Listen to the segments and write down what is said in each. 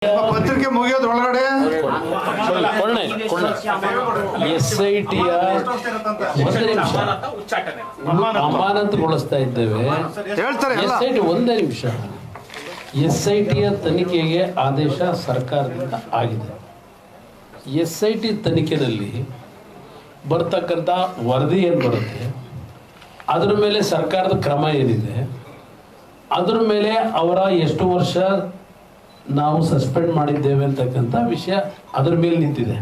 ಪತ್ರಿಕೆ ಮುಗಿಯೋದ್ರ ಒಳಗಡೆ SITಯ ಅಮಾನತುಗೊಳಿಸ್ತಾ ಇದ್ದೇವೆ. SIT ಒಂದೇ ನಿಮಿಷ. SITಯ ತನಿಖೆಗೆ ಆದೇಶ ಸರ್ಕಾರದಿಂದ ಆಗಿದೆ. SIT ತನಿಖೆಯಲ್ಲಿ ಬರ್ತಕ್ಕಂಥ ವರದಿ ಏನು ಬರುತ್ತೆ ಅದರ ಮೇಲೆ ಸರ್ಕಾರದ ಕ್ರಮ ಏನಿದೆ, ಅದರ ಮೇಲೆ ಅವರ ಎಷ್ಟು ವರ್ಷ ನಾವು ಸಸ್ಪೆಂಡ್ ಮಾಡಿದ್ದೇವೆ ಅಂತಕ್ಕಂಥ ವಿಷಯ ಅದರ ಮೇಲೆ ನಿಂತಿದೆ.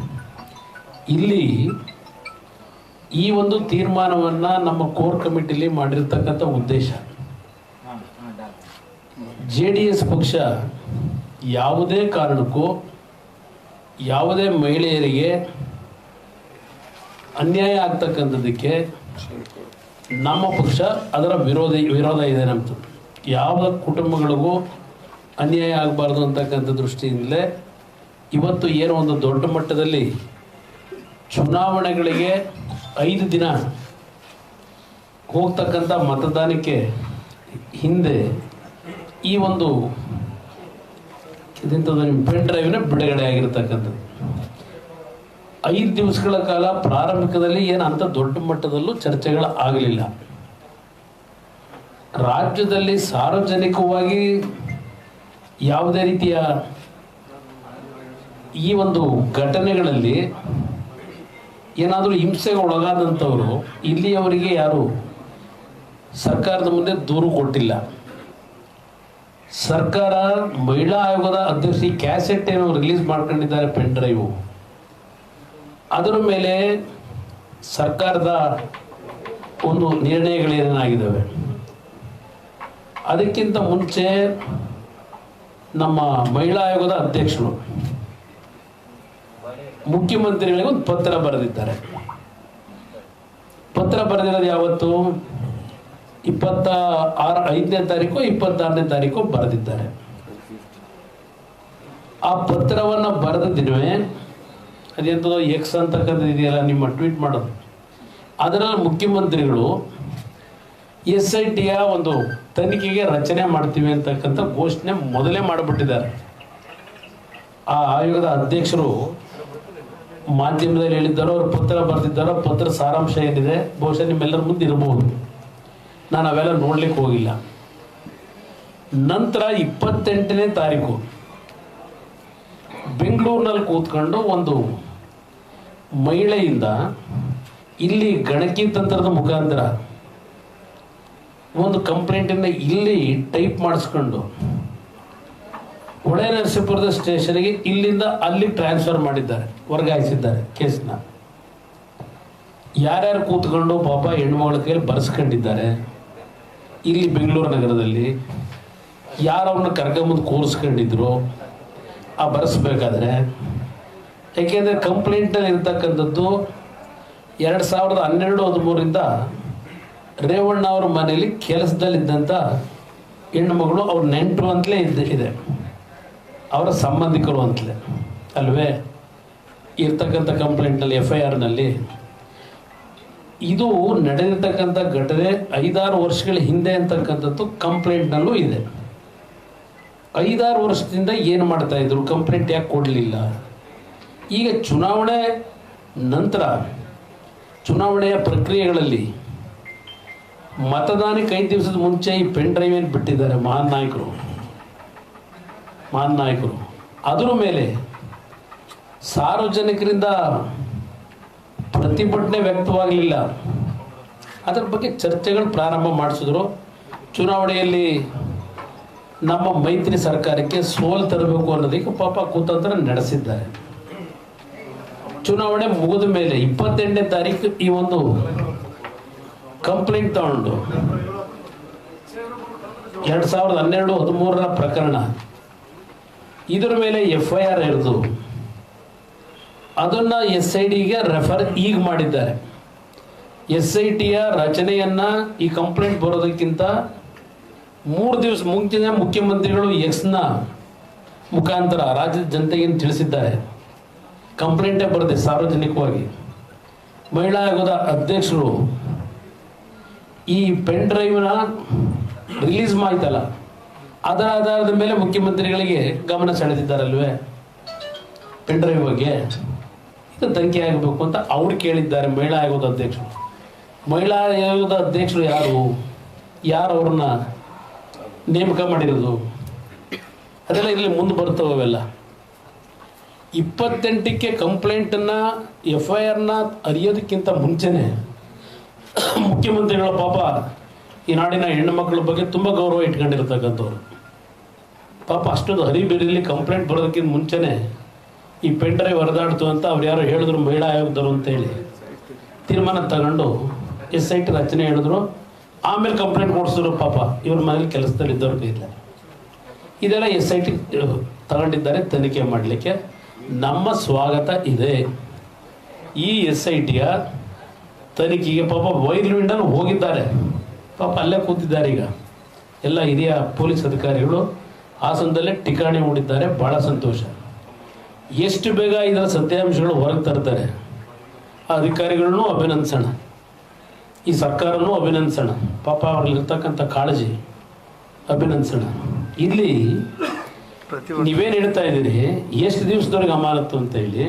ಇಲ್ಲಿ ಈ ಒಂದು ತೀರ್ಮಾನವನ್ನು ನಮ್ಮ ಕೋರ್ ಕಮಿಟಿಲಿ ಮಾಡಿರ್ತಕ್ಕಂಥ ಉದ್ದೇಶ, JDS ಪಕ್ಷ ಯಾವುದೇ ಕಾರಣಕ್ಕೂ ಯಾವುದೇ ಮಹಿಳೆಯರಿಗೆ ಅನ್ಯಾಯ ಆಗ್ತಕ್ಕಂಥದ್ದಕ್ಕೆ ನಮ್ಮ ಪಕ್ಷ ಅದರ ವಿರೋಧ ಇದೆ. ನಮ್ಮದು ಯಾವ ಕುಟುಂಬಗಳಿಗೂ ಅನ್ಯಾಯ ಆಗಬಾರ್ದು ಅಂತಕ್ಕಂಥ ದೃಷ್ಟಿಯಿಂದಲೇ ಇವತ್ತು ಏನೋ ಒಂದು ದೊಡ್ಡ ಮಟ್ಟದಲ್ಲಿ ಚುನಾವಣೆಗಳಿಗೆ 5 ದಿನ ಹೋಗ್ತಕ್ಕಂಥ ಮತದಾನಕ್ಕೆ ಹಿಂದೆ ಈ ಒಂದು ಪೆನ್ ಡ್ರೈವ್ನ ಬಿಡುಗಡೆ ಆಗಿರ್ತಕ್ಕಂಥದ್ದು. 5 ದಿವಸಗಳ ಕಾಲ ಪ್ರಾರಂಭಿಕದಲ್ಲಿ ಏನು ಅಂಥ ದೊಡ್ಡ ಮಟ್ಟದಲ್ಲೂ ಚರ್ಚೆಗಳು ಆಗಲಿಲ್ಲ. ರಾಜ್ಯದಲ್ಲಿ ಸಾರ್ವಜನಿಕವಾಗಿ ಯಾವುದೇ ರೀತಿಯ ಈ ಒಂದು ಘಟನೆಗಳಲ್ಲಿ ಏನಾದರೂ ಹಿಂಸೆಗೆ ಒಳಗಾದಂಥವರು ಇಲ್ಲಿಯವರೆಗೆ ಯಾರು ಸರ್ಕಾರದ ಮುಂದೆ ದೂರು ಕೊಟ್ಟಿಲ್ಲ. ಸರ್ಕಾರ ಮಹಿಳಾ ಆಯೋಗದ ಅಧ್ಯಕ್ಷ ಕ್ಯಾಸೆಟ್ ಏನು ರಿಲೀಸ್ ಮಾಡ್ಕೊಂಡಿದ್ದಾರೆ ಪೆನ್ ಡ್ರೈವು, ಅದರ ಮೇಲೆ ಸರ್ಕಾರದ ಒಂದು ನಿರ್ಣಯಗಳೇನಾಗಿದ್ದಾವೆ. ಅದಕ್ಕಿಂತ ಮುಂಚೆ ನಮ್ಮ ಮಹಿಳಾ ಆಯೋಗದ ಅಧ್ಯಕ್ಷರು ಮುಖ್ಯಮಂತ್ರಿಗಳಿಗೆ ಒಂದು ಪತ್ರ ಬರೆದಿದ್ದಾರೆ. ಪತ್ರ ಬರೆದಿರೋದು ಯಾವತ್ತು? 5ನೇ ತಾರೀಕು 26ನೇ ತಾರೀಕು ಬರೆದಿದ್ದಾರೆ. ಆ ಪತ್ರವನ್ನು ಬರೆದ ದಿನವೇ ಅದೆಂಥದೋ ಎಕ್ಸ್ ಅಂತಕ್ಕಂಥದ್ದು ಇದೆಯಲ್ಲ, ನಿಮ್ಮ ಟ್ವೀಟ್ ಮಾಡೋದು, ಅದರ ಮುಖ್ಯಮಂತ್ರಿಗಳು SITಯ ಒಂದು ತನಿಖೆಗೆ ರಚನೆ ಮಾಡ್ತೀವಿ ಅಂತಕ್ಕಂಥ ಘೋಷಣೆ ಮೊದಲೇ ಮಾಡಿಬಿಟ್ಟಿದ್ದಾರೆ. ಆ ಆಯೋಗದ ಅಧ್ಯಕ್ಷರು ಮಾಧ್ಯಮದಲ್ಲಿ ಹೇಳಿದ್ದಾರೋ, ಅವ್ರು ಪತ್ರ ಬರೆದಿದ್ದಾರೋ, ಪತ್ರ ಸಾರಾಂಶ ಏನಿದೆ ಬಹುಶಃ ನಿಮ್ಮೆಲ್ಲರ ಮುಂದೆ ಇರಬಹುದು. ನಾನು ಅವೆಲ್ಲ ನೋಡ್ಲಿಕ್ಕೆ ಹೋಗಿಲ್ಲ. ನಂತರ 28ನೇ ತಾರೀಕು ಬೆಂಗಳೂರಿನಲ್ಲಿ ಕೂತ್ಕೊಂಡು ಒಂದು ಮಹಿಳೆಯಿಂದ ಇಲ್ಲಿ ಗಣಕಿ ತಂತ್ರದ ಮುಖಾಂತರ ಒಂದು ಕಂಪ್ಲೇಂಟನ್ನು ಇಲ್ಲಿ ಟೈಪ್ ಮಾಡಿಸ್ಕೊಂಡು ಹೊಳೆ ನರಸೀಪುರದ ಸ್ಟೇಷನ್ಗೆ ಇಲ್ಲಿಂದ ಅಲ್ಲಿ ಟ್ರಾನ್ಸ್ಫರ್ ಮಾಡಿದ್ದಾರೆ, ವರ್ಗಾಯಿಸಿದ್ದಾರೆ ಕೇಸ್ನ. ಯಾರ್ಯಾರು ಕೂತ್ಕೊಂಡು ಪಾಪ ಹೆಣ್ಮಗಳ ಕೈಯಲ್ಲಿ ಬರೆಸ್ಕೊಂಡಿದ್ದಾರೆ ಇಲ್ಲಿ ಬೆಂಗಳೂರು ನಗರದಲ್ಲಿ, ಯಾರು ಅವ್ರನ್ನ ಕರ್ಕೊಂಬಂದು ಕೂರಿಸ್ಕೊಂಡಿದ್ರು ಆ ಬರೆಸ್ಬೇಕಾದ್ರೆ. ಯಾಕೆಂದರೆ ಕಂಪ್ಲೇಂಟಲ್ಲಿ ಇರ್ತಕ್ಕಂಥದ್ದು 2012-13ರಿಂದ ರೇವಣ್ಣ ಅವ್ರ ಮನೆಯಲ್ಲಿ ಕೆಲಸದಲ್ಲಿದ್ದಂಥ ಹೆಣ್ಣುಮಗಳು ಅವ್ರ ನೆಂಟರು ಅಂತಲೇ ಇದೆ, ಅವರ ಸಂಬಂಧಿಕರು ಅಂತಲೇ ಅಲ್ವೇ ಇರ್ತಕ್ಕಂಥ ಕಂಪ್ಲೇಂಟ್ನಲ್ಲಿ FIRನಲ್ಲಿ. ಇದು ನಡೆದಿರ್ತಕ್ಕಂಥ ಘಟನೆ 5-6 ವರ್ಷಗಳ ಹಿಂದೆ ಅಂತಕ್ಕಂಥದ್ದು ಕಂಪ್ಲೇಂಟ್ನಲ್ಲೂ ಇದೆ. 5-6 ವರ್ಷದಿಂದ ಏನು ಮಾಡ್ತಾ ಇದ್ರು, ಕಂಪ್ಲೇಂಟ್ ಯಾಕೆ ಕೊಡಲಿಲ್ಲ? ಈಗ ಚುನಾವಣೆ ನಂತರ ಚುನಾವಣೆಯ ಪ್ರಕ್ರಿಯೆಗಳಲ್ಲಿ ಮತದಾನಕ್ಕೆ 5 ದಿವಸದ ಮುಂಚೆ ಈ ಪೆನ್ ಡ್ರೈವ್ ಏನು ಬಿಟ್ಟಿದ್ದಾರೆ ಮಹಾನ್ ನಾಯಕರು, ಅದರ ಮೇಲೆ ಸಾರ್ವಜನಿಕರಿಂದ ಪ್ರತಿಭಟನೆ ವ್ಯಕ್ತವಾಗಲಿಲ್ಲ. ಅದರ ಬಗ್ಗೆ ಚರ್ಚೆಗಳು ಪ್ರಾರಂಭ ಮಾಡಿಸಿದ್ರು. ಚುನಾವಣೆಯಲ್ಲಿ ನಮ್ಮ ಮೈತ್ರಿ ಸರ್ಕಾರಕ್ಕೆ ಸೋಲು ತರಬೇಕು ಅನ್ನೋದಕ್ಕೆ ಪಾಪ ಕುತಂತ್ರ ನಡೆಸಿದ್ದಾರೆ. ಚುನಾವಣೆ ಮುಗಿದ ಮೇಲೆ 28ನೇ ತಾರೀಕು ಈ ಒಂದು ಕಂಪ್ಲೇಂಟ್ ತಗೊಂಡು 2012-13ರ ಪ್ರಕರಣ, ಇದರ ಮೇಲೆ FIR ಇರಿದು ಅದನ್ನು SITಗೆ ರೆಫರ್ ಈಗ ಮಾಡಿದ್ದಾರೆ. SITಯ ರಚನೆಯನ್ನು ಈ ಕಂಪ್ಲೇಂಟ್ ಬರೋದಕ್ಕಿಂತ 3 ದಿವಸ ಮುಂಚೆನೇ ಮುಖ್ಯಮಂತ್ರಿಗಳು ಎಕ್ಸ್ನ ಮುಖಾಂತರ ರಾಜ್ಯದ ಜನತೆಗೆ ತಿಳಿಸಿದ್ದಾರೆ. ಕಂಪ್ಲೇಂಟೇ ಬರೆದೆ ಸಾರ್ವಜನಿಕವಾಗಿ. ಮಹಿಳಾ ಆಯೋಗದ ಅಧ್ಯಕ್ಷರು ಈ ಪೆನ್ ಡ್ರೈವ್ನ ರಿಲೀಸ್ ಮಾಡ್ತಲ್ಲ ಅದರ ಆಧಾರದ ಮೇಲೆ ಮುಖ್ಯಮಂತ್ರಿಗಳಿಗೆ ಗಮನ ಸೆಳೆದಿದ್ದಾರಲ್ವೇ ಪೆನ್ ಡ್ರೈವ್ ಬಗ್ಗೆ. ಇದು ತನಿಖೆ ಆಗಬೇಕು ಅಂತ ಅವ್ರು ಕೇಳಿದ್ದಾರೆ ಮಹಿಳಾ ಆಯೋಗದ ಅಧ್ಯಕ್ಷರು. ಮಹಿಳಾ ಆಯೋಗದ ಅಧ್ಯಕ್ಷರು ಯಾರು ಅವ್ರನ್ನ ನೇಮಕ ಮಾಡಿರೋದು? ಅದೆಲ್ಲ ಇಲ್ಲಿ ಮುಂದೆ ಬರ್ತವೆ ಅವೆಲ್ಲ. 28ಕ್ಕೆ ಕಂಪ್ಲೇಂಟನ್ನು FIRನ ಅರಿಯೋದಕ್ಕಿಂತ ಮುಂಚೆನೆ ಮುಖ್ಯಮಂತ್ರಿಗಳ ಪಾಪ ಈ ನಾಡಿನ ಹೆಣ್ಣು ಮಕ್ಕಳ ಬಗ್ಗೆ ತುಂಬ ಗೌರವ ಇಟ್ಕೊಂಡಿರ್ತಕ್ಕಂಥವ್ರು. ಪಾಪ ಅಷ್ಟೊಂದು ಹರಿಬೇರಿಲಿ ಕಂಪ್ಲೇಂಟ್ ಬರೋದಕ್ಕಿಂತ ಮುಂಚೆನೆ ಈ ಪೆನ್ ಡ್ರೈವ್ ಹರಿದಾಡ್ತು ಅಂತ ಅವ್ರು ಯಾರೋ ಹೇಳಿದ್ರು ಮಹಿಳಾ ಆಯೋಗದವರು ಅಂತೇಳಿ ತೀರ್ಮಾನ ತಗೊಂಡು SIT ರಚನೆ ಹೇಳಿದ್ರು. ಆಮೇಲೆ ಕಂಪ್ಲೇಂಟ್ ಕೊಡಿಸಿದ್ರು ಪಾಪ ಇವ್ರ ಮನೇಲಿ ಕೆಲಸದಲ್ಲಿ ಇದ್ದವ್ರಿಗೆ ಇಲ್ಲ. ಇದೆಲ್ಲ SIT ತಗೊಂಡಿದ್ದಾರೆ ತನಿಖೆ ಮಾಡಲಿಕ್ಕೆ. ನಮ್ಮ ಸ್ವಾಗತ ಇದೆ. ಈ SITಯ ತನಿಖೆಗೆ ಪಾಪ ವೈರ್ವಿಂಡಲ್ಲಿ ಹೋಗಿದ್ದಾರೆ, ಪಾಪ ಅಲ್ಲೇ ಕೂತಿದ್ದಾರೆ. ಈಗ ಎಲ್ಲ ಹಿರಿಯ ಪೊಲೀಸ್ ಅಧಿಕಾರಿಗಳು ಹಾಸನದಲ್ಲೇ ಠಿಕಾಣಿ ಹೂಡಿದ್ದಾರೆ. ಭಾಳ ಸಂತೋಷ. ಎಷ್ಟು ಬೇಗ ಇದರ ಸತ್ಯಾಂಶಗಳು ಹೊರಗೆ ತರ್ತಾರೆ ಆ ಅಧಿಕಾರಿಗಳನ್ನೂ ಅಭಿನಂದಿಸೋಣ, ಈ ಸರ್ಕಾರನೂ ಅಭಿನಂದಿಸೋಣ. ಪಾಪ ಅವ್ರಲ್ಲಿರ್ತಕ್ಕಂಥ ಕಾಳಜಿ ಅಭಿನಂದಿಸೋಣ. ಇಲ್ಲಿ ನೀವೇನು ಹೇಳ್ತಾ ಇದ್ದೀರಿ, ಎಷ್ಟು ದಿವಸದವರೆಗೆ ಅಮಾನತ್ತು ಅಂತ ಹೇಳಿ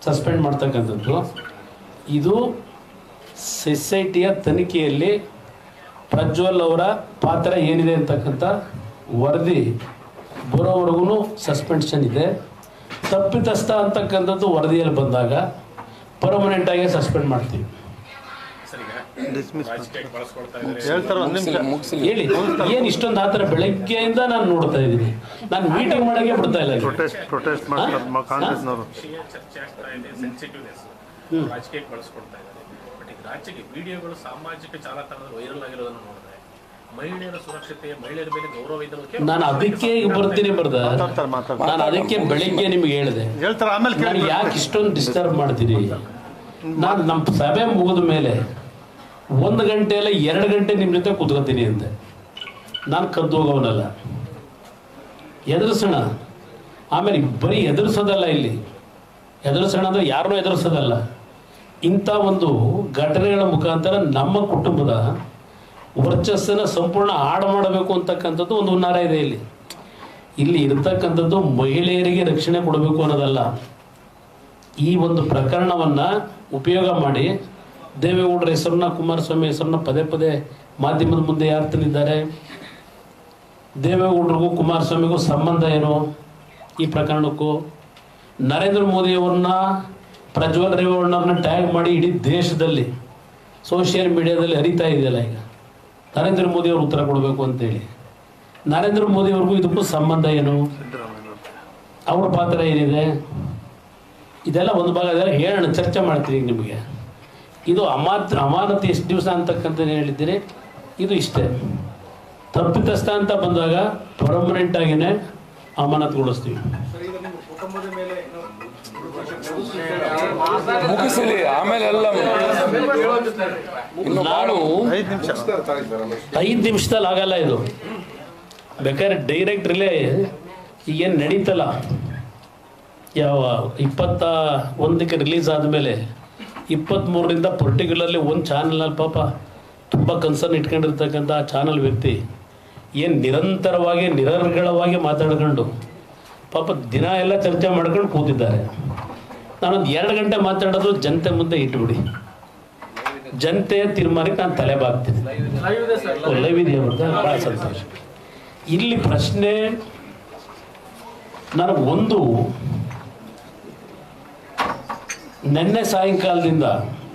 ಸಸ್ಪೆಂಡ್ ಮಾಡ್ತಕ್ಕಂಥದ್ದು, ಇದು SITಯ ತನಿಖೆಯಲ್ಲಿ ಪ್ರಜ್ವಲ್ ಅವರ ಪಾತ್ರ ಏನಿದೆ ಅಂತಕ್ಕಂಥ ವರದಿ ಬರೋವರೆಗೂ ಸಸ್ಪೆನ್ಷನ್ ಇದೆ. ತಪ್ಪಿತಸ್ಥ ಅಂತಕ್ಕಂಥದ್ದು ವರದಿಯಲ್ಲಿ ಬಂದಾಗ ಪರ್ಮನೆಂಟಾಗಿ ಸಸ್ಪೆಂಡ್ ಮಾಡ್ತೀವಿ. ಹೇಳಿ ಏನು ಇಷ್ಟೊಂದು ಆತರ ಬೆಳಗ್ಗೆಯಿಂದ ನಾನು ನೋಡ್ತಾ ಇದ್ದೀನಿ. ನಾನು ಮೀಟಿಂಗ್ ಮಾಡಕ್ಕೆ ಬಿಡ್ತಾ ಇಲ್ಲ. ರಾಜ್ಯಕ್ಕೆ ವಿಡಿಯೋಗಳು ಸಾಮಾಜಿಕ ಜಾಲತಾಣದಲ್ಲಿ ವೈರಲ್ ಆಗಿರೋದನ್ನು ನೋಡಿದ್ರೆ ಮಹಿಳೆಯರ ಸುರಕ್ಷತೆ, ಮಹಿಳೆಯರ ಮೇಲೆ ಗೌರವ ಇದೆ. ನಾನು ಅದಕ್ಕೆ ಬರ್ತೀನಿ ನಾನು ಅದಕ್ಕೆ ಬೆಳಿಗ್ಗೆ ನಿಮ್ಗೆ ಹೇಳಿದೆ, ನಾನು ಯಾಕೆ ಇಷ್ಟೊಂದು ಡಿಸ್ಟರ್ಬ್ ಮಾಡ್ತೀನಿ. ನಾನು ನಮ್ಮ ಸಭೆ ಮುಗಿದ ಮೇಲೆ 1 ಗಂಟೆ ಅಲ್ಲ 2 ಗಂಟೆ ನಿಮ್ಮ ಜೊತೆ ಕೂತ್ಕೊತೀನಿ ಅಂತೆ. ನಾನು ಕದ್ದು ಹೋಗೋನಲ್ಲ, ಎದುರಿಸೋಣ. ಆಮೇಲೆ ಬರೀ ಎದುರಿಸೋದಲ್ಲ, ಇಲ್ಲಿ ಎದುರಿಸೋಣ ಅಂದ್ರೆ ಯಾರನ್ನೂ ಎದುರಿಸೋದಲ್ಲ. ಇಂಥ ಒಂದು ಘಟನೆಗಳ ಮುಖಾಂತರ ನಮ್ಮ ಕುಟುಂಬದ ವರ್ಚಸ್ಸನ್ನು ಸಂಪೂರ್ಣ ಹಾಡು ಮಾಡಬೇಕು ಅಂತಕ್ಕಂಥದ್ದು ಒಂದು ಹುನ್ನಾರ ಇದೆ. ಇಲ್ಲಿ ಇರ್ತಕ್ಕಂಥದ್ದು ಮಹಿಳೆಯರಿಗೆ ರಕ್ಷಣೆ ಕೊಡಬೇಕು ಅನ್ನೋದಲ್ಲ. ಈ ಒಂದು ಪ್ರಕರಣವನ್ನು ಉಪಯೋಗ ಮಾಡಿ ದೇವೇಗೌಡರ ಹೆಸರನ್ನ, ಕುಮಾರಸ್ವಾಮಿ ಹೆಸರನ್ನ ಪದೇ ಪದೇ ಮಾಧ್ಯಮದ ಮುಂದೆ ಯಾರು ತಂದಿದ್ದಾರೆ? ದೇವೇಗೌಡರಿಗೂ ಕುಮಾರಸ್ವಾಮಿಗೂ ಸಂಬಂಧ ಏನು ಈ ಪ್ರಕರಣಕ್ಕೂ? ನರೇಂದ್ರ ಮೋದಿಯವ್ರನ್ನ, ಪ್ರಜ್ವಲ್ ರೇವಣ್ಣವ್ರನ್ನ ಟ್ಯಾಗ್ ಮಾಡಿ ಇಡೀ ದೇಶದಲ್ಲಿ ಸೋಷಿಯಲ್ ಮೀಡಿಯಾದಲ್ಲಿ ಹರಿತಾ ಇದೆಯಲ್ಲ. ಈಗ ನರೇಂದ್ರ ಮೋದಿಯವರು ಉತ್ತರ ಕೊಡಬೇಕು ಅಂತೇಳಿ. ನರೇಂದ್ರ ಮೋದಿಯವ್ರಿಗೂ ಇದಕ್ಕೂ ಸಂಬಂಧ ಏನು? ಅವ್ರ ಪಾತ್ರ ಏನಿದೆ? ಇದೆಲ್ಲ ಒಂದು ಭಾಗ ಅದೆಲ್ಲ ಹೇಳೋಣ, ಚರ್ಚೆ ಮಾಡ್ತೀನಿ ನಿಮಗೆ. ಇದು ಅಮಾನತು ಎಷ್ಟು ದಿವಸ ಅಂತಕ್ಕಂಥ ಹೇಳಿದ್ದೀರಿ. ಇದು ಇಷ್ಟೇ. ತಪ್ಪಿತಸ್ಥ ಅಂತ ಬಂದಾಗ ಪರ್ಮನೆಂಟ್ ಆಗಿನೇ ಅಮಾನತುಗೊಳಿಸ್ತೀವಿ. ಮುಗಿಸಲಿ, ಆಮೇಲೆ ಎಲ್ಲ ನಾನು 5 ನಿಮಿಷದಲ್ಲಿ ಆಗಲ್ಲ. ಇದು ಬೇಕಾದ್ರೆ ಡೈರೆಕ್ಟ್ ರಿಲೇ ಈಗೇನು ನಡೀತಲ್ಲ, ಯಾವ 21ಕ್ಕೆ ರಿಲೀಸ್ ಆದಮೇಲೆ 23ರಿಂದ ಪರ್ಟಿಕ್ಯುಲರ್ಲಿ ಒಂದು ಚಾನಲ್ನಲ್ಲಿ ಪಾಪ ತುಂಬ ಕನ್ಸರ್ನ್ ಇಟ್ಕೊಂಡಿರ್ತಕ್ಕಂಥ ಆ ಚಾನಲ್ ವ್ಯಕ್ತಿ ಏನು ನಿರಂತರವಾಗಿ ನಿರರ್ಗಳವಾಗಿ ಮಾತಾಡ್ಕೊಂಡು ಪಾಪ ದಿನ ಎಲ್ಲ ಚರ್ಚೆ ಮಾಡ್ಕೊಂಡು ಕೂತಿದ್ದಾರೆ. ನಾನೊಂದು 2 ಗಂಟೆ ಮಾತಾಡೋದು ಜನತೆ ಮುಂದೆ ಇಟ್ಬಿಡಿ, ಜನತೆಯ ತೀರ್ಮಾನಕ್ಕೆ ನಾನು ತಲೆ ಬಾಗ್ತೀನಿ. ಲೈವ್ ಇದೆಯಾ? ಭಾಳ ಸಂತೋಷ. ಇಲ್ಲಿ ಪ್ರಶ್ನೆ ನನಗೊಂದು, ನಿನ್ನೆ ಸಾಯಂಕಾಲದಿಂದ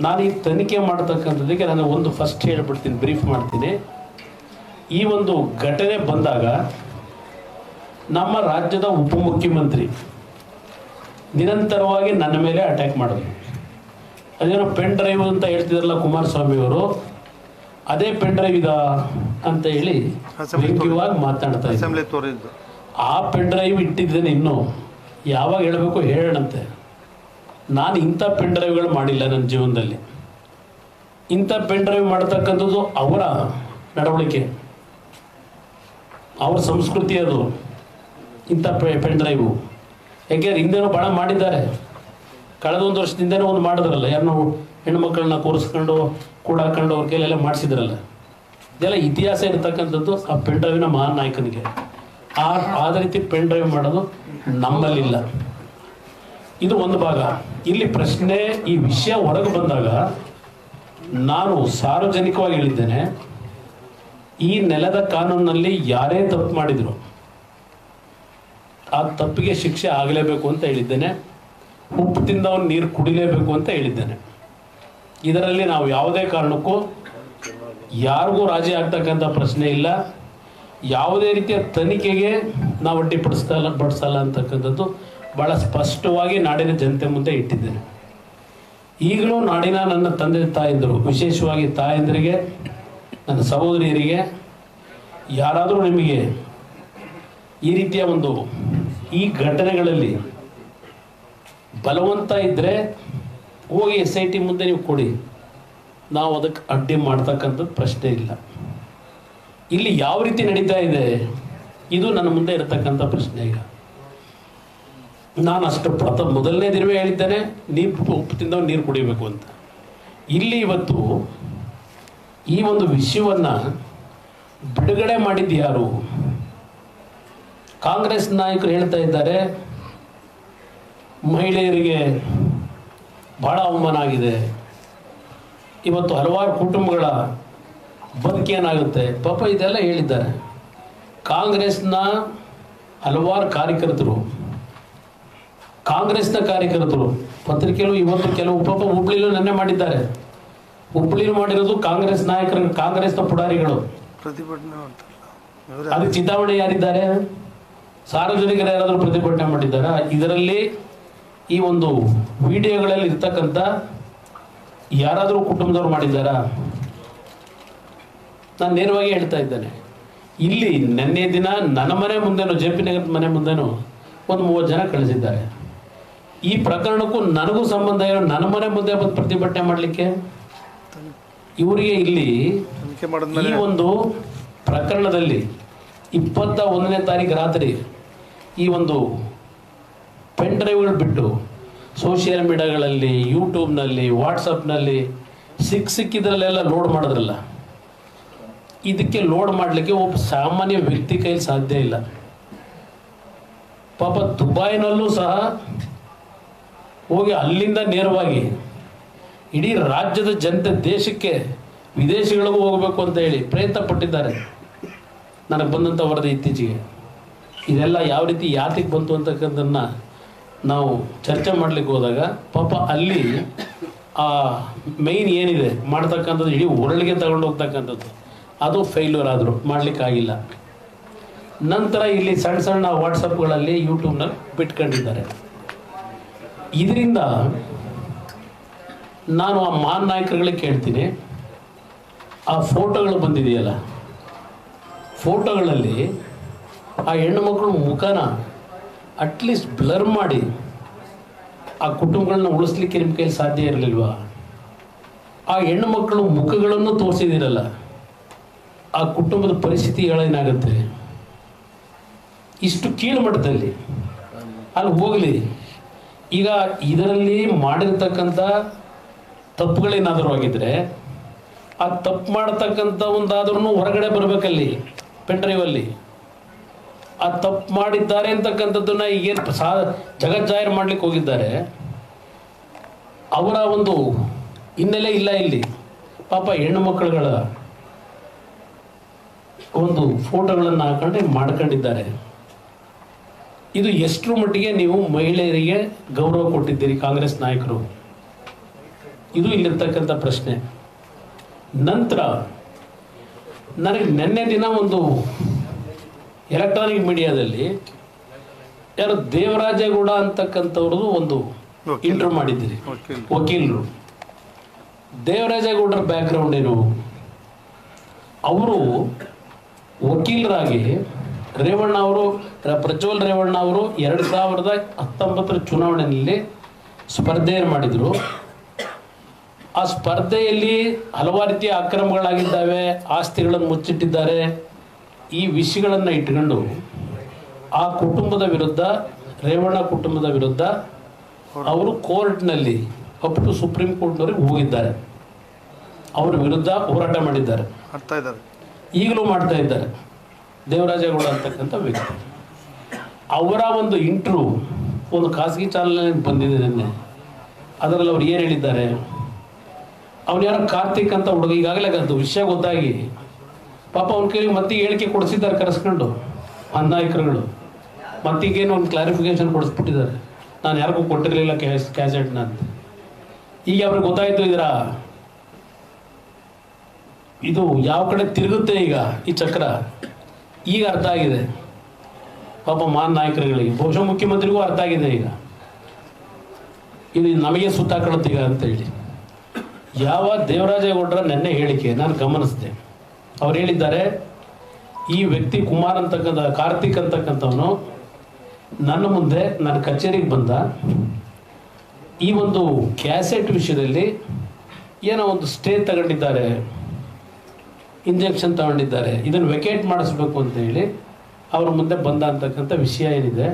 ನಾನು ಈ ತನಿಖೆ ಮಾಡ್ತಕ್ಕಂಥದ್ದಕ್ಕೆ ನಾನು ಒಂದು ಫಸ್ಟ್ ಹೇಳ್ಬಿಡ್ತೀನಿ, ಬ್ರೀಫ್ ಮಾಡ್ತೀನಿ. ಈ ಒಂದು ಘಟನೆ ಬಂದಾಗ ನಮ್ಮ ರಾಜ್ಯದ ಉಪಮುಖ್ಯಮಂತ್ರಿ ನಿರಂತರವಾಗಿ ನನ್ನ ಮೇಲೆ ಅಟ್ಯಾಕ್ ಮಾಡಿದ್ರು. ಅದೇನೋ ಪೆನ್ ಡ್ರೈವ್ ಅಂತ ಹೇಳ್ತಿದ್ರಲ್ಲ ಕುಮಾರಸ್ವಾಮಿ ಅವರು, ಅದೇ ಪೆನ್ ಡ್ರೈವ್ ಇದಾ ಅಂತ ಹೇಳಿ ವ್ಯಂಗ್ಯವಾಗಿ ಮಾತಾಡ್ತಾ ಇದ್ದಾರೆ. ಆ ಪೆನ್ ಡ್ರೈವ್ ಇಟ್ಟಿದ್ದೇನೆ, ಇನ್ನೂ ಯಾವಾಗ ಹೇಳಬೇಕು ಹೇಳೋಣಂತೆ. ನಾನು ಇಂಥ ಪೆನ್ ಡ್ರೈವ್ಗಳು ಮಾಡಿಲ್ಲ ನನ್ನ ಜೀವನದಲ್ಲಿ. ಇಂಥ ಪೆನ್ ಡ್ರೈವ್ ಮಾಡ್ತಕ್ಕಂಥದ್ದು ಅವರ ನಡವಳಿಕೆ, ಅವ್ರ ಸಂಸ್ಕೃತಿ ಅದು. ಇಂಥ ಪೆನ್ ಡ್ರೈವು ಯಾಕೆಂದ್ರೆ ಹಿಂದೆನೂ ಭಾಳ ಮಾಡಿದ್ದಾರೆ. ಕಳೆದ 1 ವರ್ಷದಿಂದನೇ ಒಂದು ಮಾಡಿದ್ರಲ್ಲ, ಯಾರನ್ನೋ ಹೆಣ್ಣು ಮಕ್ಕಳನ್ನ ಕೂರಿಸ್ಕೊಂಡು ಕೂಡಾಕೊಂಡು ಅವ್ರ ಕೈಲೆಲ್ಲ ಮಾಡಿಸಿದ್ರಲ್ಲ. ಇದೆಲ್ಲ ಇತಿಹಾಸ ಇರತಕ್ಕಂಥದ್ದು ಆ ಪೆನ್ ಡ್ರೈವಿನ ಮಹಾನ್ ನಾಯಕನಿಗೆ. ಆದ ರೀತಿ ಪೆನ್ ಡ್ರೈವ್ ಮಾಡೋದು ನಮ್ಮಲ್ಲಿಲ್ಲ. ಇದು ಒಂದು ಭಾಗ. ಇಲ್ಲಿ ಪ್ರಶ್ನೆ, ಈ ವಿಷಯ ಹೊರಗೆ ಬಂದಾಗ ನಾನು ಸಾರ್ವಜನಿಕವಾಗಿ ಹೇಳಿದ್ದೇನೆ, ಈ ನೆಲದ ಕಾನೂನಿನಲ್ಲಿ ಯಾರೇ ತಪ್ಪು ಮಾಡಿದ್ರು ಆ ತಪ್ಪಿಗೆ ಶಿಕ್ಷೆ ಆಗಲೇಬೇಕು ಅಂತ ಹೇಳಿದ್ದೇನೆ. ಉಪ್ಪು ತಿಂದವನು ನೀರು ಕುಡಿಲೇಬೇಕು ಅಂತ ಹೇಳಿದ್ದೇನೆ. ಇದರಲ್ಲಿ ನಾವು ಯಾವುದೇ ಕಾರಣಕ್ಕೂ ಯಾರಿಗೂ ರಾಜಿ ಆಗ್ತಕ್ಕಂಥ ಪ್ರಶ್ನೆ ಇಲ್ಲ. ಯಾವುದೇ ರೀತಿಯ ತನಿಖೆಗೆ ನಾವು ಬಡಿಸಲ್ಲ ಅಂತಕ್ಕಂಥದ್ದು ಭಾಳ ಸ್ಪಷ್ಟವಾಗಿ ನಾಡಿನ ಜನತೆ ಮುಂದೆ ಇಟ್ಟಿದ್ದೇನೆ. ಈಗಲೂ ನಾಡಿನ ನನ್ನ ತಂದೆ ತಾಯಂದಿರು, ವಿಶೇಷವಾಗಿ ತಾಯಂದಿರಿಗೆ, ನನ್ನ ಸಹೋದರಿಯರಿಗೆ, ಯಾರಾದರೂ ನಿಮಗೆ ಈ ರೀತಿಯ ಈ ಘಟನೆಗಳಲ್ಲಿ ಬಲವಂತ ಇದ್ದರೆ ಹೋಗಿ SIT ಮುಂದೆ ನೀವು ಕೊಡಿ, ನಾವು ಅದಕ್ಕೆ ಅಡ್ಡಿ ಮಾಡ್ತಕ್ಕಂಥದ್ದು ಪ್ರಶ್ನೆ ಇಲ್ಲ. ಇಲ್ಲಿ ಯಾವ ರೀತಿ ನಡೀತಾ ಇದೆ ಇದು ನನ್ನ ಮುಂದೆ ಇರತಕ್ಕಂಥ ಪ್ರಶ್ನೆ. ಈಗ ನಾನು ಅಷ್ಟು ಮೊದಲನೇ ದಿನವೇ ಹೇಳಿದ್ದೇನೆ, ಉಪ್ಪು ತಿಂದವ ನೀರು ಕುಡಿಬೇಕು ಅಂತ. ಇಲ್ಲಿ ಇವತ್ತು ಈ ವಿಷಯವನ್ನು ಬಿಡುಗಡೆ ಮಾಡಿದ್ದು ಯಾರು? ಕಾಂಗ್ರೆಸ್ ನಾಯಕರು ಹೇಳ್ತಾ ಇದ್ದಾರೆ, ಮಹಿಳೆಯರಿಗೆ ಬಹಳ ಅವಮಾನ ಆಗಿದೆ, ಇವತ್ತು ಹಲವಾರು ಕುಟುಂಬಗಳ ಬದುಕೇನಾಗುತ್ತೆ. ಪಾಪ ಇದೆಲ್ಲ ಹೇಳಿದ್ದಾರೆ. ಕಾಂಗ್ರೆಸ್ನ ಹಲವಾರು ಕಾರ್ಯಕರ್ತರು, ಪತ್ರಿಕೆಯಲ್ಲೂ ಇವತ್ತು ಕೆಲವು ಪಾಪ ಹುಬ್ಳಿಲೂ ನೆನ್ನೆ ಮಾಡಿದ್ದಾರೆ. ಹುಬ್ಳಿಲೂ ಮಾಡಿರೋದು ಕಾಂಗ್ರೆಸ್ ನಾಯಕರು, ಕಾಂಗ್ರೆಸ್ನ ಪುಡಾರಿಗಳು. ಅದು ಚಿತಾವಣೆ ಯಾರಿದ್ದಾರೆ? ಸಾರ್ವಜನಿಕರು ಯಾರಾದರೂ ಪ್ರತಿಭಟನೆ ಮಾಡಿದ್ದಾರೆ? ಇದರಲ್ಲಿ ಈ ವಿಡಿಯೋಗಳಲ್ಲಿ ಇರ್ತಕ್ಕಂಥ ಯಾರಾದರೂ ಕುಟುಂಬದವ್ರು ಮಾಡಿದ್ದಾರಾ? ನಾನು ನೇರವಾಗಿ ಹೇಳ್ತಾ ಇದ್ದೇನೆ. ಇಲ್ಲಿ ನಿನ್ನೆ ದಿನ ನನ್ನ ಮನೆ ಮುಂದೆನೂ, JP ನಗರದ ಮನೆ ಮುಂದೆನೂ 30 ಜನ ಕಳಿಸಿದ್ದಾರೆ. ಈ ಪ್ರಕರಣಕ್ಕೂ ನನಗೂ ಸಂಬಂಧ ಇರೋ, ನನ್ನ ಮನೆ ಮುಂದೆ ಬಂದು ಪ್ರತಿಭಟನೆ ಮಾಡಲಿಕ್ಕೆ ಇವರಿಗೆ ಇಲ್ಲಿ ಈ ಪ್ರಕರಣದಲ್ಲಿ 21ನೇ ತಾರೀಕು ರಾತ್ರಿ ಈ ಪೆನ್ ಡ್ರೈವ್ಗಳು ಬಿಟ್ಟು ಸೋಷಿಯಲ್ ಮೀಡಿಯಾಗಳಲ್ಲಿ, ಯೂಟ್ಯೂಬ್ನಲ್ಲಿ, ವಾಟ್ಸಪ್ನಲ್ಲಿ ಸಿಕ್ಕಿದ್ರಲ್ಲೆಲ್ಲ ಲೋಡ್ ಮಾಡಿದ್ರಲ್ಲ, ಇದಕ್ಕೆ ಲೋಡ್ ಮಾಡಲಿಕ್ಕೆ ಒಬ್ಬ ಸಾಮಾನ್ಯ ವ್ಯಕ್ತಿ ಕೈಲಿ ಸಾಧ್ಯ ಇಲ್ಲ. ಪಾಪ ದುಬೈನಲ್ಲೂ ಸಹ ಹೋಗಿ ಅಲ್ಲಿಂದ ನೇರವಾಗಿ ಇಡೀ ರಾಜ್ಯದ ಜನತೆ, ದೇಶಕ್ಕೆ, ವಿದೇಶಗಳಿಗೂ ಹೋಗಬೇಕು ಅಂತ ಹೇಳಿ ಪ್ರಯತ್ನ ಪಟ್ಟಿದ್ದಾರೆ. ನನಗೆ ಬಂದಂಥ ವರದಿ ಇತ್ತೀಚೆಗೆ. ಇದೆಲ್ಲ ಯಾವ ರೀತಿ ಯಾತಿಗೆ ಬಂತು ಅಂತಕ್ಕಂಥದ್ದನ್ನು ನಾವು ಚರ್ಚೆ ಮಾಡಲಿಕ್ಕೆ ಹೋದಾಗ ಪಾಪ ಅಲ್ಲಿ ಆ ಮೈನ್ ಏನಿದೆ ಮಾಡ್ತಕ್ಕಂಥದ್ದು, ಇಡೀ ವರ್ಲ್ಡ್ಗೆ ತಗೊಂಡು ಹೋಗ್ತಕ್ಕಂಥದ್ದು, ಅದು ಫೇಲ್ಯೂರ್ ಆದರು, ಮಾಡಲಿಕ್ಕಾಗಿಲ್ಲ. ನಂತರ ಇಲ್ಲಿ ಸಣ್ಣ ವಾಟ್ಸಪ್ಗಳಲ್ಲಿ, ಯೂಟ್ಯೂಬ್ನಲ್ಲಿ ಬಿಟ್ಕೊಂಡಿದ್ದಾರೆ. ಇದರಿಂದ ನಾನು ಆ ಮಹಾನ್ ನಾಯಕರುಗಳಿಗೆ ಕೇಳ್ತೀನಿ, ಆ ಫೋಟೋಗಳು ಬಂದಿದೆಯಲ್ಲ, ಫೋಟೋಗಳಲ್ಲಿ ಆ ಹೆಣ್ಣು ಮಕ್ಕಳು ಮುಖನ ಅಟ್ಲೀಸ್ಟ್ ಬ್ಲರ್ ಮಾಡಿ ಆ ಕುಟುಂಬಗಳನ್ನ ಉಳಿಸ್ಲಿಕ್ಕೆ ನಿಮ್ಮ ಕೈಲಿ ಸಾಧ್ಯ ಇರಲಿಲ್ವಾ? ಆ ಹೆಣ್ಣು ಮಕ್ಕಳು ಮುಖಗಳನ್ನು ತೋರಿಸಿದಿರಲ್ಲ, ಆ ಕುಟುಂಬದ ಪರಿಸ್ಥಿತಿ ಏನಾಗುತ್ತೆ? ಇಷ್ಟು ಕೀಳುಮಟ್ಟದಲ್ಲಿ ಅಲ್ಲಿ ಹೋಗಲಿ. ಈಗ ಇದರಲ್ಲಿ ಮಾಡಿರ್ತಕ್ಕಂಥ ತಪ್ಪುಗಳೇನಾದರೂ ಆಗಿದ್ರೆ ಆ ತಪ್ಪು ಮಾಡತಕ್ಕಂಥ ಒಂದಾದ್ರೂ ಹೊರಗಡೆ ಬರಬೇಕಲ್ಲಿ ಪೆನ್ ಡ್ರೈವಲ್ಲಿ. ಆ ತಪ್ಪು ಮಾಡಿದ್ದಾರೆ ಅಂತಕ್ಕಂಥದ್ದನ್ನ ಈಗೇನು ಜಗಜ್ಜಾಹಿರು ಮಾಡ್ಲಿಕ್ಕೆ ಹೋಗಿದ್ದಾರೆ, ಅವರ ಹಿನ್ನೆಲೆ ಇಲ್ಲ ಇಲ್ಲಿ. ಪಾಪ ಹೆಣ್ಣು ಮಕ್ಕಳುಗಳ ಫೋಟೋಗಳನ್ನು ಹಾಕೊಂಡು ಮಾಡ್ಕೊಂಡಿದ್ದಾರೆ. ಇದು ಎಷ್ಟರ ಮಟ್ಟಿಗೆ ನೀವು ಮಹಿಳೆಯರಿಗೆ ಗೌರವ ಕೊಟ್ಟಿದ್ದೀರಿ ಕಾಂಗ್ರೆಸ್ ನಾಯಕರು? ಇದು ಇಲ್ಲಿರ್ತಕ್ಕಂಥ ಪ್ರಶ್ನೆ. ನಂತರ ನನಗೆ ನಿನ್ನೆ ದಿನ ಎಲೆಕ್ಟ್ರಾನಿಕ್ ಮೀಡಿಯಾದಲ್ಲಿ ಯಾರು ದೇವರಾಜೇಗೌಡ ಅಂತಕ್ಕಂಥವ್ರದ್ದು ಇಂಟರ್ವ್ಯೂ ಮಾಡಿದ್ದೀರಿ, ವಕೀಲರು. ದೇವರಾಜೇಗೌಡರ ಬ್ಯಾಕ್ಗ್ರೌಂಡ್ ಏನು? ಅವರು ವಕೀಲರಾಗಿ ರೇವಣ್ಣ ಅವರು, ಪ್ರಜ್ವಲ್ ರೇವಣ್ಣ ಅವರು 2019 ಚುನಾವಣೆಯಲ್ಲಿ ಸ್ಪರ್ಧೆಯನ್ನು ಮಾಡಿದರು. ಆ ಸ್ಪರ್ಧೆಯಲ್ಲಿ ಹಲವಾರು ರೀತಿಯ ಅಕ್ರಮಗಳಾಗಿದ್ದಾವೆ, ಆಸ್ತಿಗಳನ್ನು ಮುಚ್ಚಿಟ್ಟಿದ್ದಾರೆ. ಈ ವಿಷಯಗಳನ್ನು ಇಟ್ಕೊಂಡು ಆ ಕುಟುಂಬದ ವಿರುದ್ಧ, ರೇವಣ್ಣ ಕುಟುಂಬದ ವಿರುದ್ಧ ಅವರು ಕೋರ್ಟ್ನಲ್ಲಿ ಅಪ್ ಸುಪ್ರೀಂ ಕೋರ್ಟ್ನವ್ರಿಗೆ ಹೋಗಿದ್ದಾರೆ. ಅವರ ವಿರುದ್ಧ ಹೋರಾಟ ಮಾಡಿದ್ದಾರೆ. ಈಗಲೂ ಮಾಡ್ತಾ ಇದ್ದಾರೆ. ದೇವರಾಜೇಗೌಡ ಅಂತಕ್ಕಂಥ ವ್ಯಕ್ತಿ, ಅವರ ಒಂದು ಇಂಟ್ರ್ಯೂ ಒಂದು ಖಾಸಗಿ ಚಾನಲ್ನಲ್ಲಿ ಬಂದಿದೆ ನಿನ್ನೆ. ಅದರಲ್ಲಿ ಅವ್ರು ಏನು ಹೇಳಿದ್ದಾರೆ, ಅವ್ನು ಯಾರೋ ಕಾರ್ತಿಕ್ ಅಂತ ಹುಡುಗ, ಈಗಾಗಲೇ ಅದು ವಿಷಯ ಗೊತ್ತಾಗಿ ಪಾಪ ಅವ್ನ ಕೈಲಿ ಮತ್ತೆ ಹೇಳಿಕೆ ಕೊಡಿಸಿದ್ದಾರೆ ಕರೆಸ್ಕೊಂಡು ಆ ನಾಯಕರುಗಳು. ಮತ್ತೀಗೇನು ಒಂದು ಕ್ಲಾರಿಫಿಕೇಶನ್ ಕೊಡಿಸ್ಬಿಟ್ಟಿದ್ದಾರೆ, ನಾನು ಯಾರಿಗೂ ಕೊಟ್ಟಿರಲಿಲ್ಲ ಕ್ಯಾಸೆಟ್ನ ಅಂತ. ಈಗ ಅವ್ರಿಗೆ ಗೊತ್ತಾಯ್ತು ಇದರ ಇದು ಯಾವ ಕಡೆ ತಿರುಗುತ್ತೆ ಈಗ ಈ ಚಕ್ರ, ಈಗ ಅರ್ಥ ಆಗಿದೆ ಪಾಪ ಮಾನ್ ನಾಯಕರುಗಳಿಗೆ, ಬಹುಶಃ ಮುಖ್ಯಮಂತ್ರಿಗೂ ಅರ್ಥ ಆಗಿದೆ ಈಗ ಇದು ನಮಗೆ ಸುತ್ತಾಕೊಳ್ಳುತ್ತೆ ಈಗ ಅಂತ ಹೇಳಿ. ಯಾವ ದೇವರಾಜೇಗೌಡರ ನೆನ್ನೆ ಹೇಳಿಕೆ ನಾನು ಗಮನಿಸಿದೆ. ಅವ್ರು ಹೇಳಿದ್ದಾರೆ, ಈ ವ್ಯಕ್ತಿ ಕುಮಾರ್ ಅಂತಕ್ಕಂಥ ಕಾರ್ತಿಕ್ ಅಂತಕ್ಕಂಥವನು ನನ್ನ ಮುಂದೆ ನನ್ನ ಕಚೇರಿಗೆ ಬಂದ, ಈ ಒಂದು ಕ್ಯಾಸೆಟ್ ವಿಷಯದಲ್ಲಿ ಏನೋ ಒಂದು ಸ್ಟೇ ತಗೊಂಡಿದ್ದಾರೆ, ಇಂಜೆಕ್ಷನ್ ತಗೊಂಡಿದ್ದಾರೆ, ಇದನ್ನು ವೆಕೇಟ್ ಮಾಡಿಸ್ಬೇಕು ಅಂತ ಹೇಳಿ ಅವ್ರ ಮುಂದೆ ಬಂದ ಅಂತಕ್ಕಂಥ ವಿಷಯ ಏನಿದೆ.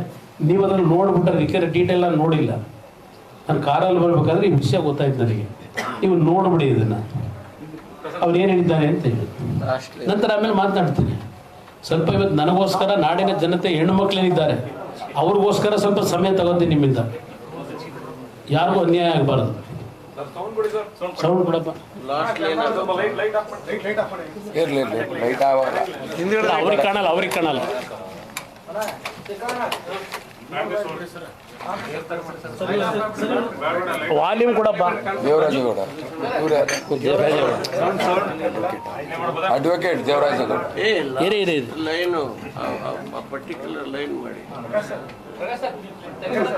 ನೀವು ಅದನ್ನು ನೋಡ್ಬಿಟ್ರೆ ಡೀಟೇಲ್ ಆಗಿ ನೋಡಿಲ್ಲ, ನಾನು ಕಾರಲ್ಲಿ ಬರ್ಬೇಕಾದ್ರೆ ಈ ವಿಷಯ ಗೊತ್ತಾಯ್ತು ನನಗೆ. ನೀವು ನೋಡ್ಬಿಡಿ ಇದನ್ನು ಅವ್ರು ಏನು ಹೇಳಿದ್ದಾರೆ ಅಂತ ಹೇಳಿ, ನಂತರ ಆಮೇಲೆ ಮಾತನಾಡ್ತೀನಿ. ಸ್ವಲ್ಪ ಇವತ್ತು ನನಗೋಸ್ಕರ ನಾಡಿನ ಜನತೆ ಹೆಣ್ಣು ಮಕ್ಕಳೇನಿದ್ದಾರೆ ಅವ್ರಿಗೋಸ್ಕರ ಸ್ವಲ್ಪ ಸಮಯ ತಗೋತೀನಿ ನಿಮ್ಮಿಂದ, ಯಾರಿಗೂ ಅನ್ಯಾಯ ಆಗಬಾರ್ದು. ಸೌಂಡ್ ಕೊಡಪ್ಪ, ಅವ್ರಿಗೆ ಕಾಣಲ್ಲ, ಅವ್ರಿಗೆ ಕಾಣಲ್ಲ. ವಾಲ್ಯೂಮ್ ಕೊಡಪ್ಪ. Devaraje Gowda, advocate Devaraje Gowda. Line particular line ಮಾಡಿ.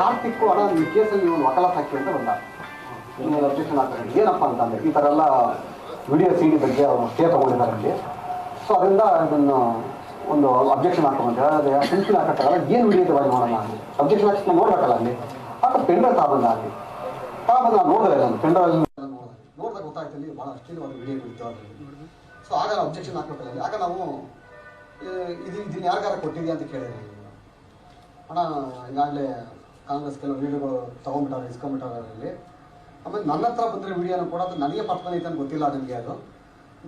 ಕಾರ್ತಿಕ್ ಹಣ ಈ ಕೇಸಲ್ಲಿ ಒಂದು ವಕಾಲತ್ ಹಾಕಿ ಅಂತ ಬಂದ, ಅಬ್ಜೆಕ್ಷನ್ ಆಗ್ತದೆ. ಏನಪ್ಪ ಅಂತಂದ್ರೆ ಈ ಥರ ಎಲ್ಲ ವಿಡಿಯೋ ಸಿಡಿ ಬಗ್ಗೆ ಅವರು ಸ್ಟೇ ತಗೊಂಡಿದ್ದಾರೆ ಅಲ್ಲಿ. ಸೊ ಅದರಿಂದ ಇದನ್ನು ಒಂದು ಅಬ್ಜೆಕ್ಷನ್ ಹಾಕೊಂಡ್ರೆ ಅದೇ ಸಿಂಪಿಲ್ ಹಾಕಕ್ಕಾಗಲ್ಲ. ಏನು ವಿಡಿಯೋ ಬಾಯಿ ಮಾಡೋಣ ಅಲ್ಲಿ ಅಬ್ಜೆಕ್ಷನ್ ಹಾಕಿ ನೋಡ್ಬೇಕಲ್ಲ ಅಲ್ಲಿ. ಆಗ ಪೆಂಡ್ರೈವ್ ತಗೊಂಡ ಅಲ್ಲಿ ನಾನು ನೋಡಿದೆ, ನಾನು ಪೆಂಡ್ರೈವ್ ನೋಡಿದಾಗ ಗೊತ್ತಾಯ್ತು ಅಲ್ಲಿ ಭಾಳ ಅಶ್ಲೀಲವಾದ ವಿಡಿಯೋ ಇತ್ತು ಅದರಲ್ಲಿ. ಸೊ ಆಗ ಅಬ್ಜೆಕ್ಷನ್ ಹಾಕ್ಬೇಕಲ್ಲ ಅಲ್ಲಿ. ಆಗ ನಾವು ಇದನ್ನ ಯಾರಿಗಾರ ಕೊಟ್ಟಿದ್ಯಾ ಅಂತ ಕೇಳಿದ್ವಿ. ಹಣ ಈಗಾಗಲೇ ಕಾಂಗ್ರೆಸ್ ಕೆಲವು ವಿಡಿಯೋಗಳು ತೊಗೊಂಡ್ಬಿಟ್ಟಾರೆ, ಇಸ್ಕೊಂಡ್ಬಿಟ್ಟಾರೆ ಅಲ್ಲಿ. ಆಮೇಲೆ ನನ್ನ ಹತ್ರ ಬಂದರೆ ವಿಡಿಯೋನ ಕೂಡ ಅದು ನನಗೆ ಪರ್ಸನಲ್ ಐತೆ ಅಂತ ಗೊತ್ತಿಲ್ಲ ನನಗೆ. ಅದು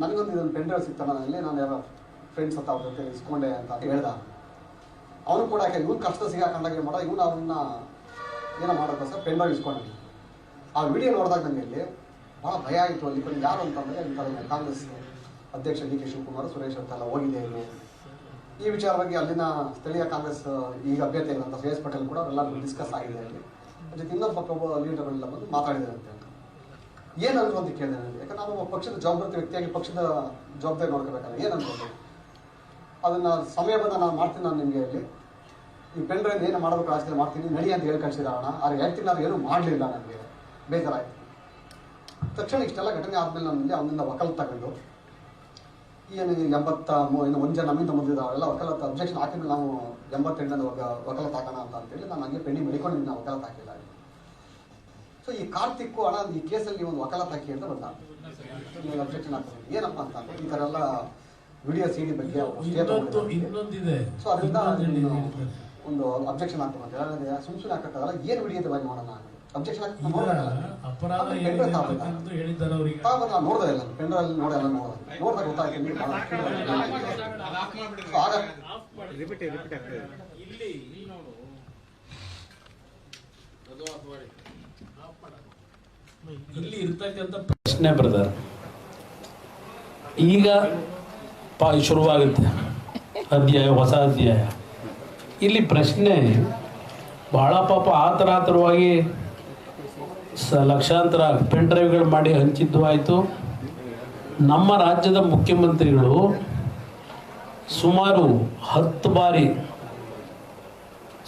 ನನಗೊಂದು ಇದೊಂದು ಪೆಂಡ್ರೈವ್ ಸಿಗ್ತಾನಲ್ಲಿ ನಾನು ಯಾರೋ ಫ್ರೆಂಡ್ಸ್ ಹತ್ತ ಅವ್ರ ಜೊತೆ ಇಸ್ಕೊಂಡೆ ಅಂತ ಹೇಳ್ದ. ಅವನು ಕೂಡ ಯಾಕೆ ಇವ್ನು ಕಷ್ಟ ಸಿಗಾಕೊಂಡಾಗ ಮಾಡೋ ಇವನು ಅವನ್ನ ಏನೋ ಮಾಡೋಕ್ಕೋಸ್ಕರ ಪೆಂಡ್ರೈವ್ ಇಸ್ಕೊಂಡ. ಆ ವಿಡಿಯೋ ನೋಡಿದಾಗ ನನಗೆ ಇಲ್ಲಿ ಭಾಳ ಭಯ ಆಯಿತು. ಅಲ್ಲಿ కొన్ని ಯಾರು ಅಂತಂದರೆ ಈ ಕಾಂಗ್ರೆಸ್ ಅಧ್ಯಕ್ಷ DK ಶಿವಕುಮಾರ್, ಸುರೇಶ್ ಅಂತೆಲ್ಲ ಹೋಗಿದೆ ಇಲ್ಲಿ. ಈ ವಿಚಾರವಾಗಿ ಅಲ್ಲಿನ ಸ್ಥಳೀಯ ಕಾಂಗ್ರೆಸ್ ಈಗ ಅಭ್ಯರ್ಥಿಗಳಂತ ಶ್ರೇಯಸ್ ಪಟೇಲ್ ಕೂಡ ಅವರೆಲ್ಲ ಡಿಸ್ಕಸ್ ಆಗಿದೆ ಅಲ್ಲಿ. ಜೊತೆ ಇನ್ನೊಬ್ಬ ಲೀಡರ್ಗಳೆಲ್ಲ ಬಂದು ಮಾತಾಡಿದಾರಂತೆ. ಏನಂದ್ರು ಅಂತ ಕೇಳಿದೆ ನನಗೆ. ಯಾಕಂದ್ರೆ ನಾನು ಪಕ್ಷದ ಜವಾಬ್ದಾರಿ ವ್ಯಕ್ತಿಯಾಗಿ ಪಕ್ಷದ ಜವಾಬ್ದಾರಿ ನೋಡ್ಕೋಬೇಕಲ್ಲ. ಏನಂದ್ರು ಅದನ್ನ ಸಮಯ ಬಂದ ನಾನು ಮಾಡ್ತೀನಿ, ನಾನು ನಿಮಗೆ ಇಲ್ಲಿ ಈ ಪೆಂಡ್ರೈವ್ ಏನು ಮಾಡಬೇಕು ರಾಜಕೀಯ ಮಾಡ್ತೀನಿ ನಡಿ ಅಂತ ಹೇಳಿ ಕಳಿಸಿರೋಣ. ಆದ್ರೆ ಹೇಳ್ತೀನಿ ನಾನು ಏನೂ ಮಾಡಲಿಲ್ಲ, ನನಗೆ ಬೇಜಾರಾಯ್ತು. ತಕ್ಷಣ ಇಷ್ಟೆಲ್ಲ ಘಟನೆ ಆದಮೇಲೆ ನನ್ನಲ್ಲಿ ಅವನಿಂದ ವಕಾಲತ್ ತಗೊಂಡು ಏನು 81 ಜನ ನಮ್ಮಿಂದ ಮುಂದಿದ್ದಾವೆಲ್ಲ ವಕಾಲತ್ ಅಬ್ಜೆಕ್ಷನ್ ಹಾಕಿದ್ಮೇಲೆ ನಾವು 88 ವಕಾಲತ್ ಹಾಕೋಣ ಅಂತೇಳಿ ನಾನು ಹಂಗೆ ಪೆಂಡಿಂಗ್ ಮಡಿಕೊಂಡು ನಾವು ವಕಾಲತ್ ಹಾಕಿಲ್ಲ. ಸೊ ಈ ಕಾರ್ತಿಕ್ ಹಣ ಈ ಕೇಸಲ್ಲಿ ಒಂದು ವಕಾಲತ್ ಹಾಕಿ ಅಂತ ಬಂದ, ಅಬ್ಜೆಕ್ಷನ್ ಹಾಕ್ತಾರೆ. ಏನಪ್ಪ ಅಂತ ಈ ಥರ ಎಲ್ಲ ವಿಡಿಯೋ ಸಿಡಿ ಬಗ್ಗೆ ಇನ್ನೊಂದಿದೆ. ಸೊ ಅದರಿಂದ ಒಂದು ಅಬ್ಜೆಕ್ಷನ್ ಹಾಕ್ತಾರೆ. ಸುಮ್ಮನೆ ಹಾಕಕ್ಕಾಗಲ್ಲ. ಏನು ವಿಡಿಯೋ ಬಗ್ಗೆ ಮಾಡೋಣ ಅಬ್ಜೆಕ್ಷನ್ ಹಾಕಿ ನಾನು ನೋಡ್ದೆ ಇಲ್ಲ, ಪೆಂಡ್ರೈವ್ ನೋಡಲ್ಲ ನೋಡಿದಾಗ ಗೊತ್ತಾಗ್ತೀನಿ. ಇಲ್ಲಿ ಇರ್ತಕ್ಕಂಥ ಪ್ರಶ್ನೆ ಬ್ರದರ್, ಈಗ ಶುರುವಾಗುತ್ತೆ ಅಧ್ಯಾಯ, ಹೊಸ ಅಧ್ಯಾಯ. ಇಲ್ಲಿ ಪ್ರಶ್ನೆ ಬಹಳ ಪಾಪ ಆತರವಾಗಿ ಲಕ್ಷಾಂತರ ಪೆನ್ ಡ್ರೈವ್ಗಳು ಮಾಡಿ ಹಂಚಿದ್ದು ಆಯಿತು. ನಮ್ಮ ರಾಜ್ಯದ ಮುಖ್ಯಮಂತ್ರಿಗಳು ಸುಮಾರು 10 ಬಾರಿ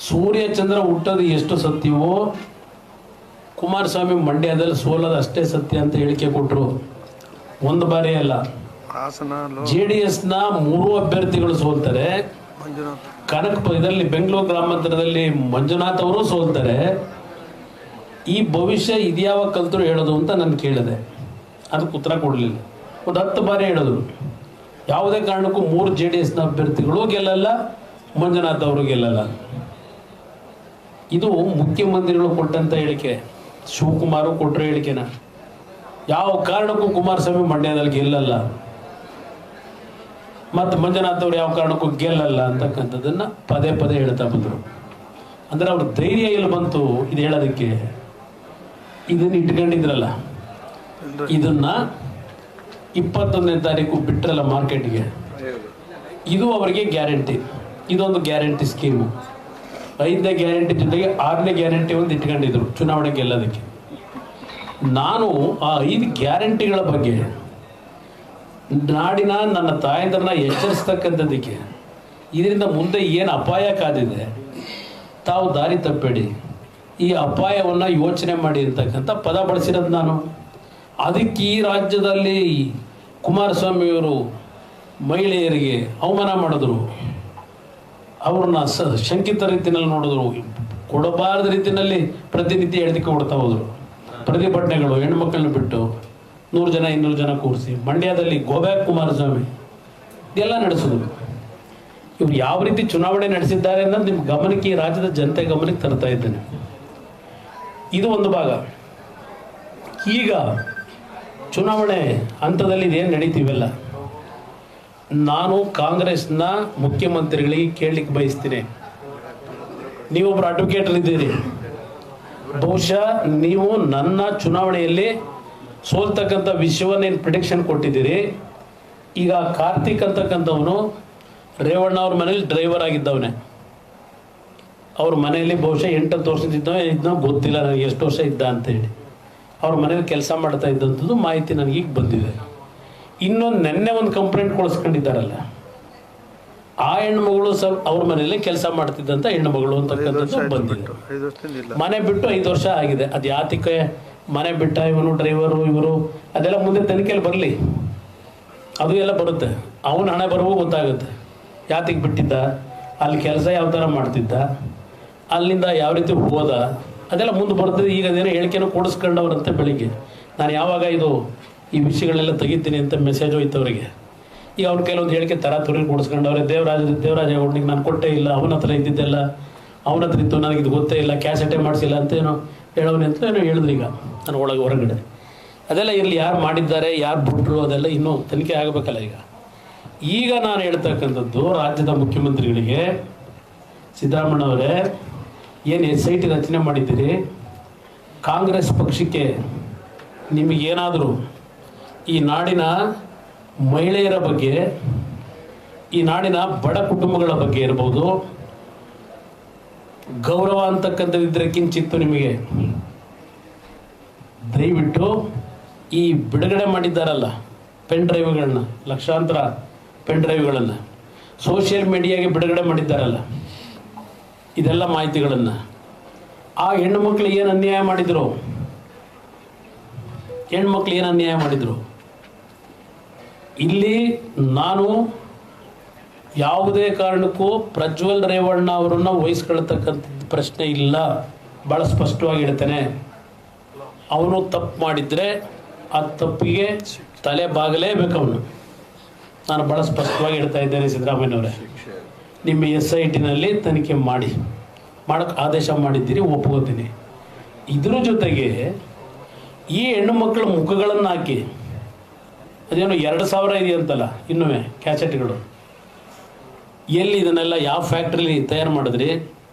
ಸೂರ್ಯ ಚಂದ್ರ ಹುಟ್ಟೋದು ಎಷ್ಟು ಸತ್ಯವೋ ಕುಮಾರಸ್ವಾಮಿ ಮಂಡ್ಯದಲ್ಲಿ ಸೋಲೋದು ಅಷ್ಟೇ ಸತ್ಯ ಅಂತ ಹೇಳಿಕೆ ಕೊಟ್ಟರು. ಒಂದು ಬಾರಿ ಅಲ್ಲ, JDSನ 3 ಅಭ್ಯರ್ಥಿಗಳು ಸೋಲ್ತಾರೆ. ಇದರಲ್ಲಿ ಬೆಂಗಳೂರು ಗ್ರಾಮಾಂತರದಲ್ಲಿ ಮಂಜುನಾಥ್ ಅವರು ಸೋಲ್ತಾರೆ. ಈ ಭವಿಷ್ಯ ಇದ್ಯಾವ ಕಲ್ತರು ಹೇಳೋದು ಅಂತ ನಾನು ಕೇಳಿದೆ, ಅದಕ್ಕೆ ಉತ್ತರ ಕೊಡಲಿಲ್ಲ. ಒಂದು 10 ಬಾರಿ ಹೇಳಿದ್ರು. ಯಾವುದೇ ಕಾರಣಕ್ಕೂ 3 JDSನ ಅಭ್ಯರ್ಥಿಗಳು ಗೆಲ್ಲಲ್ಲ, ಮಂಜುನಾಥ್ ಅವರು ಗೆಲ್ಲಲ್ಲ. ಇದು ಮುಖ್ಯಮಂತ್ರಿಗಳು ಕೊಟ್ಟಂತ ಹೇಳಿಕೆ. ಶಿವಕುಮಾರ್ ಕೊಟ್ಟರೆ ಹೇಳಿಕೆನ ಯಾವ ಕಾರಣಕ್ಕೂ ಕುಮಾರಸ್ವಾಮಿ ಮಂಡ್ಯದಲ್ಲಿ ಗೆಲ್ಲಲ್ಲ. ಮತ್ತು ಮಂಜುನಾಥ್ ಅವ್ರು ಯಾವ ಕಾರಣಕ್ಕೂ ಗೆಲ್ಲಲ್ಲ ಅಂತಕ್ಕಂಥದ್ದನ್ನ ಪದೇ ಪದೇ ಹೇಳ್ತಾ ಬಂದರು. ಅಂದರೆ ಅವ್ರ ಧೈರ್ಯ ಎಲ್ಲಿ ಬಂತು ಇದು ಹೇಳೋದಕ್ಕೆ? ಇದನ್ನ ಇಟ್ಕೊಂಡಿದ್ರಲ್ಲ, ಇದನ್ನ 21ನೇ ತಾರೀಕು ಬಿಟ್ರಲ್ಲ ಮಾರ್ಕೆಟ್ಗೆ, ಇದು ಅವರಿಗೆ ಗ್ಯಾರಂಟಿ. ಇದೊಂದು ಗ್ಯಾರಂಟಿ ಸ್ಕೀಮು. 5ನೇ ಗ್ಯಾರಂಟಿ ಜೊತೆಗೆ 6ನೇ ಗ್ಯಾರಂಟಿ ಒಂದು ಇಟ್ಕೊಂಡಿದ್ರು ಚುನಾವಣೆ ಗೆಲ್ಲೋದಕ್ಕೆ. ನಾನು ಆ 5 ಗ್ಯಾರಂಟಿಗಳ ಬಗ್ಗೆ ನಾಡಿನ ನನ್ನ ತಾಯಂದ್ರನ್ನ ಎಚ್ಚರಿಸ್ತಕ್ಕಂಥದ್ದಕ್ಕೆ, ಇದರಿಂದ ಮುಂದೆ ಏನು ಅಪಾಯ ಕಾದಿದೆ, ತಾವು ದಾರಿ ತಪ್ಪಬೇಡಿ, ಈ ಅಪಾಯವನ್ನು ಯೋಚನೆ ಮಾಡಿ ಅಂತಕ್ಕಂಥ ಪದ ಬಳಸಿರೋದು ನಾನು. ಅದಕ್ಕೆ ಈ ರಾಜ್ಯದಲ್ಲಿ ಕುಮಾರಸ್ವಾಮಿಯವರು ಮಹಿಳೆಯರಿಗೆ ಅವಮಾನ ಮಾಡಿದ್ರು, ಅವ್ರನ್ನ ಶಂಕಿತ ರೀತಿಯಲ್ಲಿ ನೋಡಿದ್ರು, ಕೊಡಬಾರದ ರೀತಿಯಲ್ಲಿ ಪ್ರತಿನಿತ್ಯ ಹೇಳಿಕೆ ಕೊಡ್ತಾ ಹೋದರು. ಪ್ರತಿಭಟನೆಗಳು, ಹೆಣ್ಮಕ್ಳನ್ನ ಬಿಟ್ಟು 100 ಜನ 200 ಜನ ಕೂರಿಸಿ ಮಂಡ್ಯದಲ್ಲಿ ಗೋಬ್ಯಾಕ್ ಕುಮಾರಸ್ವಾಮಿ ಇದೆಲ್ಲ ನಡೆಸಿದ್ರು. ಇವ್ರು ಯಾವ ರೀತಿ ಚುನಾವಣೆ ನಡೆಸಿದ್ದಾರೆ ಅನ್ನೋದು ನಿಮ್ಮ ಗಮನಕ್ಕೆ, ಈ ರಾಜ್ಯದ ಜನತೆ ಗಮನಕ್ಕೆ ತರ್ತಾ ಇದ್ದೇನೆ. ಇದು ಒಂದು ಭಾಗ. ಈಗ ಚುನಾವಣೆ ಹಂತದಲ್ಲಿ ಇದೇನು ನಡೀತೀವಲ್ಲ, ನಾನು ಕಾಂಗ್ರೆಸ್ನ ಮುಖ್ಯಮಂತ್ರಿಗಳಿಗೆ ಕೇಳಲಿಕ್ಕೆ ಬಯಸ್ತೀನಿ. ನೀವೊಬ್ಬರು ಅಡ್ವೊಕೇಟರ್ ಇದ್ದೀರಿ, ಬಹುಶಃ ನೀವು ನನ್ನ ಚುನಾವಣೆಯಲ್ಲಿ ಸೋಲ್ತಕ್ಕಂಥ ವಿಷಯವನ್ನೇನು ಪ್ರಿಡಿಕ್ಷನ್ ಕೊಟ್ಟಿದ್ದೀರಿ. ಈಗ ಕಾರ್ತಿಕ್ ಅಂತಕ್ಕಂಥವನು ರೇವಣ್ಣ ಅವ್ರ ಮನೇಲಿ ಡ್ರೈವರ್ ಆಗಿದ್ದವನೇ. ಅವ್ರ ಮನೆಯಲ್ಲಿ ಬಹುಶಃ 8 ವರ್ಷದಿದ್ದೋ ಗೊತ್ತಿಲ್ಲ ನನಗೆ ಎಷ್ಟು ವರ್ಷ ಇದ್ದ ಅಂತೇಳಿ. ಅವ್ರ ಮನೇಲಿ ಕೆಲಸ ಮಾಡ್ತಾ ಇದ್ದಂಥದ್ದು ಮಾಹಿತಿ ನನಗೀಗ ಬಂದಿದೆ. ಇನ್ನೊಂದು ನೆನ್ನೆ ಒಂದು ಕಂಪ್ಲೇಂಟ್ ಕೊಡಿಸ್ಕೊಂಡಿದ್ದಾರಲ್ಲ, ಆ ಹೆಣ್ಮಗಳು ಸ್ವಲ್ಪ ಅವ್ರ ಮನೆಯಲ್ಲೇ ಕೆಲಸ ಮಾಡ್ತಿದ್ದಂಥ ಹೆಣ್ಮಗಳು ಅಂತಕ್ಕಂಥದ್ದು ಬಂದಿದೆ. ಮನೆ ಬಿಟ್ಟು 5 ವರ್ಷ ಆಗಿದೆ. ಅದು ಯಾತಕ್ಕೆ ಮನೆ ಬಿಟ್ಟ, ಇವನು ಡ್ರೈವರು, ಇವರು, ಅದೆಲ್ಲ ಮುಂದೆ ತನಿಖೆಯಲ್ಲಿ ಬರಲಿ, ಅದು ಎಲ್ಲ ಬರುತ್ತೆ. ಅವನ ಹಣೆ ಬರವೂ ಗೊತ್ತಾಗುತ್ತೆ. ಯಾತಕ್ಕೆ ಬಿಟ್ಟಿದ್ದ, ಅಲ್ಲಿ ಕೆಲಸ ಯಾವ ಥರ ಮಾಡ್ತಿದ್ದ, ಅಲ್ಲಿಂದ ಯಾವ ರೀತಿ ಹೋದ, ಅದೆಲ್ಲ ಮುಂದೆ ಬರ್ತದೆ. ಈಗ ಅದೇನೋ ಹೇಳಿಕೆನೂ ಕೊಡಿಸ್ಕೊಂಡವ್ರಂತೆ ಬೆಳಿಗ್ಗೆ. ನಾನು ಯಾವಾಗ ಈ ವಿಷಯಗಳೆಲ್ಲ ತೆಗಿತೀನಿ ಅಂತ ಮೆಸೇಜ್ ಹೋಯ್ತು ಅವರಿಗೆ. ಈಗ ಅವ್ರ ಕೆಲವೊಂದು ಹೇಳಿಕೆ ತರಾತುರಿ ಕೊಡಿಸ್ಕೊಂಡವ್ರೆ. ದೇವರಾಜೇಗೌಡನಿಗೆ ನಾನು ಕೊಟ್ಟೇ ಇಲ್ಲ, ಅವನ ಹತ್ರ ಇದ್ದಿದ್ದೆಲ್ಲ ಅವನ ಹತ್ರ ಇತ್ತು, ನನಗಿದು ಗೊತ್ತೇ ಇಲ್ಲ, ಕ್ಯಾಸೆಟೇ ಮಾಡಿಸಿಲ್ಲ ಅಂತೇನೋ ಹೇಳೋನೆ ಅಂತ ಏನೋ ಹೇಳಿದ್ರು. ಈಗ ನಾನು ಹೊರಗಡೆ ಅದೆಲ್ಲ ಇರಲಿ, ಯಾರು ಮಾಡಿದ್ದಾರೆ, ಯಾರು ಬಿಟ್ಟರು, ಅದೆಲ್ಲ ಇನ್ನೂ ತನಿಖೆ ಆಗಬೇಕಲ್ಲ. ಈಗ ನಾನು ಹೇಳ್ತಕ್ಕಂಥದ್ದು ರಾಜ್ಯದ ಮುಖ್ಯಮಂತ್ರಿಗಳಿಗೆ, ಸಿದ್ದರಾಮಣ್ಣವರೇ, ಏನು SIT ರಚನೆ ಮಾಡಿದ್ದೀರಿ, ಕಾಂಗ್ರೆಸ್ ಪಕ್ಷಕ್ಕೆ ನಿಮಗೇನಾದರೂ ಈ ನಾಡಿನ ಮಹಿಳೆಯರ ಬಗ್ಗೆ, ಈ ನಾಡಿನ ಬಡ ಕುಟುಂಬಗಳ ಬಗ್ಗೆ ಇರ್ಬೋದು, ಗೌರವ ಅಂತಕ್ಕಂಥದ್ದಿದ್ರೆ ಕಿಂಚಿತ್ತು ನಿಮಗೆ, ದಯವಿಟ್ಟು ಈ ಬಿಡುಗಡೆ ಮಾಡಿದ್ದಾರಲ್ಲ ಪೆನ್ ಡ್ರೈವ್ಗಳನ್ನ, ಲಕ್ಷಾಂತರ ಪೆನ್ ಡ್ರೈವ್ಗಳನ್ನು ಸೋಷಿಯಲ್ ಮೀಡಿಯಾಗೆ ಬಿಡುಗಡೆ ಮಾಡಿದ್ದಾರಲ್ಲ, ಇದೆಲ್ಲ ಮಾಹಿತಿಗಳನ್ನು, ಆ ಹೆಣ್ಣುಮಕ್ಳು ಏನು ಅನ್ಯಾಯ ಮಾಡಿದ್ರು, ಇಲ್ಲಿ ನಾನು ಯಾವುದೇ ಕಾರಣಕ್ಕೂ ಪ್ರಜ್ವಲ್ ರೇವಣ್ಣ ಅವರನ್ನು ವಹಿಸ್ಕೊಳ್ತಕ್ಕಂಥ ಪ್ರಶ್ನೆ ಇಲ್ಲ. ಭಾಳ ಸ್ಪಷ್ಟವಾಗಿ ಹೇಳ್ತೇನೆ. ಅವನು ತಪ್ಪು ಮಾಡಿದರೆ ಆ ತಪ್ಪಿಗೆ ತಲೆ ಬಾಗಲೇಬೇಕು ಅವನು. ನಾನು ಭಾಳ ಸ್ಪಷ್ಟವಾಗಿ ಹೇಳ್ತಾ ಇದ್ದೇನೆ. ಸಿದ್ದರಾಮಯ್ಯನವರೇ, ನಿಮ್ಮ SITನಲ್ಲಿ ತನಿಖೆ ಮಾಡೋಕ್ಕೆ ಆದೇಶ ಮಾಡಿದ್ದೀರಿ, ಒಪ್ಕೋತೀನಿ. ಇದ್ರ ಜೊತೆಗೆ ಈ ಹೆಣ್ಣು ಮಕ್ಕಳ ಮುಖಗಳನ್ನು ಹಾಕಿ, ಅದೇನೋ 2000 ಇದೆಯಂತಲ್ಲ ಇನ್ನೂ ಕ್ಯಾಸೆಟ್ಗಳು, ಎಲ್ಲಿ ಇದನ್ನೆಲ್ಲ ಯಾವ ಫ್ಯಾಕ್ಟ್ರಿಲಿ ತಯಾರು ಮಾಡಿದ್ರಿ?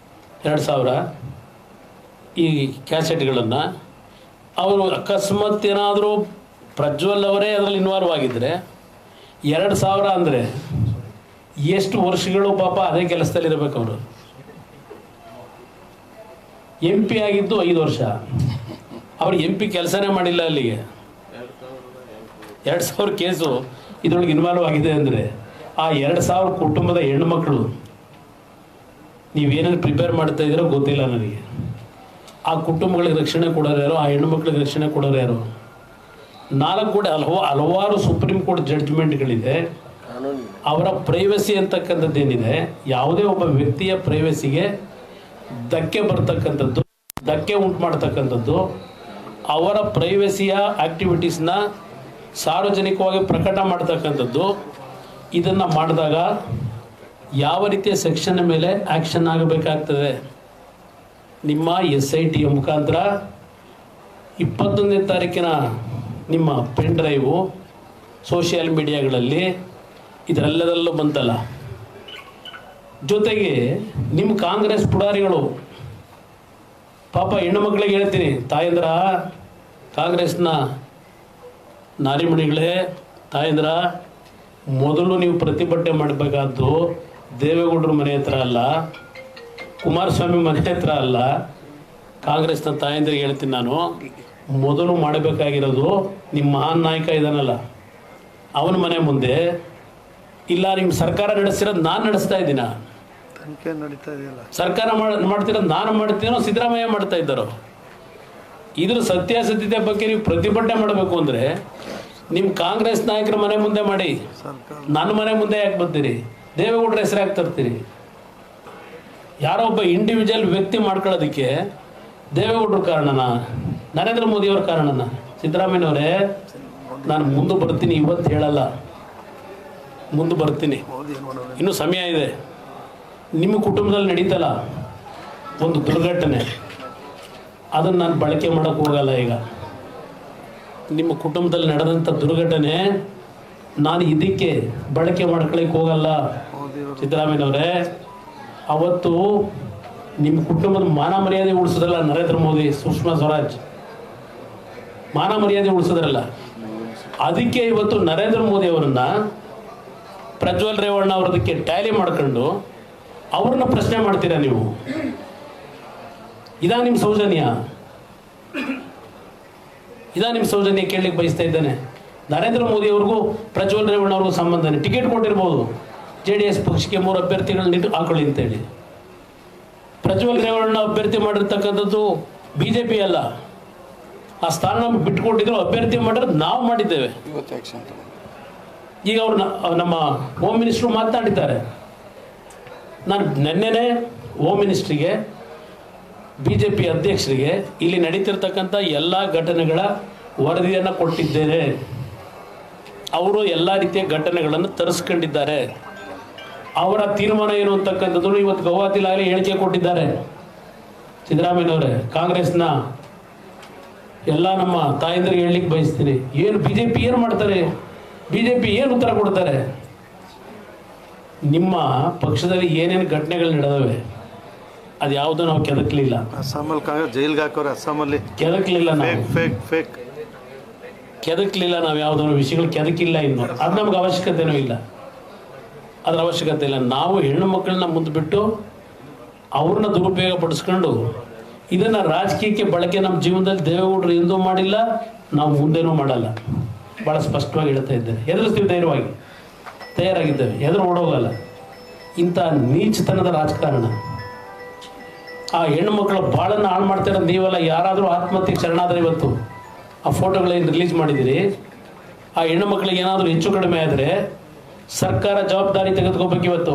2000 ಈ ಕ್ಯಾಸೆಟ್ಗಳನ್ನು. ಅವರು ಅಕಸ್ಮಾತ್ ಏನಾದರೂ ಪ್ರಜ್ವಲ್ ಅವರೇ ಅದರಲ್ಲಿ ಇನ್ವಾಲ್ವ್ ಆಗಿದ್ದರೆ 2000 ಅಂದರೆ ಎಷ್ಟು ವರ್ಷಗಳು ಪಾಪ ಅದೇ ಕೆಲಸದಲ್ಲಿ ಇರಬೇಕು. ಅವರು MP ಆಗಿದ್ದು 5 ವರ್ಷ, ಅವ್ರು MP ಕೆಲಸನೇ ಮಾಡಿಲ್ಲ. ಅಲ್ಲಿಗೆ 2000 ಕೇಸು ಇದರೊಳಗೆ ಇನ್ವಾಲ್ವ್ ಆಗಿದೆ ಅಂದರೆ ಆ 2000 ಕುಟುಂಬದ ಹೆಣ್ಣುಮಕ್ಕಳು ನೀವೇನೇನು ಪ್ರಿಪೇರ್ ಮಾಡ್ತಾ ಇದ್ದೀರೋ ಗೊತ್ತಿಲ್ಲ ನನಗೆ. ಆ ಕುಟುಂಬಗಳಿಗೆ ರಕ್ಷಣೆ ಕೊಡೋರು ಯಾರು? ಆ ಹೆಣ್ಣುಮಕ್ಳಿಗೆ ರಕ್ಷಣೆ ಕೊಡೋರು ಯಾರು? 4 ಕೂಡ ಹಲವಾರು ಸುಪ್ರೀಂ ಕೋರ್ಟ್ ಜಡ್ಜ್ಮೆಂಟ್ಗಳಿದೆ. ಅವರ ಪ್ರೈವಸಿ ಅಂತಕ್ಕಂಥದ್ದೇನಿದೆ, ಯಾವುದೇ ಒಬ್ಬ ವ್ಯಕ್ತಿಯ ಪ್ರೈವಸಿಗೆ ಧಕ್ಕೆ ಬರ್ತಕ್ಕಂಥದ್ದು, ಧಕ್ಕೆ ಉಂಟು ಮಾಡ್ತಕ್ಕಂಥದ್ದು, ಅವರ ಪ್ರೈವಸಿಯ ಆಕ್ಟಿವಿಟೀಸ್ನ ಸಾರ್ವಜನಿಕವಾಗಿ ಪ್ರಕಟ ಮಾಡ್ತಕ್ಕಂಥದ್ದು, ಇದನ್ನು ಮಾಡಿದಾಗ ಯಾವ ರೀತಿಯ ಸೆಕ್ಷನ್ ಮೇಲೆ ಆ್ಯಕ್ಷನ್ ಆಗಬೇಕಾಗ್ತದೆ. ನಿಮ್ಮ SITಯ ಮುಖಾಂತರ 21ನೇ ತಾರೀಕಿನ ನಿಮ್ಮ ಪೆನ್ ಡ್ರೈವು ಸೋಷಿಯಲ್ ಮೀಡಿಯಾಗಳಲ್ಲಿ ಇದರೆಲ್ಲದೆಲ್ಲ ಬಂತಲ್ಲ. ಜೊತೆಗೆ ನಿಮ್ಮ ಕಾಂಗ್ರೆಸ್ ಪುಡಾರಿಗಳು ಪಾಪ ಹೆಣ್ಣು ಮಕ್ಕಳಿಗೆ ಹೇಳ್ತೀನಿ, ತಾಯಂದ್ರ, ಕಾಂಗ್ರೆಸ್ನ ನಾರಿಮಣಿಗಳೇ, ತಾಯಂದ್ರ, ಮೊದಲು ನೀವು ಪ್ರತಿಭಟನೆ ಮಾಡಬೇಕಾದ್ದು ದೇವೇಗೌಡರ ಮನೆ ಹತ್ರ ಅಲ್ಲ, ಕುಮಾರಸ್ವಾಮಿ ಮನೆ ಹತ್ರ ಅಲ್ಲ. ಕಾಂಗ್ರೆಸ್ನ ತಾಯಂದ್ರಿಗೆ ಹೇಳ್ತೀನಿ ನಾನು, ಮೊದಲು ಮಾಡಬೇಕಾಗಿರೋದು ನಿಮ್ಮ ಮಹಾನ್ ನಾಯಕ ಇದ್ದಾನಲ್ಲ ಅವನ ಮನೆ ಮುಂದೆ. ಇಲ್ಲ ನಿಮ್ಮ ಸರ್ಕಾರ ನಡೆಸ್ತಿರೋದು ನಾನು ನಡೆಸ್ತಾ ಇದ್ದೀನ, ಸರ್ಕಾರ ಮಾಡ್ತಿರೋದು ನಾನು ಮಾಡ್ತೀನೋ ಸಿದ್ದರಾಮಯ್ಯ ಮಾಡ್ತಾ ಇದ್ದಾರೋ, ಇದ್ರ ಸತ್ಯಾಸತ್ಯತೆ ಬಗ್ಗೆ ನೀವು ಪ್ರತಿಭಟನೆ ಮಾಡಬೇಕು ಅಂದರೆ ನಿಮ್ಮ ಕಾಂಗ್ರೆಸ್ ನಾಯಕರ ಮನೆ ಮುಂದೆ ಮಾಡಿ. ನನ್ನ ಮನೆ ಮುಂದೆ ಯಾಕೆ ಬರ್ತೀರಿ? ದೇವೇಗೌಡರ ಹೆಸರು ಯಾಕೆ ತರ್ತೀರಿ? ಯಾರೋ ಒಬ್ಬ ಇಂಡಿವಿಜುವಲ್ ವ್ಯಕ್ತಿ ಮಾಡ್ಕೊಳ್ಳೋದಕ್ಕೆ ದೇವೇಗೌಡರ ಕಾರಣನ, ನರೇಂದ್ರ ಮೋದಿಯವ್ರ ಕಾರಣನ? ಸಿದ್ದರಾಮಯ್ಯನವರೇ, ನಾನು ಮುಂದೆ ಬರ್ತೀನಿ, ಇವತ್ತು ಹೇಳಲ್ಲ, ಮುಂದೆ ಬರ್ತೀನಿ, ಇನ್ನೂ ಸಮಯ ಇದೆ. ನಿಮ್ಮ ಕುಟುಂಬದಲ್ಲಿ ನಡೀತಲ್ಲ ಒಂದು ದುರ್ಘಟನೆ, ಅದನ್ನು ನಾನು ಬಳಕೆ ಮಾಡೋಕ್ಕೆ ಹೋಗಲ್ಲ. ಈಗ ನಿಮ್ಮ ಕುಟುಂಬದಲ್ಲಿ ನಡೆದಂಥ ದುರ್ಘಟನೆ ನಾನು ಇದಕ್ಕೆ ಬಳಕೆ ಮಾಡ್ಕೊಳ್ಳಿಕ್ಕೆ ಹೋಗಲ್ಲ. ಸಿದ್ದರಾಮಯ್ಯನವರೇ, ಅವತ್ತು ನಿಮ್ಮ ಕುಟುಂಬದ ಮಾನ ಮರ್ಯಾದೆ ಉಳಿಸಿದ್ರಲ್ಲ ನರೇಂದ್ರ ಮೋದಿ, ಸುಷ್ಮಾ ಸ್ವರಾಜ್ ಮಾನ ಮರ್ಯಾದೆ ಉಳಿಸಿದ್ರಲ್ಲ, ಅದಕ್ಕೆ ಇವತ್ತು ನರೇಂದ್ರ ಮೋದಿ ಅವರನ್ನ ಪ್ರಜ್ವಲ್ ರೇವಣ್ಣ ಅವರದಕ್ಕೆ ಟ್ಯಾಲಿ ಮಾಡ್ಕೊಂಡು ಅವ್ರನ್ನ ಪ್ರಶ್ನೆ ಮಾಡ್ತೀರಾ ನೀವು? ಇದಾ ನಿಮ್ಮ ಸೌಜನ್ಯ? ಇದಾ ನಿಮ್ಮ ಸೌಜನ್ಯ ಕೇಳಲಿಕ್ಕೆ ಬಯಸ್ತಾ ಇದ್ದಾನೆ. ನರೇಂದ್ರ ಮೋದಿ ಅವ್ರಿಗೂ ಪ್ರಜ್ವಲ್ ರೇವಣ್ಣ ಅವ್ರಿಗೂ ಸಂಬಂಧನೇ. ಟಿಕೆಟ್ ಕೊಟ್ಟಿರ್ಬೋದು, JDS ಪಕ್ಷಕ್ಕೆ 3 ಅಭ್ಯರ್ಥಿಗಳನ್ನ ಹಾಕೊಳ್ಳಿ ಅಂತೇಳಿ. ಪ್ರಜ್ವಲ್ ರೇವಣ್ಣ ಅಭ್ಯರ್ಥಿ ಮಾಡಿರ್ತಕ್ಕಂಥದ್ದು BJP ಅಲ್ಲ, ಆ ಸ್ಥಾನ ನಮ್ಗೆ ಬಿಟ್ಟುಕೊಟ್ಟಿದ್ರು. ಅಭ್ಯರ್ಥಿ ಮಾಡಿರೋದು ನಾವು ಮಾಡಿದ್ದೇವೆ. ಈಗ ಅವ್ರು ನಮ್ಮ ಹೋಮ್ ಮಿನಿಸ್ಟ್ರು ಮಾತನಾಡಿದ್ದಾರೆ. ನಾನು ನೆನ್ನೆನೇ ಹೋಮ್ ಮಿನಿಸ್ಟ್ರಿಗೆ, BJP ಅಧ್ಯಕ್ಷರಿಗೆ ಇಲ್ಲಿ ನಡೀತಿರ್ತಕ್ಕಂಥ ಎಲ್ಲ ಘಟನೆಗಳ ವರದಿಯನ್ನು ಕೊಟ್ಟಿದ್ದೇನೆ. ಅವರು ಎಲ್ಲ ರೀತಿಯ ಘಟನೆಗಳನ್ನು ತರಿಸ್ಕೊಂಡಿದ್ದಾರೆ. ಅವರ ತೀರ್ಮಾನ ಏನು ಅಂತಕ್ಕಂಥದ್ದು ಇವತ್ತು ಗೌಹಾತಿಲಾಗಲಿ ಹೇಳಿಕೆ ಕೊಟ್ಟಿದ್ದಾರೆ. ಸಿದ್ದರಾಮಯ್ಯನವರೇ, ಕಾಂಗ್ರೆಸ್ನ ಎಲ್ಲ ನಮ್ಮ ತಾಯಂದ್ರಿಗೆ ಹೇಳಲಿಕ್ಕೆ ಬಯಸ್ತೀನಿ, ಏನು BJP ಏನು ಮಾಡ್ತಾರೆ, BJP ಏನು ಉತ್ತರ ಕೊಡ್ತಾರೆ? ನಿಮ್ಮ ಪಕ್ಷದಲ್ಲಿ ಏನೇನು ಘಟನೆಗಳು ನಡೆದವೆ ಅದು ಯಾವುದೂ ನಾವು ಕೆದಕಲಿಲ್ಲ. ಅಸ್ಸಾಮಲ್ಲಿ ಜೈಲ್ಗೆ ಹಾಕೋರು, ಅಸ್ಸಾಮಲ್ಲಿ ಕೆದಕಲಿಲ್ಲ, ನಾವು ಫೇಕ್ ಕೆದಕಲಿಲ್ಲ. ನಾವು ಯಾವುದೋ ವಿಷಯಗಳು ಕೆದಕಿಲ್ಲ. ಇನ್ನು ಅದು ನಮ್ಗೆ ಅವಶ್ಯಕತೆನೂ ಇಲ್ಲ, ಅದ್ರ ಅವಶ್ಯಕತೆ ಇಲ್ಲ. ನಾವು ಹೆಣ್ಣು ಮಕ್ಕಳನ್ನ ಮುಂದೆ ಬಿಟ್ಟು ಅವ್ರನ್ನ ದುರುಪಯೋಗ ಪಡಿಸ್ಕೊಂಡು ಇದನ್ನು ರಾಜಕೀಯಕ್ಕೆ ಬಳಕೆ ನಮ್ಮ ಜೀವನದಲ್ಲಿ ದೇವೇಗೌಡರು ಎಂದೂ ಮಾಡಿಲ್ಲ, ನಾವು ಮುಂದೇನೂ ಮಾಡಲ್ಲ. ಭಾಳ ಸ್ಪಷ್ಟವಾಗಿ ಹೇಳ್ತಾ ಇದ್ದೇನೆ. ಎದುರಿಸ್ತೀವಿ, ಧೈರ್ಯವಾಗಿ ತಯಾರಾಗಿದ್ದೇವೆ, ಎದುರು ಓಡೋಗಲ್ಲ. ಇಂಥ ನೀಚತನದ ರಾಜಕಾರಣ, ಆ ಹೆಣ್ಣು ಮಕ್ಕಳ ಬಾಳನ್ನು ಹಾಳು ಮಾಡ್ತಿರೋದು ನೀವೆಲ್ಲ. ಯಾರಾದರೂ ಆತ್ಮಹತ್ಯೆಗೆ ಶರಣಾದರೆ ಇವತ್ತು ಆ ಫೋಟೋಗಳೇನು ರಿಲೀಸ್ ಮಾಡಿದ್ದೀರಿ, ಆ ಹೆಣ್ಣು ಮಕ್ಕಳಿಗೆ ಏನಾದರೂ ಹೆಚ್ಚು ಕಡಿಮೆ ಆದರೆ ಸರ್ಕಾರ ಜವಾಬ್ದಾರಿ ತೆಗೆದುಕೋಬೇಕು. ಇವತ್ತು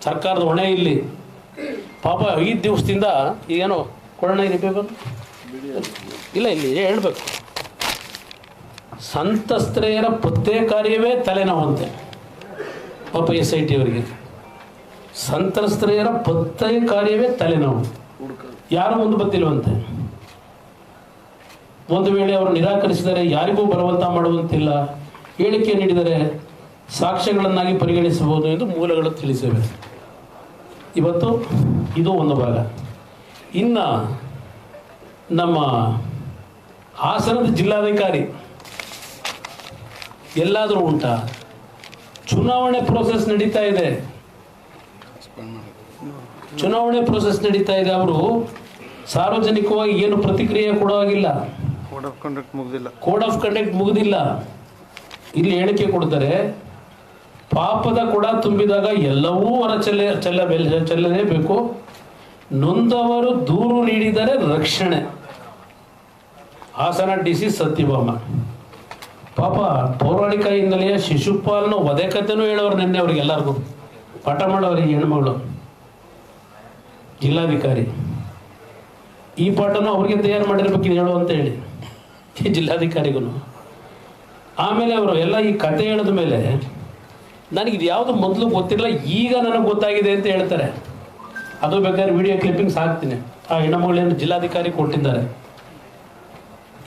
ಸರ್ಕಾರದ ಹೊಣೆ ಇಲ್ಲಿ. ಪಾಪ 5 ದಿವಸದಿಂದ ಏನೋ ಕೊರೋನಾ ಪೇಪರ್ ಇಲ್ಲ, ಇಲ್ಲಿ ಹೇಳ್ಬೇಕು, ಸಂತ್ರಸ್ತೆಯರ ಪತ್ತೆ ಕಾರ್ಯವೇ ತಲೆನೋವಂತೆ. ಪಾಪ SIT ಅವರಿಗೆ ಸಂತ್ರಸ್ತೆಯರ ಪತ್ತೆ ಕಾರ್ಯವೇ ತಲೆನೋವು. ಯಾರು ಮುಂದೆ ಬರ್ತಿಲ್ವಂತೆ. ಒಂದು ವೇಳೆ ಅವರು ನಿರಾಕರಿಸಿದರೆ ಯಾರಿಗೂ ಬಲವಂತ ಮಾಡುವಂತಿಲ್ಲ, ಹೇಳಿಕೆ ನೀಡಿದರೆ ಸಾಕ್ಷ್ಯಗಳನ್ನಾಗಿ ಪರಿಗಣಿಸಬಹುದು ಎಂದು ಮೂಲಗಳು ತಿಳಿಸಿವೆ. ಇವತ್ತು ಇದು ಒಂದು ಭಾಗ. ಇನ್ನು ನಮ್ಮ ಹಾಸನದ ಜಿಲ್ಲಾಧಿಕಾರಿ ಎಲ್ಲಾದರೂ ಉಂಟಾ? ಚುನಾವಣೆ ಪ್ರೋಸೆಸ್ ನಡೀತಾ ಇದೆ, ಚುನಾವಣೆ ಪ್ರೋಸೆಸ್ ನಡೀತಾ ಇದೆ. ಅವರು ಸಾರ್ವಜನಿಕವಾಗಿ ಏನು ಪ್ರತಿಕ್ರಿಯೆ ಕೊಡುವಾಗಿಲ್ಲ. ಕೋಡ್ ಆಫ್ ಕಂಡಕ್ಟ್ ಮುಗಿದಿಲ್ಲ. ಇಲ್ಲಿ ಹೇಳಿಕೆ ಕೊಡ್ತಾರೆ, ಪಾಪದ ಕೊಡ ತುಂಬಿದಾಗ ಎಲ್ಲವೂ ಹೊರ ಚೆಲ್ಲಲೇಬೇಕು. ನೊಂದವರು ದೂರು ನೀಡಿದರೆ ರಕ್ಷಣೆ. ಹಾಸನ DC ಸತ್ಯಭಾಮ. ಪಾಪ ಪೌರಾಣಿಕ ಹಿನ್ನೆಲೆಯ ಶಿಶುಪಾಲನ ವಧೆ ಕಥೆನೂ ಹೇಳೋರು ನಿನ್ನೆ ಅವ್ರಿಗೆ ಎಲ್ಲರಿಗೂ ಪಾಠ ಮಾಡೋರಿಗೆ ಹೆಣ್ಮಗಳು ಜಿಲ್ಲಾಧಿಕಾರಿ. ಈ ಪಾಠನೂ ಅವ್ರಿಗೆ ತಯಾರು ಮಾಡಿರ್ಬೇಕು ಹೇಳು ಅಂತ ಹೇಳಿ ಈ ಜಿಲ್ಲಾಧಿಕಾರಿಗೂ. ಆಮೇಲೆ ಅವರು ಎಲ್ಲ ಈ ಕತೆ ಹೇಳಿದ ಮೇಲೆ ನನಗಿದು ಯಾವುದು ಮೊದಲು ಗೊತ್ತಿಲ್ಲ, ಈಗ ನನಗೆ ಗೊತ್ತಾಗಿದೆ ಅಂತ ಹೇಳ್ತಾರೆ. ಅದು ಬೇಕಾದ್ರೆ ವಿಡಿಯೋ ಕ್ಲಿಪ್ಪಿಂಗ್ಸ್ ಹಾಕ್ತೀನಿ. ಆ ಹೆಣ್ಣುಮಗಳೇನು ಜಿಲ್ಲಾಧಿಕಾರಿ ಕೊಟ್ಟಿದ್ದಾರೆ.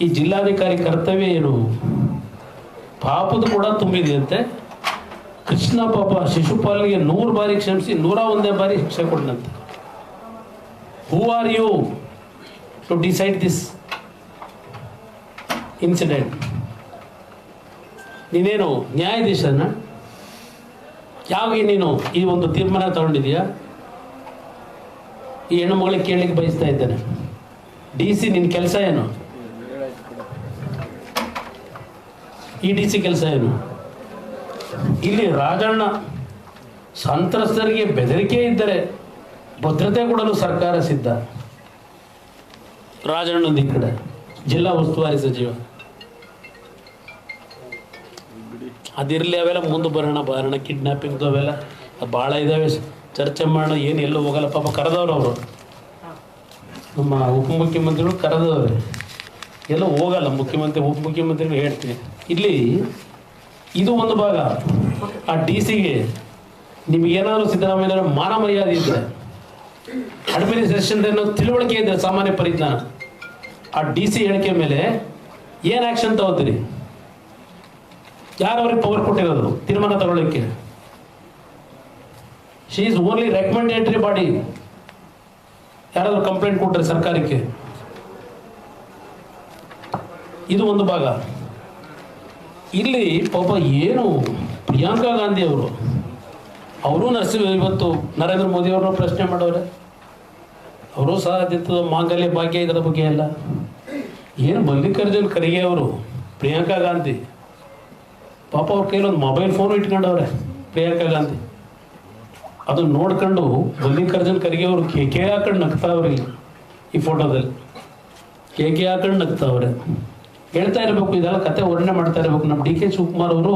ಈ ಜಿಲ್ಲಾಧಿಕಾರಿ ಕರ್ತವ್ಯ ಏನು? ಪಾಪದ ಕೂಡ ತುಂಬಿದೆಯಂತೆ, ಕೃಷ್ಣ ಪಾಪ ಶಿಶುಪಾಲನಿಗೆ 100 ಬಾರಿ ಕ್ಷಮಿಸಿ 101ನೇ ಬಾರಿ ಶಿಕ್ಷೆ ಕೊಟ್ಟನಂತೆ. Who are you to decide this incident? ನೀನೇನು ನ್ಯಾಯಾಧೀಶನ? ಯಾವಾಗ ನೀನು ಈ ಒಂದು ತೀರ್ಮಾನ ತಗೊಂಡಿದೀಯಾ? ಈ ಹೆಣ್ಣು ಮಗಳಿಗೆ ಕೇಳಲಿಕ್ಕೆ ಬಯಸ್ತಾ ಇದ್ದೇನೆ, DC ನಿನ್ನ ಕೆಲಸ ಏನು? ಈ DC ಕೆಲಸ ಏನು? ಇಲ್ಲಿ ರಾಜಣ್ಣ ಸಂತ್ರಸ್ತರಿಗೆ ಬೆದರಿಕೆ ಇದ್ದರೆ ಭದ್ರತೆ ಕೊಡಲು ಸರ್ಕಾರ ಸಿದ್ಧ. ರಾಜಣ್ಣನ ಈ ಕಡೆ ಜಿಲ್ಲಾ ಉಸ್ತುವಾರಿ ಸಚಿವ, ಅದಿರಲಿ, ಅವೆಲ್ಲ ಮುಂದೆ ಬರೋಣ ಕಿಡ್ನಾಪಿಂಗ್ದು ಅವೆಲ್ಲ ಭಾಳ ಇದ್ದಾವೆ, ಚರ್ಚೆ ಮಾಡೋಣ. ಏನು ಎಲ್ಲೂ ಹೋಗಲ್ಲ ಪಾಪ. ಕರೆದವ್ರು ಅವರು, ನಮ್ಮ ಉಪಮುಖ್ಯಮಂತ್ರಿಗಳು ಕರೆದವ್ರೆ, ಎಲ್ಲೂ ಹೋಗಲ್ಲ. ಮುಖ್ಯಮಂತ್ರಿ ಉಪಮುಖ್ಯಮಂತ್ರಿಗಳು ಹೇಳ್ತೀನಿ. ಇಲ್ಲಿ ಇದು ಒಂದು ಭಾಗ. ಆ DC-ಗೆ ನಿಮಗೇನಾದರೂ ಸಿದ್ದರಾಮಯ್ಯ ಮಾನ ಮರ್ಯಾದೆ ಇದ್ದರೆ, ಅಡ್ಮಿನಿಸ್ಟ್ರೇಷನ್ ತಿಳುವಳಿಕೆ ಇದ್ದರೆ, ಸಾಮಾನ್ಯ ಪರಿಜ್ಞಾನ, ಆ DC ಹೇಳಿಕೆ ಮೇಲೆ ಏನು ಆ್ಯಕ್ಷನ್ ತಗೋತೀರಿ? ಯಾರು ಅವ್ರಿಗೆ ಪವರ್ ಕೊಟ್ಟಿರೋದು ತೀರ್ಮಾನ ತಗೊಳ್ಳಿಕ್ಕೆ? She is only recommendatory body. ಯಾರಾದರೂ ಕಂಪ್ಲೇಂಟ್ ಕೊಟ್ಟರೆ ಸರ್ಕಾರಕ್ಕೆ? ಇದು ಒಂದು ಭಾಗ. ಇಲ್ಲಿ ಪಾಪ ಏನು ಪ್ರಿಯಾಂಕಾ ಗಾಂಧಿ ಅವರು ಇವತ್ತು ನರೇಂದ್ರ ಮೋದಿ ಅವ್ರನ್ನ ಪ್ರಶ್ನೆ ಮಾಡೋರೆ. ಅವರು ಸಹ ಮಾಂಗಲ್ಯ ಭಾಗ್ಯ ಇದರ ಬಗ್ಗೆ ಎಲ್ಲ ಏನು ಮಲ್ಲಿಕಾರ್ಜುನ್ ಖರ್ಗೆ ಅವರು, ಪ್ರಿಯಾಂಕಾ ಗಾಂಧಿ ಪಾಪ ಅವ್ರ ಕೈಲೊಂದು ಮೊಬೈಲ್ ಫೋನ್ ಇಟ್ಕೊಂಡವ್ರೆ ಪ್ರಿಯಾಂಕಾ ಗಾಂಧಿ. ಅದನ್ನು ನೋಡ್ಕೊಂಡು ಮಲ್ಲಿಕಾರ್ಜುನ್ ಖರ್ಗೆ ಅವರು ಕೇಕೆ ಹಾಕೊಂಡು ನಗ್ತಾವ್ರಿ. ಈ ಫೋಟೋದಲ್ಲಿ ಕೇಕೆ ಹಾಕೊಂಡು ನಗ್ತಾವ್ರೆ. ಹೇಳ್ತಾ ಇರಬೇಕು, ಇದೆಲ್ಲ ಕತೆ ವರ್ಣನೆ ಮಾಡ್ತಾ ಇರಬೇಕು. ನಮ್ಮ DK ಶಿವಕುಮಾರ್ ಅವರು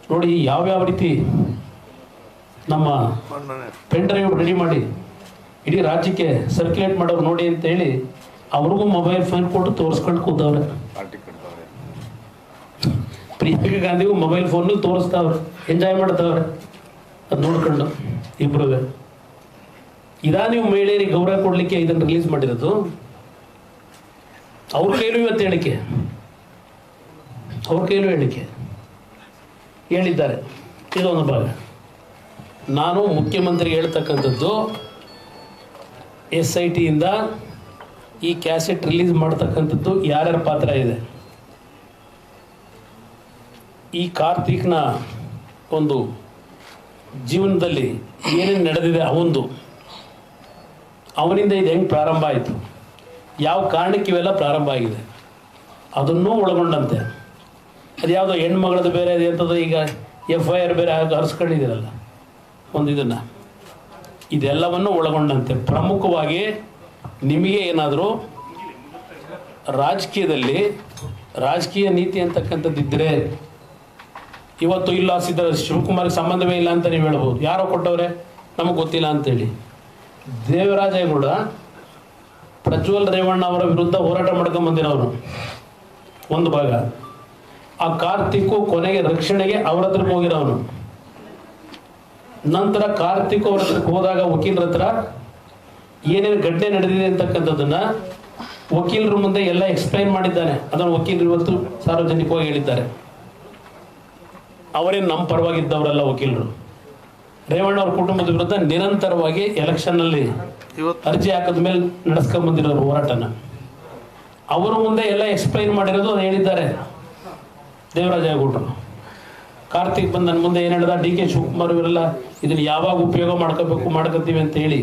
ನೋಡಿ ಯಾವ್ಯಾವ ರೀತಿ ನಮ್ಮ ಪೆನ್ ಡ್ರೈವ್ ರೆಡಿ ಮಾಡಿ ಇಡೀ ರಾಜ್ಯಕ್ಕೆ ಸರ್ಕ್ಯುಲೇಟ್ ಮಾಡೋರು ನೋಡಿ ಅಂತೇಳಿ ಅವ್ರಿಗೂ ಮೊಬೈಲ್ ಫೋನ್ ಕೊಟ್ಟು ತೋರಿಸ್ಕೊಂಡು ಕೂತವ್ರೆ. ಪ್ರಿಯಾಂಕಾ ಗಾಂಧಿಗೂ ಮೊಬೈಲ್ ಫೋನ್ ತೋರಿಸ್ತಾವ್ರೆ, ಎಂಜಾಯ್ ಮಾಡ್ತಾವ್ರೆ. ಅದು ನೋಡ್ಕೊಂಡು ಇಬ್ರು ನೀವು ಮಹಿಳೆಯರಿಗೆ ಗೌರವ ಕೊಡ್ಲಿಕ್ಕೆ ಇದನ್ನು ರಿಲೀಸ್ ಮಾಡಿರೋದು. ಅವ್ರ ಕೈಲೂ ಇವತ್ತು ಹೇಳಿಕೆ ಹೇಳಿದ್ದಾರೆ. ಇದೊಂದು ಭಾಗ. ನಾನು ಮುಖ್ಯಮಂತ್ರಿಗೆ ಹೇಳ್ತಕ್ಕಂಥದ್ದು, SIT-ಯಿಂದ ಈ ಕ್ಯಾಸೆಟ್ ರಿಲೀಸ್ ಮಾಡ್ತಕ್ಕಂಥದ್ದು ಯಾರ್ಯಾರ ಪಾತ್ರ ಇದೆ. ಈ ಕಾರ್ತಿಕ್ನ ಒಂದು ಜೀವನದಲ್ಲಿ ಏನೇನು ನಡೆದಿದೆ, ಅವನಿಂದ ಇದು ಹೆಂಗೆ ಪ್ರಾರಂಭ ಆಯಿತು, ಯಾವ ಕಾರಣಕ್ಕೆ ಇವೆಲ್ಲ ಪ್ರಾರಂಭ ಆಗಿದೆ, ಅದನ್ನೂ ಒಳಗೊಂಡಂತೆ. ಅದು ಯಾವುದೋ ಹೆಣ್ಮಗಳದ್ದು ಬೇರೆ ಇದೆ ಅಂತದ್ದು, ಈಗ FIR ಬೇರೆ ಹರಿಸ್ಕೊಂಡಿದ್ದೀರಲ್ಲ ಇದನ್ನು, ಇದೆಲ್ಲವನ್ನು ಒಳಗೊಂಡಂತೆ ಪ್ರಮುಖವಾಗಿ ನಿಮಗೆ ಏನಾದರೂ ರಾಜಕೀಯ ನೀತಿ ಅಂತಕ್ಕಂಥದ್ದಿದ್ದರೆ ಇವತ್ತು ಇಲ್ಲ, ಶಿವಕುಮಾರ್ಗೆ ಸಂಬಂಧವೇ ಇಲ್ಲ ಅಂತ ನೀವು ಹೇಳ್ಬೋದು. ಯಾರೋ ಕೊಟ್ಟವ್ರೆ ನಮಗೆ ಗೊತ್ತಿಲ್ಲ ಅಂತೇಳಿ. ದೇವರಾಜೇಗೌಡ ಪ್ರಜ್ವಲ್ ರೇವಣ್ಣ ಅವರ ವಿರುದ್ಧ ಹೋರಾಟ ಮಾಡ್ಕೊಂಡು ಬಂದಿರೋರು ಒಂದು ಭಾಗ. ಆ ಕಾರ್ತಿಕ್ಕು ಕೊನೆಗೆ ರಕ್ಷಣೆಗೆ ಅವ್ರ ಹತ್ರಕ್ಕೆ ಹೋಗಿರೋನು. ನಂತರ ಕಾರ್ತಿಕ್ ಅವ್ರ ಹತ್ರಕ್ಕೆ ಹೋದಾಗ ವಕೀಲರ ಹತ್ರ ಏನೇನು ಘಟನೆ ನಡೆದಿದೆ ಅಂತಕ್ಕಂಥದ್ದನ್ನ ವಕೀಲರ ಮುಂದೆ ಎಲ್ಲ ಎಕ್ಸ್ಪ್ಲೈನ್ ಮಾಡಿದ್ದಾನೆ. ಅದನ್ನು ವಕೀಲರು ಇವತ್ತು ಸಾರ್ವಜನಿಕವಾಗಿ ಹೇಳಿದ್ದಾರೆ. ಅವರೇನು ನಮ್ಮ ಪರವಾಗಿದ್ದವರಲ್ಲ ವಕೀಲರು. ರೇವಣ್ಣ ಅವ್ರ ಕುಟುಂಬದ ವಿರುದ್ಧ ನಿರಂತರವಾಗಿ ಎಲೆಕ್ಷನ್ನಲ್ಲಿ ಅರ್ಜಿ ಹಾಕಿದ ಮೇಲೆ ನಡೆಸ್ಕೊಂಡ್ ಬಂದಿರೋರು ಹೋರಾಟನ. ಅವರ ಮುಂದೆ ಎಲ್ಲ ಎಕ್ಸ್ಪ್ಲೈನ್ ಮಾಡಿರೋದು ಅದು ಹೇಳಿದ್ದಾರೆ ದೇವರಾಜೇಗೌಡರು. ಕಾರ್ತಿಕ್ ಬಂದು ನನ್ನ ಮುಂದೆ ಏನು ಹೇಳಿದ, DK ಶಿವಕುಮಾರ್ ಇವರೆಲ್ಲ ಇದನ್ನು ಯಾವಾಗ ಉಪಯೋಗ ಮಾಡ್ಕೋತೀವಿ ಅಂತ ಹೇಳಿ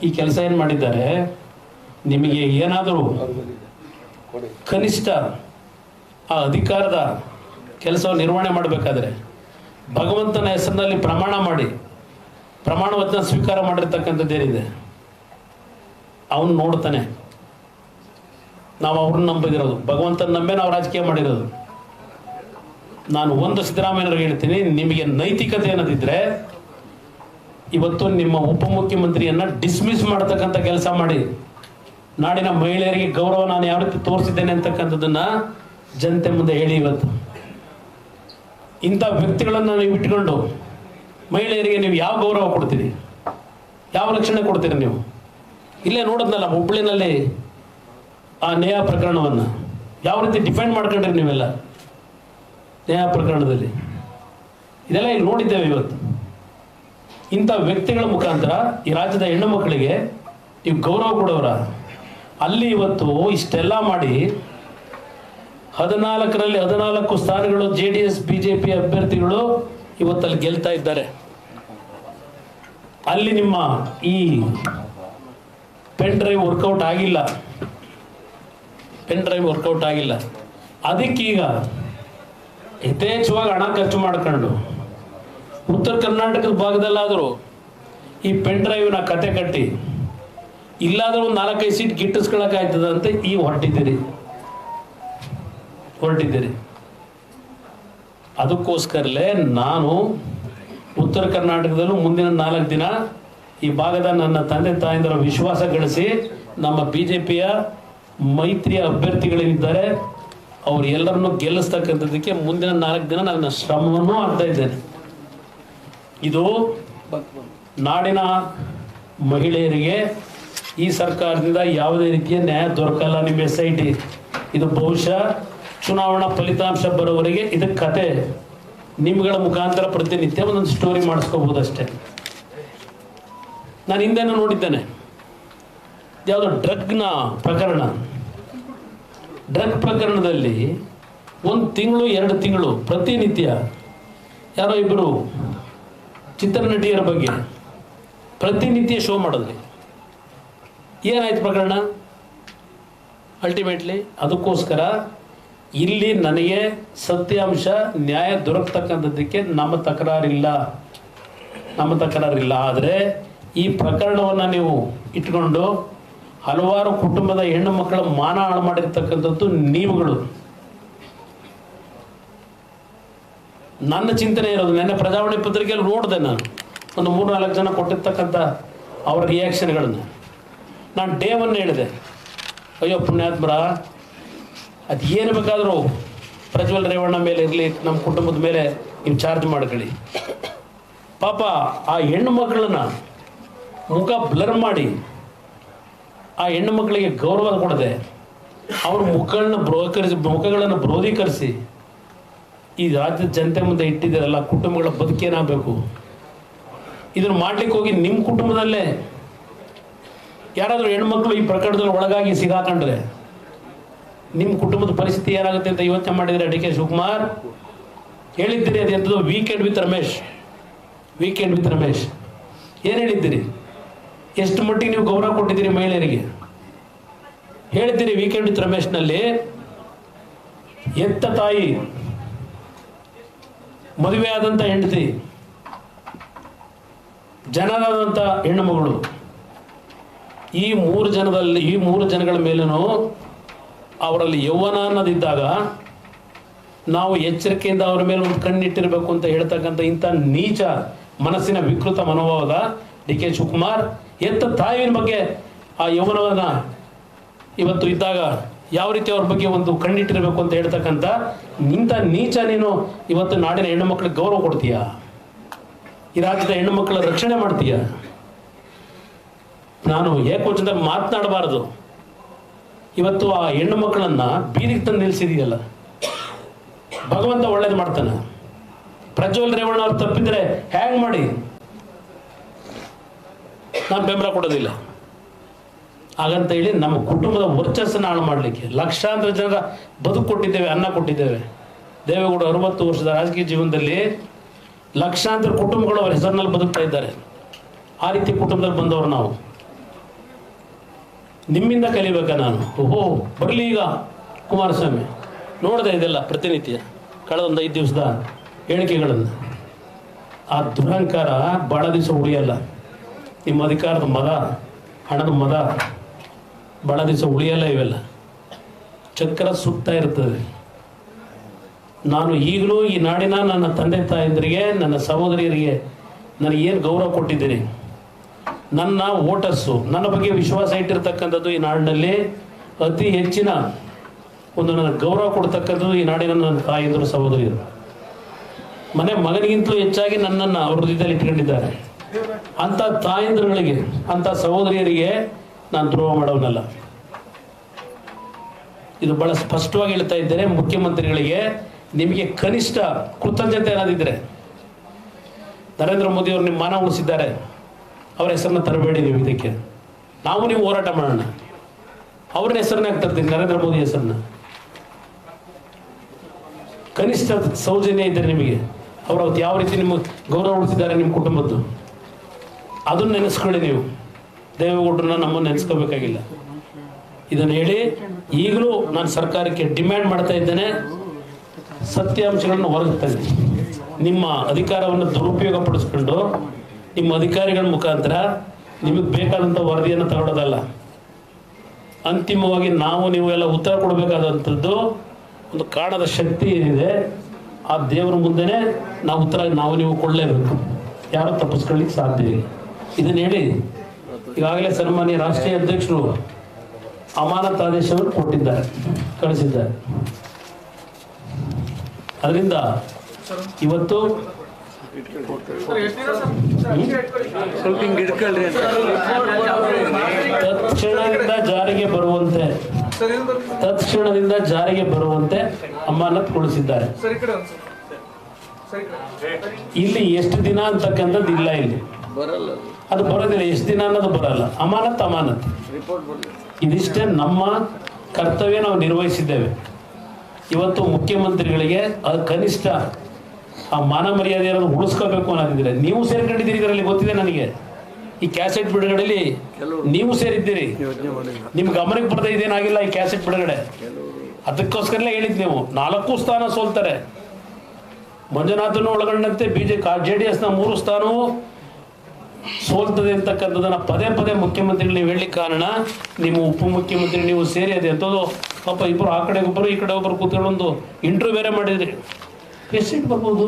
ಈ ಕೆಲಸ ಏನು ಮಾಡಿದ್ದಾರೆ. ನಿಮಗೆ ಏನಾದರೂ ಕನಿಷ್ಠ ಆ ಅಧಿಕಾರದ ಕೆಲಸವನ್ನು ನಿರ್ವಹಣೆ ಮಾಡಬೇಕಾದ್ರೆ ಭಗವಂತನ ಹೆಸರಿನಲ್ಲಿ ಪ್ರಮಾಣ ವಚನ ಸ್ವೀಕಾರ ಮಾಡಿರ್ತಕ್ಕಂಥದ್ದೇನಿದೆ ಅವನು ನೋಡ್ತಾನೆ. ನಾವು ಅವ್ರನ್ನ ನಂಬಿದಿರೋದು, ಭಗವಂತನ ನಂಬೆ ನಾವು ರಾಜಕೀಯ ಮಾಡಿರೋದು. ನಾನು ಒಂದು ಸಿದ್ದರಾಮಯ್ಯವ್ರಿಗೆ ಹೇಳ್ತೀನಿ, ನಿಮಗೆ ನೈತಿಕತೆ ಅನ್ನೋದಿದ್ರೆ ಇವತ್ತು ನಿಮ್ಮ ಉಪಮುಖ್ಯಮಂತ್ರಿಯನ್ನ ಡಿಸ್ಮಿಸ್ ಮಾಡತಕ್ಕಂಥ ಕೆಲಸ ಮಾಡಿ, ನಾಡಿನ ಮಹಿಳೆಯರಿಗೆ ಗೌರವ ನಾನು ಯಾವ ರೀತಿ ತೋರಿಸಿದ್ದೇನೆ ಅಂತಕ್ಕಂಥದ್ದನ್ನ ಜನತೆ ಮುಂದೆ ಹೇಳಿ. ಇವತ್ತು ಇಂಥ ವ್ಯಕ್ತಿಗಳನ್ನು ನೀವು ಇಟ್ಕೊಂಡು ಮಹಿಳೆಯರಿಗೆ ನೀವು ಯಾವ ಗೌರವ ಕೊಡ್ತೀರಿ, ಯಾವ ರಕ್ಷಣೆ ಕೊಡ್ತೀರಿ? ನೀವು ಇಲ್ಲೇ ನೋಡಿದ್ನಲ್ಲ ಹುಬ್ಬಳ್ಳಿನಲ್ಲಿ ಆ ನೇಹಾ ಪ್ರಕರಣವನ್ನು ಯಾವ ರೀತಿ ಡಿಫೆಂಡ್ ಮಾಡ್ಕೊಂಡ್ರಿ ನೀವೆಲ್ಲ. ನೇಹಾ ಪ್ರಕರಣದಲ್ಲಿ ಇದೆಲ್ಲ ಈಗ ನೋಡಿದ್ದೇವೆ ಇವತ್ತು. ಇಂಥ ವ್ಯಕ್ತಿಗಳ ಮುಖಾಂತರ ಈ ರಾಜ್ಯದ ಹೆಣ್ಣು ಮಕ್ಕಳಿಗೆ ನೀವು ಗೌರವ ಕೊಡೋರ ಅಲ್ಲಿ ಇವತ್ತು ಇಷ್ಟೆಲ್ಲ ಮಾಡಿ 14ರಲ್ಲಿ 14 ಸ್ಥಾನಗಳು JDS BJP ಅಭ್ಯರ್ಥಿಗಳು ಇವತ್ತಲ್ಲಿ ಗೆಲ್ತಾ ಇದ್ದಾರೆ. ಅಲ್ಲಿ ನಿಮ್ಮ ಈ ಪೆನ್ ಡ್ರೈವ್ ವರ್ಕೌಟ್ ಆಗಿಲ್ಲ. ಅದಕ್ಕೀಗ ಯಥೇಚ್ಛವಾಗಿ ಹಣ ಖರ್ಚು ಮಾಡ್ಕೊಂಡು ಉತ್ತರ ಕರ್ನಾಟಕದ ಭಾಗದಲ್ಲಾದರೂ ಈ ಪೆನ್ ಡ್ರೈವ್ನ ಕತೆ ಕಟ್ಟಿ ಇಲ್ಲಾದರೂ ಒಂದು 4-5 ಸೀಟ್ ಗಿಟ್ಟಿಸ್ಕೊಳಕ್ಕಾಯ್ತದಂತೆ ಈ ಹೊರಟಿದ್ದೀರಿ. ಅದಕ್ಕೋಸ್ಕರಲೇ ನಾನು ಉತ್ತರ ಕರ್ನಾಟಕದಲ್ಲೂ ಮುಂದಿನ 4 ದಿನ ಈ ಭಾಗದ ನನ್ನ ತಂದೆ ತಾಯಂದಿರ ವಿಶ್ವಾಸ ಗಳಿಸಿ ನಮ್ಮ BJPಯ ಮೈತ್ರಿಯ ಅಭ್ಯರ್ಥಿಗಳೇನಿದ್ದಾರೆ ಅವ್ರು ಎಲ್ಲರನ್ನು ಗೆಲ್ಲಿಸ್ತಕ್ಕಂಥದ್ದಕ್ಕೆ ಮುಂದಿನ 4 ದಿನ ನನ್ನ ಶ್ರಮವನ್ನು ಹಾಕ್ತಾ ಇದ್ದೇನೆ. ಇದು ನಾಡಿನ ಮಹಿಳೆಯರಿಗೆ ಈ ಸರ್ಕಾರದಿಂದ ಯಾವುದೇ ರೀತಿಯ ನ್ಯಾಯ ದೊರಕಲ್ಲ. ನಿಮ್ಮ SIT ಇದು ಬಹುಶಃ ಚುನಾವಣಾ ಫಲಿತಾಂಶ ಬರೋವರೆಗೆ ಇದಕ್ಕೆ ಕತೆ ನಿಮ್ಗಳ ಮುಖಾಂತರ ಪ್ರತಿನಿತ್ಯ ಒಂದೊಂದು ಸ್ಟೋರಿ ಮಾಡಿಸ್ಕೋಬಹುದಷ್ಟೇ. ನಾನು ಹಿಂದೆನೂ ನೋಡಿದ್ದೇನೆ, ಯಾವುದೋ ಡ್ರಗ್ ಪ್ರಕರಣದಲ್ಲಿ 1 ತಿಂಗಳು 2 ತಿಂಗಳು ಪ್ರತಿನಿತ್ಯ ಯಾರೋ ಇಬ್ಬರು ಚಿತ್ರನಟಿಯರ ಬಗ್ಗೆ ಪ್ರತಿನಿತ್ಯ ಶೋ ಮಾಡಿದ್ರಿ. ಏನಾಯ್ತು ಪ್ರಕರಣ ಅಲ್ಟಿಮೇಟ್ಲಿ? ಅದಕ್ಕೋಸ್ಕರ ಇಲ್ಲಿ ನನಗೆ ಸತ್ಯಾಂಶ ನ್ಯಾಯ ದೊರಕತಕ್ಕಂಥದ್ದಕ್ಕೆ ನಮ್ಮ ತಕರಾರಿಲ್ಲ. ಆದರೆ ಈ ಪ್ರಕರಣವನ್ನು ನೀವು ಇಟ್ಕೊಂಡು ಹಲವಾರು ಕುಟುಂಬದ ಹೆಣ್ಣು ಮಕ್ಕಳ ಮಾನ ಹಾಳು ಮಾಡಿರ್ತಕ್ಕಂಥದ್ದು ನೀವುಗಳು. ನನ್ನ ಚಿಂತನೆ ಇರೋದು, ನೆನ್ನೆ ಪ್ರಜಾವಾಣಿ ಪತ್ರಿಕೆಯಲ್ಲಿ ನೋಡಿದೆ ನಾನು ಒಂದು 3-4 ಜನ ಕೊಟ್ಟಿರ್ತಕ್ಕಂಥ ಅವರ ರಿಯಾಕ್ಷನ್ಗಳನ್ನು. ನಾನು ಡೇ 1 ಹೇಳಿದೆ, ಅಯ್ಯೋ ಪುಣ್ಯಾತ್ಮರ, ಅದು ಏನು ಬೇಕಾದರೂ ಪ್ರಜ್ವಲ್ ರೇವಣ್ಣ ಮೇಲೆ ಇರಲಿ, ನಮ್ಮ ಕುಟುಂಬದ ಮೇಲೆ ನೀವು ಚಾರ್ಜ್ ಮಾಡ್ಕೊಳ್ಳಿ. ಪಾಪ ಆ ಹೆಣ್ಣು ಮಕ್ಕಳನ್ನ ಮುಖ ಬ್ಲರ್ ಮಾಡಿ ಆ ಹೆಣ್ಣು ಮಕ್ಕಳಿಗೆ ಗೌರವ ಕೊಡದೆ ಅವ್ರ ಮುಖಗಳನ್ನು ಬ್ರೋಧೀಕರಿಸಿ ಈ ರಾಜ್ಯದ ಜನತೆ ಮುಂದೆ ಇಟ್ಟಿದ್ದೀರಲ್ಲ, ಕುಟುಂಬಗಳ ಬದುಕೇನಾಗಬೇಕು? ಇದನ್ನು ಮಾಡ್ಲಿಕ್ಕೆ ಹೋಗಿ ನಿಮ್ಮ ಕುಟುಂಬದಲ್ಲೇ ಯಾರಾದರೂ ಹೆಣ್ಮಕ್ಳು ಈ ಪ್ರಕರಣದಲ್ಲಿ ಒಳಗಾಗಿ ಸಿಗಾಕೊಂಡ್ರೆ ನಿಮ್ಮ ಕುಟುಂಬದ ಪರಿಸ್ಥಿತಿ ಏನಾಗುತ್ತೆ ಅಂತ ಯೋಚನೆ ಮಾಡಿದರೆ DK ಶಿವಕುಮಾರ್ ಹೇಳಿದ್ದೀರಿ. ಅದು ಎಂಥದ್ದು ವೀಕೆಂಡ್ ವಿತ್ ರಮೇಶ್ ಏನು ಹೇಳಿದ್ದೀರಿ? ಎಷ್ಟು ಮಟ್ಟಿಗೆ ನೀವು ಗೌರವ ಕೊಟ್ಟಿದ್ದೀರಿ ಮಹಿಳೆಯರಿಗೆ? ಹೇಳಿದ್ದೀರಿ ವೀಕೆಂಡ್ ವಿತ್ ರಮೇಶ್ನಲ್ಲಿ ಎತ್ತ ತಾಯಿ, ಮದುವೆ ಆದಂಥ ಹೆಂಡತಿ, ಜನರಾದಂಥ ಹೆಣ್ಣು ಮಗಳು, ಈ 3 ಜನಗಳ ಮೇಲೂ ಅವರಲ್ಲಿ ಯೌವನ ಅನ್ನೋದಿದ್ದಾಗ ನಾವು ಎಚ್ಚರಿಕೆಯಿಂದ ಅವರ ಮೇಲೆ ಒಂದು ಕಣ್ಣಿಟ್ಟಿರಬೇಕು ಅಂತ ಹೇಳ್ತಕ್ಕಂಥ ಇಂಥ ನೀಚ ಮನಸ್ಸಿನ ವಿಕೃತ ಮನೋಭಾವದ DK ಶಿವಕುಮಾರ್ ಎತ್ತ ತಾಯಿನ ಬಗ್ಗೆ ಆ ಯೌವನವನ್ನು ಇವತ್ತು ಇದ್ದಾಗ ಯಾವ ರೀತಿ ಅವ್ರ ಬಗ್ಗೆ ಒಂದು ಕಣ್ಣಿಟ್ಟಿರಬೇಕು ಅಂತ ಹೇಳ್ತಕ್ಕಂಥ ಇಂಥ ನೀಚ ನೀನು ಇವತ್ತು ನಾಡಿನ ಹೆಣ್ಣು ಮಕ್ಕಳಿಗೆ ಗೌರವ ಕೊಡ್ತೀಯ? ಈ ರಾಜ್ಯದ ಹೆಣ್ಣು ಮಕ್ಕಳ ರಕ್ಷಣೆ ಮಾಡ್ತೀಯ? ನಾನು ಏಕವಚನದಲ್ಲಿ ಮಾತನಾಡಬಾರದು. ಇವತ್ತು ಆ ಹೆಣ್ಣು ಮಕ್ಕಳನ್ನ ಬೀದಿಗೆ ತಂದು ನಿಲ್ಲಿಸಿದೆಯಲ್ಲ, ಭಗವಂತ ಒಳ್ಳೇದು ಮಾಡ್ತಾನೆ. ಪ್ರಜ್ವಲ್ ರೇವಣ್ಣ ಅವ್ರು ತಪ್ಪಿದ್ರೆ ಹ್ಯಾಂಗ್ ಮಾಡಿ ನಾನು ಬೆಂಬಲ ಕೊಡೋದಿಲ್ಲ. ಹಾಗಂತ ಹೇಳಿ ನಮ್ಮ ಕುಟುಂಬದ ವರ್ಚಸ್ಸನ್ನು ಹಾಳು ಮಾಡಲಿಕ್ಕೆ ಲಕ್ಷಾಂತರ ಜನರ ಬದುಕು ಕೊಟ್ಟಿದ್ದೇವೆ, ಅನ್ನ ಕೊಟ್ಟಿದ್ದೇವೆ. ದೇವೇಗೌಡ 60 ವರ್ಷದ ರಾಜಕೀಯ ಜೀವನದಲ್ಲಿ ಲಕ್ಷಾಂತರ ಕುಟುಂಬಗಳು ಅವರ ಹೆಸರಿನಲ್ಲಿ ಬದುಕ್ತಾ ಇದ್ದಾರೆ. ಆ ರೀತಿ ಕುಟುಂಬದಲ್ಲಿ ಬಂದವರು ನಾವು. ನಿಮ್ಮಿಂದ ಕಲಿಬೇಕಾ ನಾನು? ಓಹೋ, ಬರಲಿ ಈಗ ಕುಮಾರಸ್ವಾಮಿ. ನೋಡಿದೆ ಇದೆಲ್ಲ ಪ್ರತಿನಿತ್ಯ ಕಳೆದ ಒಂದು 5 ದಿವಸದ ಹೇಳಿಕೆಗಳನ್ನು. ಆ ದುರಹಂಕಾರ ಭಾಳ ದಿವಸ ಉಳಿಯಲ್ಲ. ನಿಮ್ಮ ಅಧಿಕಾರದ ಮದ, ಹಣದ ಮದ ಭಾಳ ದಿವಸ ಉಳಿಯಲ್ಲ. ಇವೆಲ್ಲ ಚಕ್ರ ಸುತ್ತಾ ಇರ್ತದೆ. ನಾನು ಈಗಲೂ ಈ ನಾಡಿನ ನನ್ನ ತಂದೆ ತಾಯಂದಿರಿಗೆ, ನನ್ನ ಸಹೋದರಿಯರಿಗೆ ನನಗೇನು ಗೌರವ ಕೊಟ್ಟಿದ್ದೀನಿ, ನನ್ನ ವೋಟರ್ಸು ನನ್ನ ಬಗ್ಗೆ ವಿಶ್ವಾಸ ಇಟ್ಟಿರ್ತಕ್ಕಂಥದ್ದು ಈ ನಾಡಿನಲ್ಲಿ ಅತಿ ಹೆಚ್ಚಿನ ಒಂದು ನನ್ನ ಗೌರವ ಕೊಡ್ತಕ್ಕಂಥದ್ದು ಈ ನಾಡಿನ ನನ್ನ ತಾಯಂದಿರು, ಸಹೋದರಿಯರು. ಮಗನಿಗಿಂತಲೂ ಹೆಚ್ಚಾಗಿ ನನ್ನನ್ನು ಅವ್ರ ಹೃದಯದಲ್ಲಿ ಇಟ್ಕೊಂಡಿದ್ದಾರೆ. ಅಂಥ ತಾಯಂದಿರುಗಳಿಗೆ, ಅಂಥ ಸಹೋದರಿಯರಿಗೆ ನಾನು ದ್ರೋಹ ಮಾಡೋನಲ್ಲ. ಇದು ಬಹಳ ಸ್ಪಷ್ಟವಾಗಿ ಹೇಳ್ತಾ ಇದ್ದೇನೆ. ಮುಖ್ಯಮಂತ್ರಿಗಳಿಗೆ ನಿಮಗೆ ಕನಿಷ್ಠ ಕೃತಜ್ಞತೆ ಏನಾದಿದ್ರೆ ನರೇಂದ್ರ ಮೋದಿ ಅವರು ನಿಮ್ಮ ಮಾನ ಉಳಿಸಿದ್ದಾರೆ, ಅವರ ಹೆಸರನ್ನ ತರಬೇಡಿ ನೀವು. ಇದಕ್ಕೆ ನಾವು ನೀವು ಹೋರಾಟ ಮಾಡೋಣ. ಅವ್ರನ್ನ ಹೆಸರನ್ನ ತರ್ತೀನಿ, ನರೇಂದ್ರ ಮೋದಿ ಹೆಸರನ್ನ. ಕನಿಷ್ಠ ಸೌಜನ್ಯ ಇದ್ದರೆ ನಿಮಗೆ, ಅವರು ಅವತ್ತು ಯಾವ ರೀತಿ ನಿಮ್ಮ ಗೌರವ ಉಳಿಸಿದ್ದಾರೆ ನಿಮ್ಮ ಕುಟುಂಬದ್ದು, ಅದನ್ನು ನೆನೆಸ್ಕೊಳ್ಳಿ ನೀವು. ದೇವೇಗೌಡರನ್ನ ನಮ್ಮನ್ನು ನೆನೆಸ್ಕೋಬೇಕಾಗಿಲ್ಲ. ಇದನ್ನು ಹೇಳಿ ಈಗಲೂ ನಾನು ಸರ್ಕಾರಕ್ಕೆ ಡಿಮ್ಯಾಂಡ್ ಮಾಡ್ತಾ ಇದ್ದೇನೆ, ಸತ್ಯಾಂಶಗಳನ್ನು ಹೊರಗೆ ತಂದಿ. ನಿಮ್ಮ ಅಧಿಕಾರವನ್ನು ದುರುಪಯೋಗ ಪಡಿಸ್ಕೊಂಡು ನಿಮ್ಮ ಅಧಿಕಾರಿಗಳ ಮುಖಾಂತರ ನಿಮಗೆ ಬೇಕಾದಂಥ ವರದಿಯನ್ನು ತಗೊಳ್ಳೋದಲ್ಲ. ಅಂತಿಮವಾಗಿ ನಾವು ನೀವು ಎಲ್ಲ ಉತ್ತರ ಕೊಡಬೇಕಾದಂಥದ್ದು ಒಂದು ಕಾಣದ ಶಕ್ತಿ ಏನಿದೆ, ಆ ದೇವರ ಮುಂದೆನೇ ನಾವು ಉತ್ತರ ನಾವು ನೀವು ಕೊಡಲೇಬೇಕು. ಯಾರು ತಪ್ಪಿಸ್ಕೊಳ್ಳಿಕ್ಕೆ ಸಾಧ್ಯ ಇಲ್ಲ. ಇದನ್ನು ಹೇಳಿ ಈಗಾಗಲೇ ಸನ್ಮಾನ್ಯ ರಾಷ್ಟ್ರೀಯ ಅಧ್ಯಕ್ಷರು ಅಮಾನತ್ ಆದೇಶವನ್ನು ಕೊಟ್ಟಿದ್ದಾರೆ, ಕಳಿಸಿದ್ದಾರೆ. ಅದರಿಂದ ಇವತ್ತು ತತ್ಕ್ಷಣದಿಂದ ಜಾರಿಗೆ ಬರುವಂತೆ ಅಮಾನತುಗೊಳಿಸಿದ್ದಾರೆ. ಇಲ್ಲಿ ಎಷ್ಟು ದಿನ ಅಂತಕ್ಕಂಥದ್ದು ಇಲ್ಲ, ಇಲ್ಲಿ ಅದು ಬರೋದಿಲ್ಲ. ಎಷ್ಟು ದಿನ ಅನ್ನೋದು ಬರಲ್ಲ. ಅಮಾನತ್ ಇದಿಷ್ಟೇ ನಮ್ಮ ಕರ್ತವ್ಯ, ನಾವು ನಿರ್ವಹಿಸಿದ್ದೇವೆ. ಇವತ್ತು ಮುಖ್ಯಮಂತ್ರಿಗಳಿಗೆ ಅದು ಕನಿಷ್ಠ ಆ ಮಾನ ಮರ್ಯಾದೆಯನ್ನು ಉಳಿಸ್ಕೋಬೇಕು ಅನ್ನೋದಿದ್ರೆ ನೀವು ಸೇರ್ಕೊಂಡಿದ್ದೀರಿ. ಇದರಲ್ಲಿ ಗೊತ್ತಿದೆ ನನಗೆ, ಈ ಕ್ಯಾಸೆಟ್ ಬಿಡುಗಡೆಯಲ್ಲಿ ನೀವು ಸೇರಿದ್ದೀರಿ. ನಿಮ್ ಗಮನಕ್ಕೆ ಬರ್ತಾ ಇದೇನಾಗಿಲ್ಲ ಈ ಕ್ಯಾಸೆಟ್ ಬಿಡುಗಡೆ. ಅದಕ್ಕೋಸ್ಕರಲೇ ಹೇಳಿದ್ ನೀವು 4 ಸ್ಥಾನ ಸೋಲ್ತಾರೆ. ಮಂಜುನಾಥನ್ನು ಒಳಗೊಂಡಂತೆ JDS ನ 3 ಸ್ಥಾನವೂ ಸೋಲ್ತದೆ ಅಂತಕ್ಕಂಥದ್ದನ್ನ ಪದೇ ಪದೇ ಮುಖ್ಯಮಂತ್ರಿಗಳು ನೀವು ಹೇಳಲಿಕ್ಕೆ ಕಾರಣ, ನಿಮ್ಮ ಉಪಮುಖ್ಯಮಂತ್ರಿ ನೀವು ಸೇರಿ ಅದೇ ಅಂತದ್ದು. ಪಾಪ ಇಬ್ಬರು ಆ ಕಡೆ ಒಬ್ಬರು ಈ ಕಡೆ ಒಬ್ಬರು ಕೂತ್ಕೊಂಡು ಒಂದು ಇಂಟರ್ವ್ಯೂ ಬೇರೆ ಮಾಡಿದ್ರಿ. ಎಷ್ಟು ಸೀಟ್ ಬರ್ಬೋದು,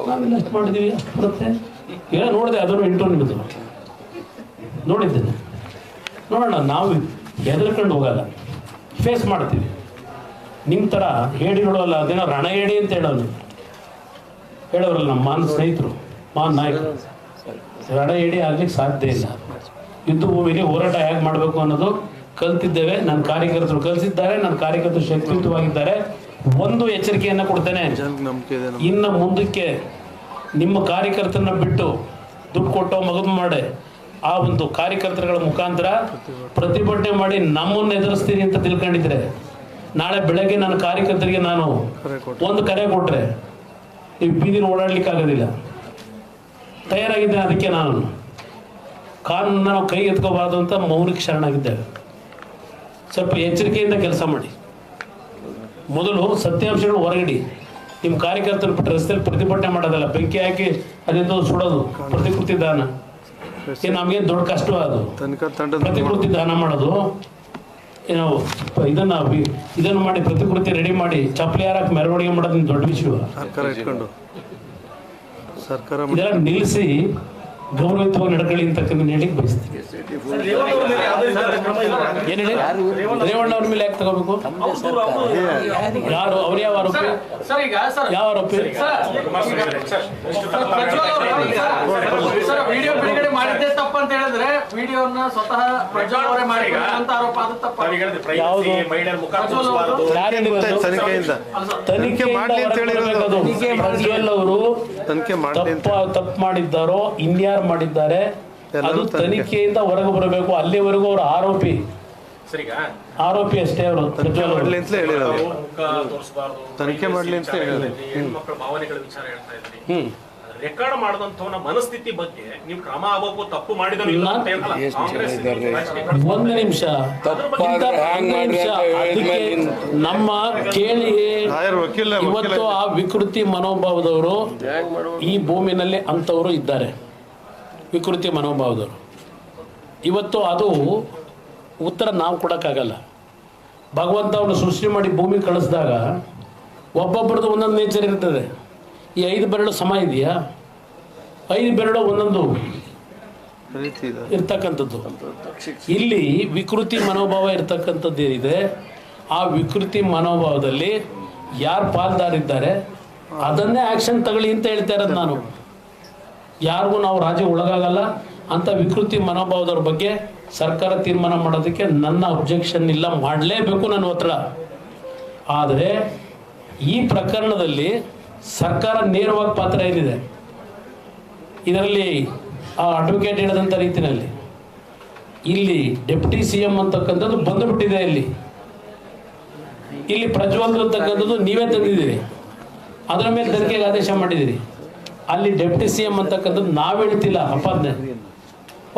ನಾವೆಲ್ಲ ಅಷ್ಟು ಮಾಡಿದೀವಿ, ಅಷ್ಟು ಬರುತ್ತೆ ಏನೋ ನೋಡಿದೆ. ಅದನ್ನು ಇಂಟರ್ವ್ಯೂ ನಿಮ್ಮದು ನೋಡಿದ್ದೇನೆ. ನೋಡೋಣ, ನಾವು ಹೆದರ್ಕೊಂಡು ಹೋಗಲ್ಲ, ಫೇಸ್ ಮಾಡ್ತೀವಿ. ನಿಮ್ಮ ಥರ ಹೇಳಿಗಳಲ್ಲ, ಅದೇನೋ ರಣ ಹೇಳಿ ಅಂತ ಹೇಳೋರಲ್ಲ ನಮ್ಮ ಮಾನ ಸ್ನೇಹಿತರು, ಮಾನ ನಾಯಕರು. ರಣ ಹೇಳಿ ಆಗ್ಲಿಕ್ಕೆ ಸಾಧ್ಯ ಇಲ್ಲ. ಯುದ್ಧ ಭೂಮಿಲಿ ಹೋರಾಟ ಹೇಗೆ ಮಾಡಬೇಕು ಅನ್ನೋದು ಕಲ್ತಿದ್ದೇವೆ. ನನ್ನ ಕಾರ್ಯಕರ್ತರು ಕಲಿಸಿದ್ದಾರೆ, ನನ್ನ ಕಾರ್ಯಕರ್ತರು ಶಕ್ತಿಯುತವಾಗಿದ್ದಾರೆ. ಒಂದು ಎಚ್ಚರಿಕೆಯನ್ನು ಕೊಡ್ತೇನೆ, ಇನ್ನು ಮುಂದಕ್ಕೆ ನಿಮ್ಮ ಕಾರ್ಯಕರ್ತರನ್ನ ಬಿಟ್ಟು ದುಡ್ಡು ಕೊಟ್ಟೋ ಮಗದು ಮಾಡಿ ಆ ಒಂದು ಕಾರ್ಯಕರ್ತರುಗಳ ಮುಖಾಂತರ ಪ್ರತಿಭಟನೆ ಮಾಡಿ ನಮ್ಮನ್ನು ಎದುರಿಸ್ತೀನಿ ಅಂತ ತಿಳ್ಕೊಂಡಿದ್ರೆ, ನಾಳೆ ಬೆಳಗ್ಗೆ ನನ್ನ ಕಾರ್ಯಕರ್ತರಿಗೆ ನಾನು ಒಂದು ಕರೆ ಕೊಟ್ರೆ ನೀವು ಬೀದಿಲಿ ಓಡಾಡ್ಲಿಕ್ಕೆ ಆಗೋದಿಲ್ಲ. ತಯಾರಾಗಿದ್ದೇನೆ. ಅದಕ್ಕೆ ನಾನು ಕಾನೂನನ್ನ ನಾವು ಕೈ ಎತ್ಕೋಬಾರ್ದು ಅಂತ ಮೌನಕ್ಕೆ ಶರಣಾಗಿದ್ದೇವೆ. ಸ್ವಲ್ಪ ಎಚ್ಚರಿಕೆಯಿಂದ ಕೆಲಸ ಮಾಡಿ. ಮೊದಲು ಸತ್ಯಾಂಶಗಳು ಹೊರಗಡಿ. ನಿಮ್ಮ ಕಾರ್ಯಕರ್ತರು ಬಿಟ್ಟು ರಸ್ತೆಯಲ್ಲಿ ಪ್ರತಿಭಟನೆ ಮಾಡೋದಲ್ಲ, ಬೆಂಕಿ ಹಾಕಿ ಅದೆಂದು ಸುಡೋದು, ಪ್ರತಿಕೃತಿ ದಾನ. ನಮಗೇನು ದೊಡ್ಡ ಕಷ್ಟ ಅದು ಪ್ರತಿಕೃತಿ ದಾನ ಮಾಡೋದು. ಏನೋ ಇದನ್ನು ಮಾಡಿ ಪ್ರತಿಕೃತಿ ರೆಡಿ ಮಾಡಿ ಚಪ್ಪಲಿ ಯಾರಕ್ಕೆ ಮೆರವಣಿಗೆ ಮಾಡೋದು ದೊಡ್ಡ ವಿಷಯ. ಇದೆಲ್ಲ ನಿಲ್ಲಿಸಿ ಗೌರವಯುತವಾಗಿ ನಡ್ಕೊಳ್ಳಿ ಅಂತಕ್ಕಂಥ ಹೇಳಿಕ್ಕೆ ಬಯಸ್ತೀನಿ. ಏನ್ ಹೇಳಿ, ರೇವಣ್ಣ ಅವ್ರ ಮೇಲೆ ಯಾಕೆ ತಗೋಬೇಕು? ಯಾರು ಅವ್ರು? ಯಾವ ಆರೋಪಿ? ಯಾವ ಆರೋಪಿ? ವಿಡಿಯೋ ಬಿಡುಗಡೆ ಮಾಡಿದ್ದೆ ತಪ್ಪು ಅಂತ ಹೇಳಿದ್ರೆ ವಿಡಿಯೋನ ಸ್ವತಃ ಪ್ರಜ್ವಲ್ ಅವರೇ ಮಾಡಿದಂತ ಆರೋಪ, ಅದು ತಪ್ಪು. ಯಾವುದು? ಪ್ರಜ್ವಲ್ ಅವರು ತಪ್ಪು ಮಾಡಿದ್ದಾರೋ ಇನ್ಯಾರು ಮಾಡಿದ್ದಾರೆ ಅದು ತನಿಖೆಯಿಂದ ಹೊರಗೆ ಬರಬೇಕು. ಅಲ್ಲಿವರೆಗೂ ಅವರು ಆರೋಪಿ ಅಷ್ಟೇ. ಅವರು ತನಿಖೆ ಮಾಡ್ಲಿ ಅಂತ ಹೆಣ್ಮಕ್ಳ ಭಾವನೆಗಳ ವಿಚಾರ ಹೇಳ್ತಾ ಇದ್ರಿ. ರೆಕಾರ್ಡ್ ಮಾಡಿದಂತವನ ಮನಸ್ಥಿತಿ ಬಗ್ಗೆ ನೀವು ಕ್ರಮ ಆಗಬೇಕು. ತಪ್ಪು ಮಾಡಿದ್ರು ಇಲ್ಲ ಅಂತ ಒಂದು ನಿಮಿಷ ನಮ್ಮ ಕೇಳಿ. ಇವತ್ತು ಆ ವಿಕೃತಿ ಮನೋಭಾವದವರು ಈ ಭೂಮಿನಲ್ಲಿ ಅಂತವರು ಇದ್ದಾರೆ. ವಿಕೃತಿ ಮನೋಭಾವದವರು ಇವತ್ತು ಅದು ಉತ್ತರ ನಾವು ಕೊಡೋಕ್ಕಾಗಲ್ಲ. ಭಗವಂತ ಅವನು ಸೃಷ್ಟಿ ಮಾಡಿ ಭೂಮಿ ಕಳಿಸಿದಾಗ ಒಬ್ಬೊಬ್ಬರದ್ದು ಒಂದೊಂದು ನೇಚರ್ ಇರ್ತದೆ. ಈ 5 ಬೆರಳು ಸಮ ಇದೆಯಾ? 5 ಬೆರಳು ಒಂದೊಂದು ಇರ್ತಕ್ಕಂಥದ್ದು. ಇಲ್ಲಿ ವಿಕೃತಿ ಮನೋಭಾವ ಇರ್ತಕ್ಕಂಥದ್ದು ಏನಿದೆ, ಆ ವಿಕೃತಿ ಮನೋಭಾವದಲ್ಲಿ ಯಾರು ಪಾಲ್ದಾರಿದ್ದಾರೆ ಅದನ್ನೇ ಆಕ್ಷನ್ ತಗೊಳ್ಳಿ ಅಂತ ಹೇಳ್ತಾ ಇರೋದು ನಾನು. ಯಾರಿಗೂ ನಾವು ರಾಜ್ಯ ಒಳಗಾಗಲ್ಲ ಅಂತ ವಿಕೃತಿ ಮನೋಭಾವದವ್ರ ಬಗ್ಗೆ ಸರ್ಕಾರ ತೀರ್ಮಾನ ಮಾಡೋದಕ್ಕೆ ನನ್ನ ಅಬ್ಜೆಕ್ಷನ್ ಇಲ್ಲ, ಮಾಡಲೇಬೇಕು ನನ್ನ ಒತ್ತಡ. ಆದರೆ ಈ ಪ್ರಕರಣದಲ್ಲಿ ಸರ್ಕಾರ ನೇರವಾಗಿ ಪಾತ್ರ ಏನಿದೆ, ಇದರಲ್ಲಿ ಆ ಅಡ್ವೊಕೇಟ್ ಹೇಳಿದಂಥ ರೀತಿಯಲ್ಲಿ ಇಲ್ಲಿ ಡೆಪ್ಟಿ CM ಅಂತಕ್ಕಂಥದ್ದು ಬಂದುಬಿಟ್ಟಿದೆ. ಇಲ್ಲಿ ಪ್ರಜ್ವಲ್ ಅಂತಕ್ಕಂಥದ್ದು ನೀವೇ ತಂದಿದ್ದೀರಿ, ಅದರ ಮೇಲೆ ತನಿಖೆಗೆ ಆದೇಶ ಮಾಡಿದ್ದೀರಿ. ಅಲ್ಲಿ ಡೆಪ್ಟಿ CM ಅಂತಕ್ಕಂಥದ್ದು ನಾವು ಹೇಳ್ತಿಲ್ಲ, ಅಪಾದನೆ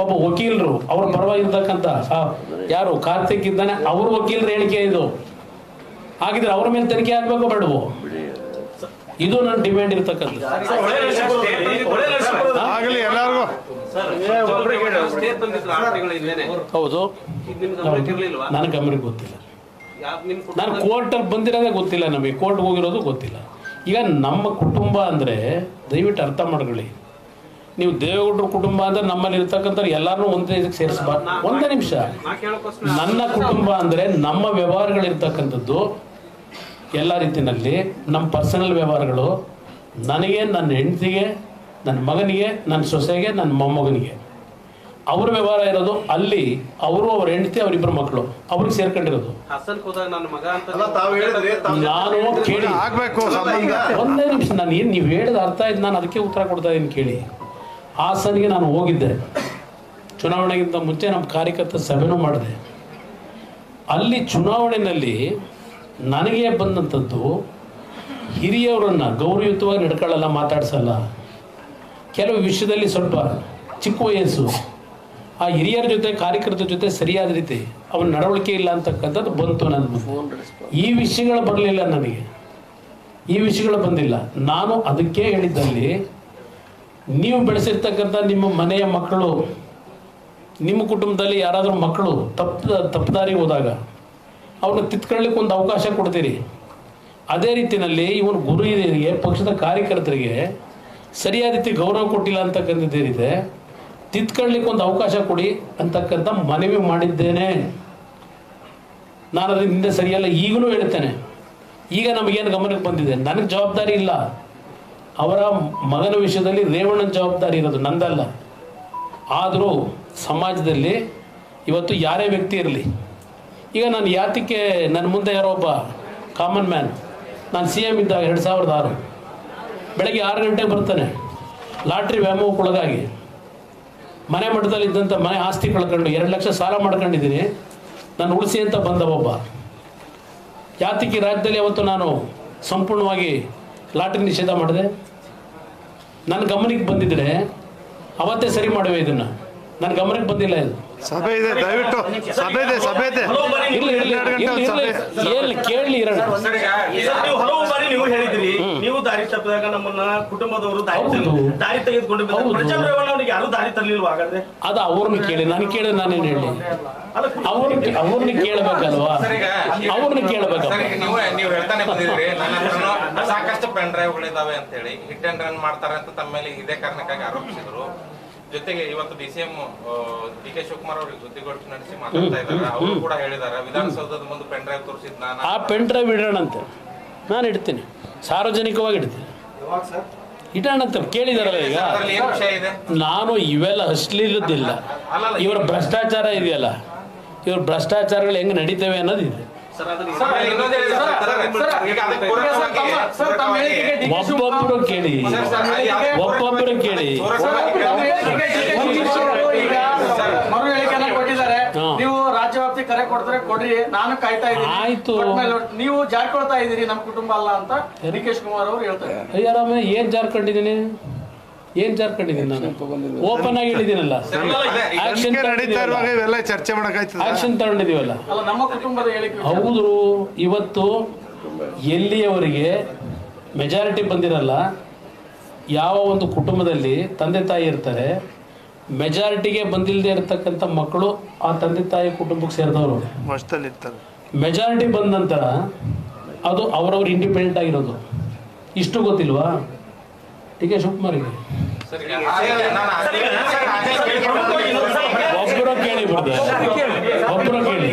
ಒಬ್ಬ ವಕೀಲರು ಅವ್ರ ಪರವಾಗಿರ್ತಕ್ಕಂಥ ಯಾರು ಕಾರ್ತಿಕ್ ಇದ್ದಾನೆ ಅವ್ರ ವಕೀಲರ ಹೇಳಿಕೆ ಇದು. ಹಾಗಿದ್ರೆ ಅವ್ರ ಮೇಲೆ ತನಿಖೆ ಆಗ್ಬೇಕು ಬೇಡವೋ? ಇದು ನನ್ನ ಡಿಮ್ಯಾಂಡ್ ಇರ್ತಕ್ಕಂಥದ್ದು. ಆಗಲಿ ಎಲ್ಲರಿಗೂ ಹೌದು, ನನಗೆ ಗಮನಕ್ಕೆ ಗೊತ್ತಿಲ್ಲ. ನಾನು ಕೋರ್ಟಲ್ಲಿ ಬಂದಿರೋದೇ ಗೊತ್ತಿಲ್ಲ, ನಮಗೆ ಕೋರ್ಟ್ಗೆ ಹೋಗಿರೋದು ಗೊತ್ತಿಲ್ಲ. ಈಗ ನಮ್ಮ ಕುಟುಂಬ ಅಂದರೆ ದಯವಿಟ್ಟು ಅರ್ಥ ಮಾಡ್ಕೊಳ್ಳಿ. ನೀವು ದೇವೇಗೌಡರ ಕುಟುಂಬ ಅಂದರೆ ನಮ್ಮಲ್ಲಿ ಇರ್ತಕ್ಕಂಥವ್ರು ಎಲ್ಲರೂ ಒಂದೇ ಇದಕ್ಕೆ ಸೇರಿಸಬಾರ್ದು. ಒಂದೇ ನಿಮಿಷ, ನನ್ನ ಕುಟುಂಬ ಅಂದರೆ ನಮ್ಮ ವ್ಯವಹಾರಗಳಿರ್ತಕ್ಕಂಥದ್ದು ಎಲ್ಲ ರೀತಿಯಲ್ಲಿ ನಮ್ಮ ಪರ್ಸನಲ್ ವ್ಯವಹಾರಗಳು, ನನಗೆ, ನನ್ನ ಹೆಂಡತಿಗೆ, ನನ್ನ ಮಗನಿಗೆ, ನನ್ನ ಸೊಸೆಗೆ, ನನ್ನ ಮೊಮ್ಮಗನಿಗೆ ಅವ್ರ ವ್ಯವಹಾರ ಇರೋದು. ಅಲ್ಲಿ ಅವರು, ಅವ್ರ ಹೆಂಡತಿ, ಅವರಿಬ್ಬರು ಮಕ್ಕಳು ಅವ್ರಿಗೆ ಸೇರ್ಕೊಂಡಿರೋದು. ನಾನು ಕೇಳಿ ಆಗ್ಬೇಕು ಸಂಬಂಧ. ಒಂದೇ ನಿಮಿಷ, ನಾನು ಏನು ನೀವು ಹೇಳಿದ ಅರ್ಥ ಆಯ್ತು, ನಾನು ಅದಕ್ಕೆ ಉತ್ತರ ಕೊಡ್ತಾ ಇದ್ದೀನಿ ಕೇಳಿ. ಹಾಸನಿಗೆ ನಾನು ಹೋಗಿದ್ದೆ, ಚುನಾವಣೆಗಿಂತ ಮುಂಚೆ ನಮ್ಮ ಕಾರ್ಯಕರ್ತ ಸಭೆನೂ ಮಾಡಿದೆ. ಅಲ್ಲಿ ಚುನಾವಣೆಯಲ್ಲಿ ನನಗೆ ಬಂದಂಥದ್ದು ಹಿರಿಯವರನ್ನು ಗೌರವಯುತವಾಗಿ ನಡ್ಕೊಳ್ಳಲ್ಲ, ಮಾತಾಡ್ಸಲ್ಲ. ಕೆಲವು ವಿಷಯದಲ್ಲಿ ಸ್ವಲ್ಪ ಚಿಕ್ಕ ವಯಸ್ಸು, ಆ ಹಿರಿಯರ ಜೊತೆ ಕಾರ್ಯಕರ್ತರ ಜೊತೆ ಸರಿಯಾದ ರೀತಿ ಅವನ ನಡವಳಿಕೆ ಇಲ್ಲ ಅಂತಕ್ಕಂಥದ್ದು ಬಂತು. ನನ್ನ ಈ ವಿಷಯಗಳು ಬರಲಿಲ್ಲ, ನನಗೆ ಈ ವಿಷಯಗಳು ಬಂದಿಲ್ಲ. ನಾನು ಅದಕ್ಕೆ ಹೇಳಿದ್ದಲ್ಲಿ, ನೀವು ಬೆಳೆಸಿರ್ತಕ್ಕಂಥ ನಿಮ್ಮ ಮನೆಯ ಮಕ್ಕಳು, ನಿಮ್ಮ ಕುಟುಂಬದಲ್ಲಿ ಯಾರಾದರೂ ಮಕ್ಕಳು ತಪ್ಪದಾರಿಗೆ ಹೋದಾಗ ಅವ್ರನ್ನ ತಿತ್ಕೊಳ್ಳಿಕ್ಕೆ ಒಂದು ಅವಕಾಶ ಕೊಡ್ತೀರಿ. ಅದೇ ರೀತಿಯಲ್ಲಿ ಇವನು ಗುರು ಹಿರಿಯರಿಗೆ, ಪಕ್ಷದ ಕಾರ್ಯಕರ್ತರಿಗೆ ಸರಿಯಾದ ರೀತಿ ಗೌರವ ಕೊಟ್ಟಿಲ್ಲ ಅಂತಕ್ಕಂಥದ್ದೇನಿದೆ, ತಿತ್ಕೊಳ್ಳಿಕ್ಕೆ ಒಂದು ಅವಕಾಶ ಕೊಡಿ ಅಂತಕ್ಕಂಥ ಮನವಿ ಮಾಡಿದ್ದೇನೆ. ನಾನು ಅದರಿಂದ ಹಿಂದೆ ಸರಿಯಲ್ಲ, ಈಗಲೂ ಹೇಳ್ತೇನೆ. ಈಗ ನಮಗೇನು ಗಮನಕ್ಕೆ ಬಂದಿದೆ, ನನಗೆ ಜವಾಬ್ದಾರಿ ಇಲ್ಲ. ಅವರ ಮಗನ ವಿಷಯದಲ್ಲಿ ರೇವಣ್ಣನ ಜವಾಬ್ದಾರಿ ಇರೋದು, ನಂದಲ್ಲ. ಆದರೂ ಸಮಾಜದಲ್ಲಿ ಇವತ್ತು ಯಾರೇ ವ್ಯಕ್ತಿ ಇರಲಿ, ಈಗ ನಾನು ಯಾತಕ್ಕೆ ನನ್ನ ಮುಂದೆ ಯಾರೋ ಒಬ್ಬ ಕಾಮನ್ ಮ್ಯಾನ್, ನಾನು CM ಇದ್ದಾಗ 2006 ಬೆಳಗ್ಗೆ 6 ಗಂಟೆಗೆ ಬರ್ತಾನೆ, ಲಾಟ್ರಿ ವ್ಯಾಮೋಹಕ್ಕೊಳಗಾಗಿ ಮನೆ ಮಠದಲ್ಲಿ ಇದ್ದಂಥ ಮನೆ ಆಸ್ತಿ ಕಳ್ಕೊಂಡು 2 ಲಕ್ಷ ಸಾಲ ಮಾಡ್ಕೊಂಡಿದ್ದೀನಿ, ನಾನು ಉಳಿಸಿ ಅಂತ ಬಂದ ಒಬ್ಬ. ಯಾತಕ್ಕೆ ರಾಜ್ಯದಲ್ಲಿ ಅವತ್ತು ನಾನು ಸಂಪೂರ್ಣವಾಗಿ ಲಾಟ್ರಿ ನಿಷೇಧ ಮಾಡಿದೆ? ನನ್ನ ಗಮನಕ್ಕೆ ಬಂದಿದ್ರೆ ಅವತ್ತೇ ಸರಿ ಮಾಡುವೆ. ಇದನ್ನು ನನ್ನ ಗಮನಕ್ಕೆ ಬಂದಿಲ್ಲ. ಇದು ಸಭೆ ಇದೆ, ದಯವಿಟ್ಟು ಸಭೆ ಇದೆ, ಸಭೆ ಇದೆ. ಕೇಳಲಿ ಇರೋಣ. ನೀವು ಹಲವು ಬಾರಿ ನೀವು ಹೇಳಿದ್ರಿ, ನೀವು ದಾರಿ ತಪ್ಪಿದಾಗ ನಮ್ಮನ್ನ ಕುಟುಂಬದವರು ದಾರಿ ತೆಗೆದುಕೊಂಡು ಪ್ರಜಾಪ್ರಭುತ್ವನಿಗೆ ಯಾರು ದಾರಿ ತರಲಿಲ್ವಾ? ಹಾಗಾದ್ರೆ ಅದು ಅವ್ರನ್ನ ಕೇಳಿ, ನಾನು ಕೇಳಿ ನಾನೇನು ಹೇಳಿ? ಅವ್ರನ್ನ ಕೇಳಬೇಕಲ್ವಾ? ಅವ್ರನ್ನ ಕೇಳಬೇಕಲ್ವಾ? ನೀವು ಹೇಳ್ತಾನೆ ಬಂದಿದ್ರಿ, ನನ್ನ ಹತ್ರನೂ ಸಾಕಷ್ಟು ಪೆನ್ ಡ್ರೈವ್ಗಳಿದಾವೆ ಅಂತ ಹೇಳಿ ಹಿಟ್ ಅಂಡ್ ರನ್ ಮಾಡ್ತಾರೆ ಅಂತ ತಮ್ಮ ಮೇಲೆ ಇದೇ ಕಾರಣಕ್ಕಾಗಿ ಆರೋಪಿಸಿದ್ರು. ಜೊತೆಗೆ ಇವತ್ತು DCM DK ಶಿವಕುಮಾರ್ ಅವರು ಸುದ್ದಿಗೋಷ್ಠಿ ನಡೆಸಿ ಮಾತಾಡ್ತಾ ಇದ್ದಾರೆ. ಅವರು ಕೂಡ ಹೇಳಿದ್ದಾರೆ, ವಿಧಾನಸೌಧದ ಮುಂದೆ ಪೆನ್ ಡ್ರೈವ್ ತೋರಿಸಿದ್ ನಾನು, ಆ ಪೆನ್ ಡ್ರೈವ್ ಇಡೋಣಂತೆ, ನಾನು ಇಡ್ತೀನಿ, ಸಾರ್ವಜನಿಕವಾಗಿ ಇಡ್ತೀನಿ, ಇಡೋಣಂತ ಕೇಳಿದಾರಲ್ಲ. ಈಗ ನಾನು ಇವೆಲ್ಲ ಅಶ್ಲೀಲದ್ದಿಲ್ಲ, ಇವರ ಭ್ರಷ್ಟಾಚಾರ ಇದೆಯಲ್ಲ, ಇವ್ರ ಭ್ರಷ್ಟಾಚಾರಗಳು ಹೆಂಗೆ ನಡೀತವೆ ಅನ್ನೋದು ಇದೆ. ಒಬ್ಬೊಬ್ಬರು ಕೇಳಿ, ಒಬ್ಬೊಬ್ಬರು ಕೇಳಿ. ಮರು ಹೇಳಿಕೆಯನ್ನ ಕೊಟ್ಟಿದ್ದಾರೆ. ನೀವು ರಾಜ್ಯವ್ಯಾಪ್ತಿ ಕರೆ ಕೊಡ್ತಾರೆ, ಕೊಡ್ರಿ, ನಾನು ಕಾಯ್ತಾ ಇದ್ದೀನಿ. ಆಯ್ತು, ನೀವು ಜಾರ್ಕೊಳ್ತಾ ಇದ್ದೀರಿ, ನಮ್ಮ ಕುಟುಂಬ ಅಲ್ಲ ಅಂತ DK ಶಿವಕುಮಾರ್ ಅವರು ಹೇಳ್ತಾರೆ. ಅಯ್ಯಾರಾಮ ಏನ್ ಜಾರ್ಕೊಂಡಿದ್ದೀನಿ? ಏನ್ ಜಾರ್ಕೊಂಡಿದ್ದೀನಿ? ನಾನು ಓಪನ್ ಆಗಿ ಹೇಳಿದ್ದೀನಲ್ಲ, ಆಕ್ಷನ್ ಚರ್ಚೆ ಮಾಡಕ್ಕಾಯ್ತದೆ, ಆಕ್ಷನ್ ತಗೊಂಡಿದೀವಲ್ಲ. ನಮ್ಮ ಕುಟುಂಬದ ಹೇಳಿಕೆ ಹೌದು. ಇವತ್ತು ಎಲ್ಲಿಯವರೆಗೆ ಮೆಜಾರಿಟಿ ಬಂದಿರಲ್ಲ, ಯಾವ ಒಂದು ಕುಟುಂಬದಲ್ಲಿ ತಂದೆ ತಾಯಿ ಇರ್ತಾರೆ, ಮೆಜಾರಿಟಿಗೆ ಬಂದಿಲ್ಲದೆ ಇರತಕ್ಕಂಥ ಮಕ್ಕಳು ಆ ತಂದೆ ತಾಯಿ ಕುಟುಂಬಕ್ಕೆ ಸೇರಿದವರು. ಮೆಜಾರಿಟಿ ಬಂದ ನಂತರ ಅದು ಅವರವ್ರು ಇಂಡಿಪೆಂಡೆಂಟ್ ಆಗಿರೋದು. ಇಷ್ಟು ಗೊತ್ತಿಲ್ವಾ DK ಶಿವಕುಮಾರಿಗೆ? ಒಬ್ಬರು ಕೇಳಿ ಬರ್ತಾರೆ, ಒಬ್ಬರು ಕೇಳಿ.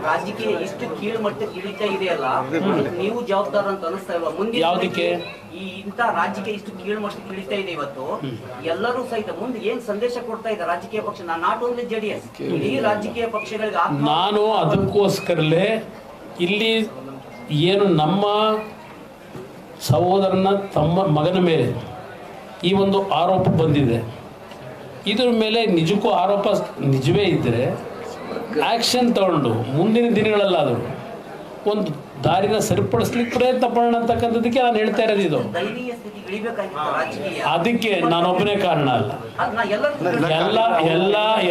ರಾಜಕೀಯ ಇಷ್ಟು ಕೀಳು ಮಟ್ಟಕ್ಕೆ ಇಳಿತಾ ಇದೆಯಲ್ಲ, ನೀವು ಜವಾಬ್ದಾರ ಅಂತ ಅನಿಸ್ತಾ ಇಲ್ವಾ? ಮುಂದೆ ಯಾವುದಕ್ಕೆ ಈ ಇಂಥ ರಾಜಕೀಯ ಇಷ್ಟು ಕೀಳು ಮಟ್ಟಕ್ಕೆ ಇಳಿತಾ ಇದೆ ಇವತ್ತು, ಎಲ್ಲರೂ ಸಹಿತ ಮುಂದೆ ಏನ್ ಸಂದೇಶ ಕೊಡ್ತಾ ಇದೆ ರಾಜಕೀಯ ಪಕ್ಷ? ನಾಟ್ ಓನ್ಲಿ JDS, ಇಡೀ ರಾಜಕೀಯ ಪಕ್ಷಗಳಿಗೆ. ನಾನು ಅದಕ್ಕೋಸ್ಕರಲೇ ಇಲ್ಲಿ ಏನು ನಮ್ಮ ಸಹೋದರನ ತಮ್ಮ ಮಗನ ಮೇಲೆ ಈ ಒಂದು ಆರೋಪ ಬಂದಿದೆ. ಇದ್ರ ಮೇಲೆ ನಿಜಕ್ಕೂ ಆರೋಪ ನಿಜವೇ ಇದ್ದರೆ ಆ್ಯಕ್ಷನ್ ತಗೊಂಡು ಮುಂದಿನ ದಿನಗಳಲ್ಲಾದರೂ ಒಂದು ದಾರಿನ ಸರಿಪಡಿಸ್ಲಿಕ್ಕೆ ಪ್ರಯತ್ನ ಪಡೋಣ ಅಂತಕ್ಕಂಥದ್ದಕ್ಕೆ ನಾನು ಹೇಳ್ತಾ ಇರೋದು. ಇದು ದಯನೀಯ ಸ್ಥಿತಿಗೆ ಇಳಿಬೇಕಾಗಿತ್ತು ರಾಜಕೀಯ. ಅದಕ್ಕೆ ನಾನೊಬ್ಬನೇ ಕಾರಣ ಅಲ್ಲ,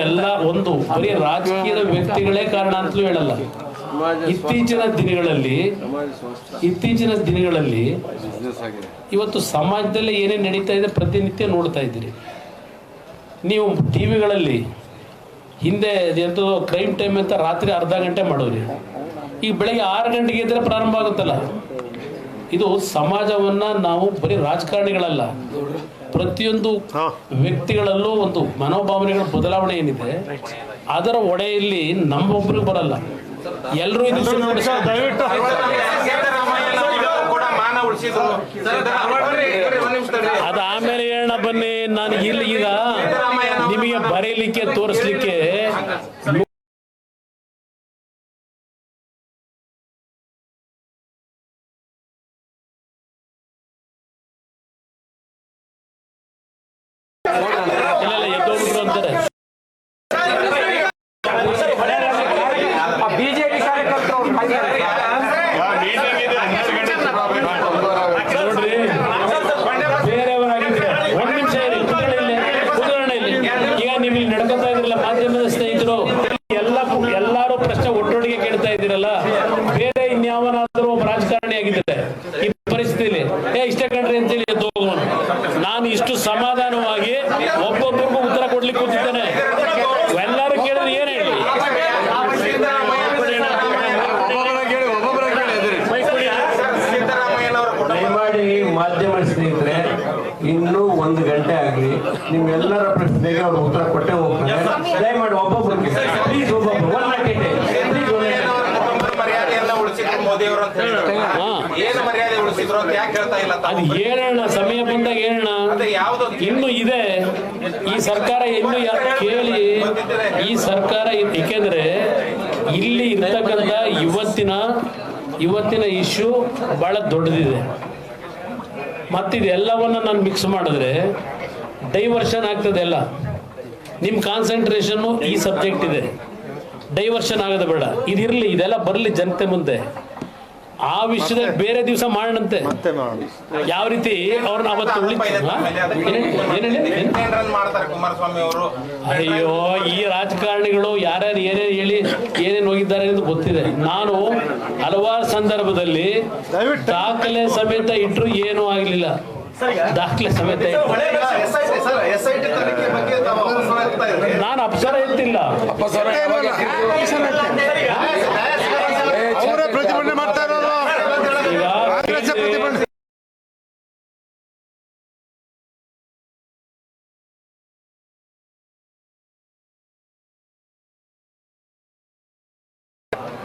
ಎಲ್ಲ ಒಂದು ಬರೀ ರಾಜಕೀಯದ ವ್ಯಕ್ತಿಗಳೇ ಕಾರಣ ಅಂತಲೂ ಹೇಳಲ್ಲ. ಇತ್ತೀಚಿನ ದಿನಗಳಲ್ಲಿ ಇವತ್ತು ಸಮಾಜದಲ್ಲಿ ಏನೇನು ನಡೀತಾ ಇದೆ ಪ್ರತಿನಿತ್ಯ ನೋಡ್ತಾ ಇದ್ದೀರಿ ನೀವು. ಟಿವಿಗಳಲ್ಲಿ ಹಿಂದೆ ಎಂತೋ ಕ್ರೈಮ್ ಟೈಮ್ ಅಂತ ರಾತ್ರಿ ಅರ್ಧ ಗಂಟೆ ಮಾಡೋರಿ, ಈಗ ಬೆಳಗ್ಗೆ 6 ಗಂಟೆಗೆ ಇದ್ರೆ ಪ್ರಾರಂಭ ಆಗುತ್ತಲ್ಲ. ಇದು ಸಮಾಜವನ್ನ ನಾವು ಬರೀ ರಾಜಕಾರಣಿಗಳಲ್ಲ, ಪ್ರತಿಯೊಂದು ವ್ಯಕ್ತಿಗಳಲ್ಲೂ ಒಂದು ಮನೋಭಾವನೆಗಳ ಬದಲಾವಣೆ ಏನಿದೆ ಅದರ ಒಡೆಯಲ್ಲಿ ನಮ್ಮೊಬ್ಬರು ಬರಲ್ಲ, ಎಲ್ಲರೂ ಇದು ದಯವಿಟ್ಟು ಅದು ಆಮೇಲೆ ಹೇಳೋಣ ಬನ್ನಿ. ನಾನು ಇಲ್ಲಿ ಈಗ ನಿಮಗೆ ಬರೀಲಿಕ್ಕೆ ತೋರಿಸ್ಲಿಕ್ಕೆ ಎದ್ದೋಗ್ಬಿಟ್ರು ಅಂತಾರೆ. ಬಿಜೆಪಿ ಕಾರ್ಯಕರ್ತರು ನೋಡ್ರಿ, ಬೇರೆಯವರಾಗಿದ್ರೆ ಒಂದು ನಿಮಿಷ ಇರಿ, ಕುದುರಣ ಇಲ್ಲಿ. ಈಗ ನೀವು ಇಲ್ಲಿ ನಡ್ಕೊತಾ ಇದ್ರಲ್ಲ ಮಾಧ್ಯಮದ ಸ್ನೇಹಿತರು, ಎಲ್ಲಾರು ಪ್ರಶ್ನೆ ಒಟ್ಟೊಟ್ಟಿಗೆ ಕೇಳ್ತಾ ಇದ್ದೀರಲ್ಲ. ಬೇರೆ ಇನ್ಯಾವನಾದ್ರೂ ಒಬ್ಬ ರಾಜಕಾರಣಿ ಆಗಿದ್ದಾರೆ ಈ ಪರಿಸ್ಥಿತಿಯಲ್ಲಿ ಇಷ್ಟೇ ಕಂಡ್ರಿ ಅಂತೇಳಿ ಎದ್ದು ಹೋಗೋನು. ನಾನು ಇಷ್ಟು ಸಮಾಧಾನವಾಗಿ ಒಬ್ಬೊಬ್ಬರಿಗೂ ಉತ್ತರ ಕೊಡ್ಲಿಕ್ಕೆ ಕೂತಿದ್ದೇನೆ. ಎಲ್ಲರೂ ಕೇಳಿದ್ರೆ ಏನ್ ಹೇಳಿ? ದಯಮಾಡಿ ಮಾಧ್ಯಮ ಸ್ನೇಹಿತರೆ, ಇನ್ನೂ 1 ಗಂಟೆ ಆಗಲಿ, ನಿಮ್ಮೆಲ್ಲರ ಪ್ರಶ್ನೆಗೆ ಅವರು ಉತ್ತರ ಕೊಟ್ಟೆ ಹೋಗ್ತಾರೆ. ದಯಮಾಡಿ ಒಬ್ಬೊಬ್ಬರಿಗೆ ಪ್ಲೀಸ್, ಒಬ್ಬೊಬ್ರು ಮರ್ಯಾದೆಯನ್ನ ಉಳಿಸಿದ್ರು ಮೋದಿ ಅವರು ಅಂತ ಹೇಳಿದ್ರು. ಏನು ಮರ್ಯಾದೆ ಉಳಿಸಿದ್ರು ಅಂತ ಯಾಕೆ ಹೇಳ್ತಾ ಇಲ್ಲ? ಅದು ಹೇಳೋಣ, ಸಮಯ ಬಂದಾಗ ಹೇಳೋಣ. ಇನ್ನು ಇದೆ ಈ ಸರ್ಕಾರ, ಇನ್ನು ಕೇಳಿ ಈ ಸರ್ಕಾರ. ಏಕೆಂದ್ರೆ ಇಲ್ಲಿ ಇರ್ತಕ್ಕಂಥ ಇವತ್ತಿನ ಇಶ್ಯೂ ಬಹಳ ದೊಡ್ಡದಿದೆ. ಮತ್ತಿದೆಲ್ಲವನ್ನ ನಾನು ಮಿಕ್ಸ್ ಮಾಡಿದ್ರೆ ಡೈವರ್ಷನ್ ಆಗ್ತದೆ ಎಲ್ಲ. ನಿಮ್ಮ ಕಾನ್ಸಂಟ್ರೇಷನ್ನು ಈ ಸಬ್ಜೆಕ್ಟ್ ಇದೆ, ಡೈವರ್ಷನ್ ಆಗೋದು ಬೇಡ. ಇದಿರಲಿ, ಇದೆಲ್ಲ ಬರಲಿ ಜನತೆ ಮುಂದೆ. ಆ ವಿಷಯದಲ್ಲಿ ಬೇರೆ ದಿವಸ ಮಾಡೋಣಂತೆ. ಯಾವ ರೀತಿ ಅವ್ರನ್ನ ಅವತ್ತು ಕುಮಾರಸ್ವಾಮಿ ಅವರು. ಅಯ್ಯೋ, ಈ ರಾಜಕಾರಣಿಗಳು ಯಾರ್ಯಾರು ಏನೇನು ಹೋಗಿದ್ದಾರೆ ಅಂತ ಗೊತ್ತಿದೆ. ನಾನು ಹಲವಾರು ಸಂದರ್ಭದಲ್ಲಿ ದಾಖಲೆ ಸಮೇತ ಇಟ್ಟರು ಏನೂ ಆಗಲಿಲ್ಲ. ದಾಖಲೆ ಸಮೇತ ನಾನು ಅಪ್ಸರ ಎತ್ತಿಲ್ಲ. ಅವರೇ ಪ್ರತಿಭಟನೆ ಮಾಡ್ತಾ ಇರೋದು.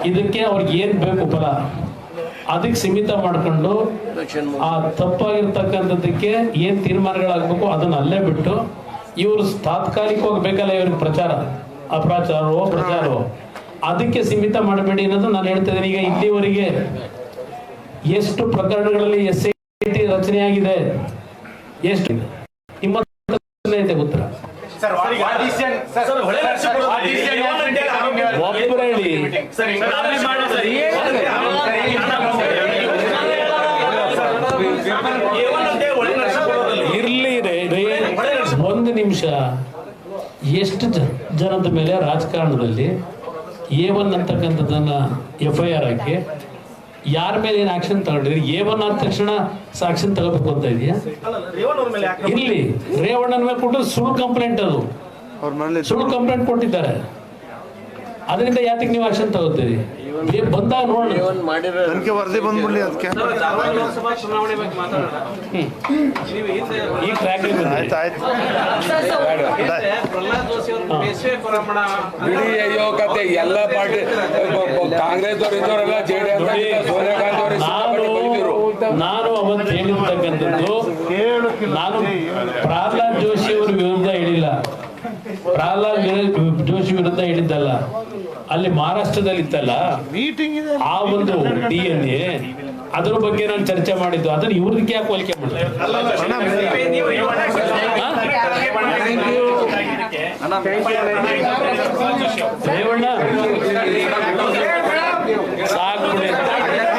ಇದಕ್ಕೆ ಅವ್ರಿಗೆ ಏನ್ ಬೇಕು ಫಲ ಅದಕ್ಕೆ ಸೀಮಿತ ಮಾಡ್ಕೊಂಡು ಆ ತಪ್ಪಾಗಿರ್ತಕ್ಕಂಥದ್ದಕ್ಕೆ ಏನ್ ತೀರ್ಮಾನಗಳಾಗಬೇಕು ಅದನ್ನ ಅಲ್ಲೇ ಬಿಟ್ಟು ಇವರು ತಾತ್ಕಾಲಿಕವಾಗಿ ಬೇಕಲ್ಲ ಇವ್ರಿಗೆ ಪ್ರಚಾರವೋ ಅದಕ್ಕೆ ಸೀಮಿತ ಮಾಡಬೇಡಿ ಅನ್ನೋದು ನಾನು ಹೇಳ್ತಾ ಇದ್ದೀನಿ. ಈಗ ಇಲ್ಲಿವರೆಗೆ ಎಷ್ಟು ಪ್ರಕರಣಗಳಲ್ಲಿ SIT ರಚನೆ ಆಗಿದೆ, ಎಷ್ಟು ನಿಮ್ಮ ಉತ್ತರ ಒಬ್ಬರು ಹೇಳಿ. ಇರ್ಲಿ ರೇ, 1 ನಿಮಿಷ. ಎಷ್ಟು ಜನದ ಮೇಲೆ ರಾಜಕಾರಣದಲ್ಲಿ A1 ಅಂತಕ್ಕಂಥದ್ದನ್ನ FIR ಹಾಕಿ ಯಾರ ಮೇಲೆ ಏನು ಆಕ್ಷನ್ ತಗೊಂಡಿದ್ರಿ? A1 ಆದ ತಕ್ಷಣ ಆಕ್ಷನ್ ತಗೋಬೇಕು ಅಂತ ಇದೆಯಾ? ಇರ್ಲಿ, ರೇವಣ್ಣನ ಮೇಲೆ ಕೊಟ್ಟು ಸುಳ್ಳು ಕಂಪ್ಲೇಂಟ್, ಅದು ಸುಳ್ಳು ಕಂಪ್ಲೇಂಟ್ ಕೊಟ್ಟಿದ್ದಾರೆ. ಅದರಿಂದ ಯಾತಕ್ಕೆ ನೀವು ಆಕ್ಷನ್ ತಗೋತೀರಿ? ಬಂದಾಗ ನೋಡೋಣ. ತನಿಖೆ ವರದಿ ಬಂದ್ಬಿಡ್ಲಿ ಅದಕ್ಕೆ. ಈ ಟ್ರ್ಯಾಕಿಂಗ್ ಬಿಡಿ ಅಯ್ಯೋ ಕತೆ ಎಲ್ಲ ಪಾರ್ಟಿ ಕಾಂಗ್ರೆಸ್ ಅವರು ಇದ್ದವರೆಲ್ಲ JDS ಸೋನಿಯಾ ಗಾಂಧಿ ನಾನು ಅವತ್ತು ಹೇಳಿರ್ತಕ್ಕಂಥದ್ದು, ನಾನು ಪ್ರಹ್ಲಾದ್ ಜೋಶಿ ಅವ್ರ ವಿರುದ್ಧ ಹೇಳಿಲ್ಲ, ಪ್ರಹ್ಲಾದ್ ಜೋಶಿ ವಿರುದ್ಧ ಹೇಳಿದ್ದಲ್ಲ. ಅಲ್ಲಿ ಮಹಾರಾಷ್ಟ್ರದಲ್ಲಿ ಇತ್ತಲ್ಲ ಆ ಒಂದು DNA, ಅದ್ರ ಬಗ್ಗೆ ನಾನು ಚರ್ಚೆ ಮಾಡಿದ್ದು. ಅದನ್ನ ಇವ್ರಿಗೆ ಯಾಕೆ ಹೋಲಿಕೆ ಮಾಡಿದೆ? ರೇವಣ್ಣ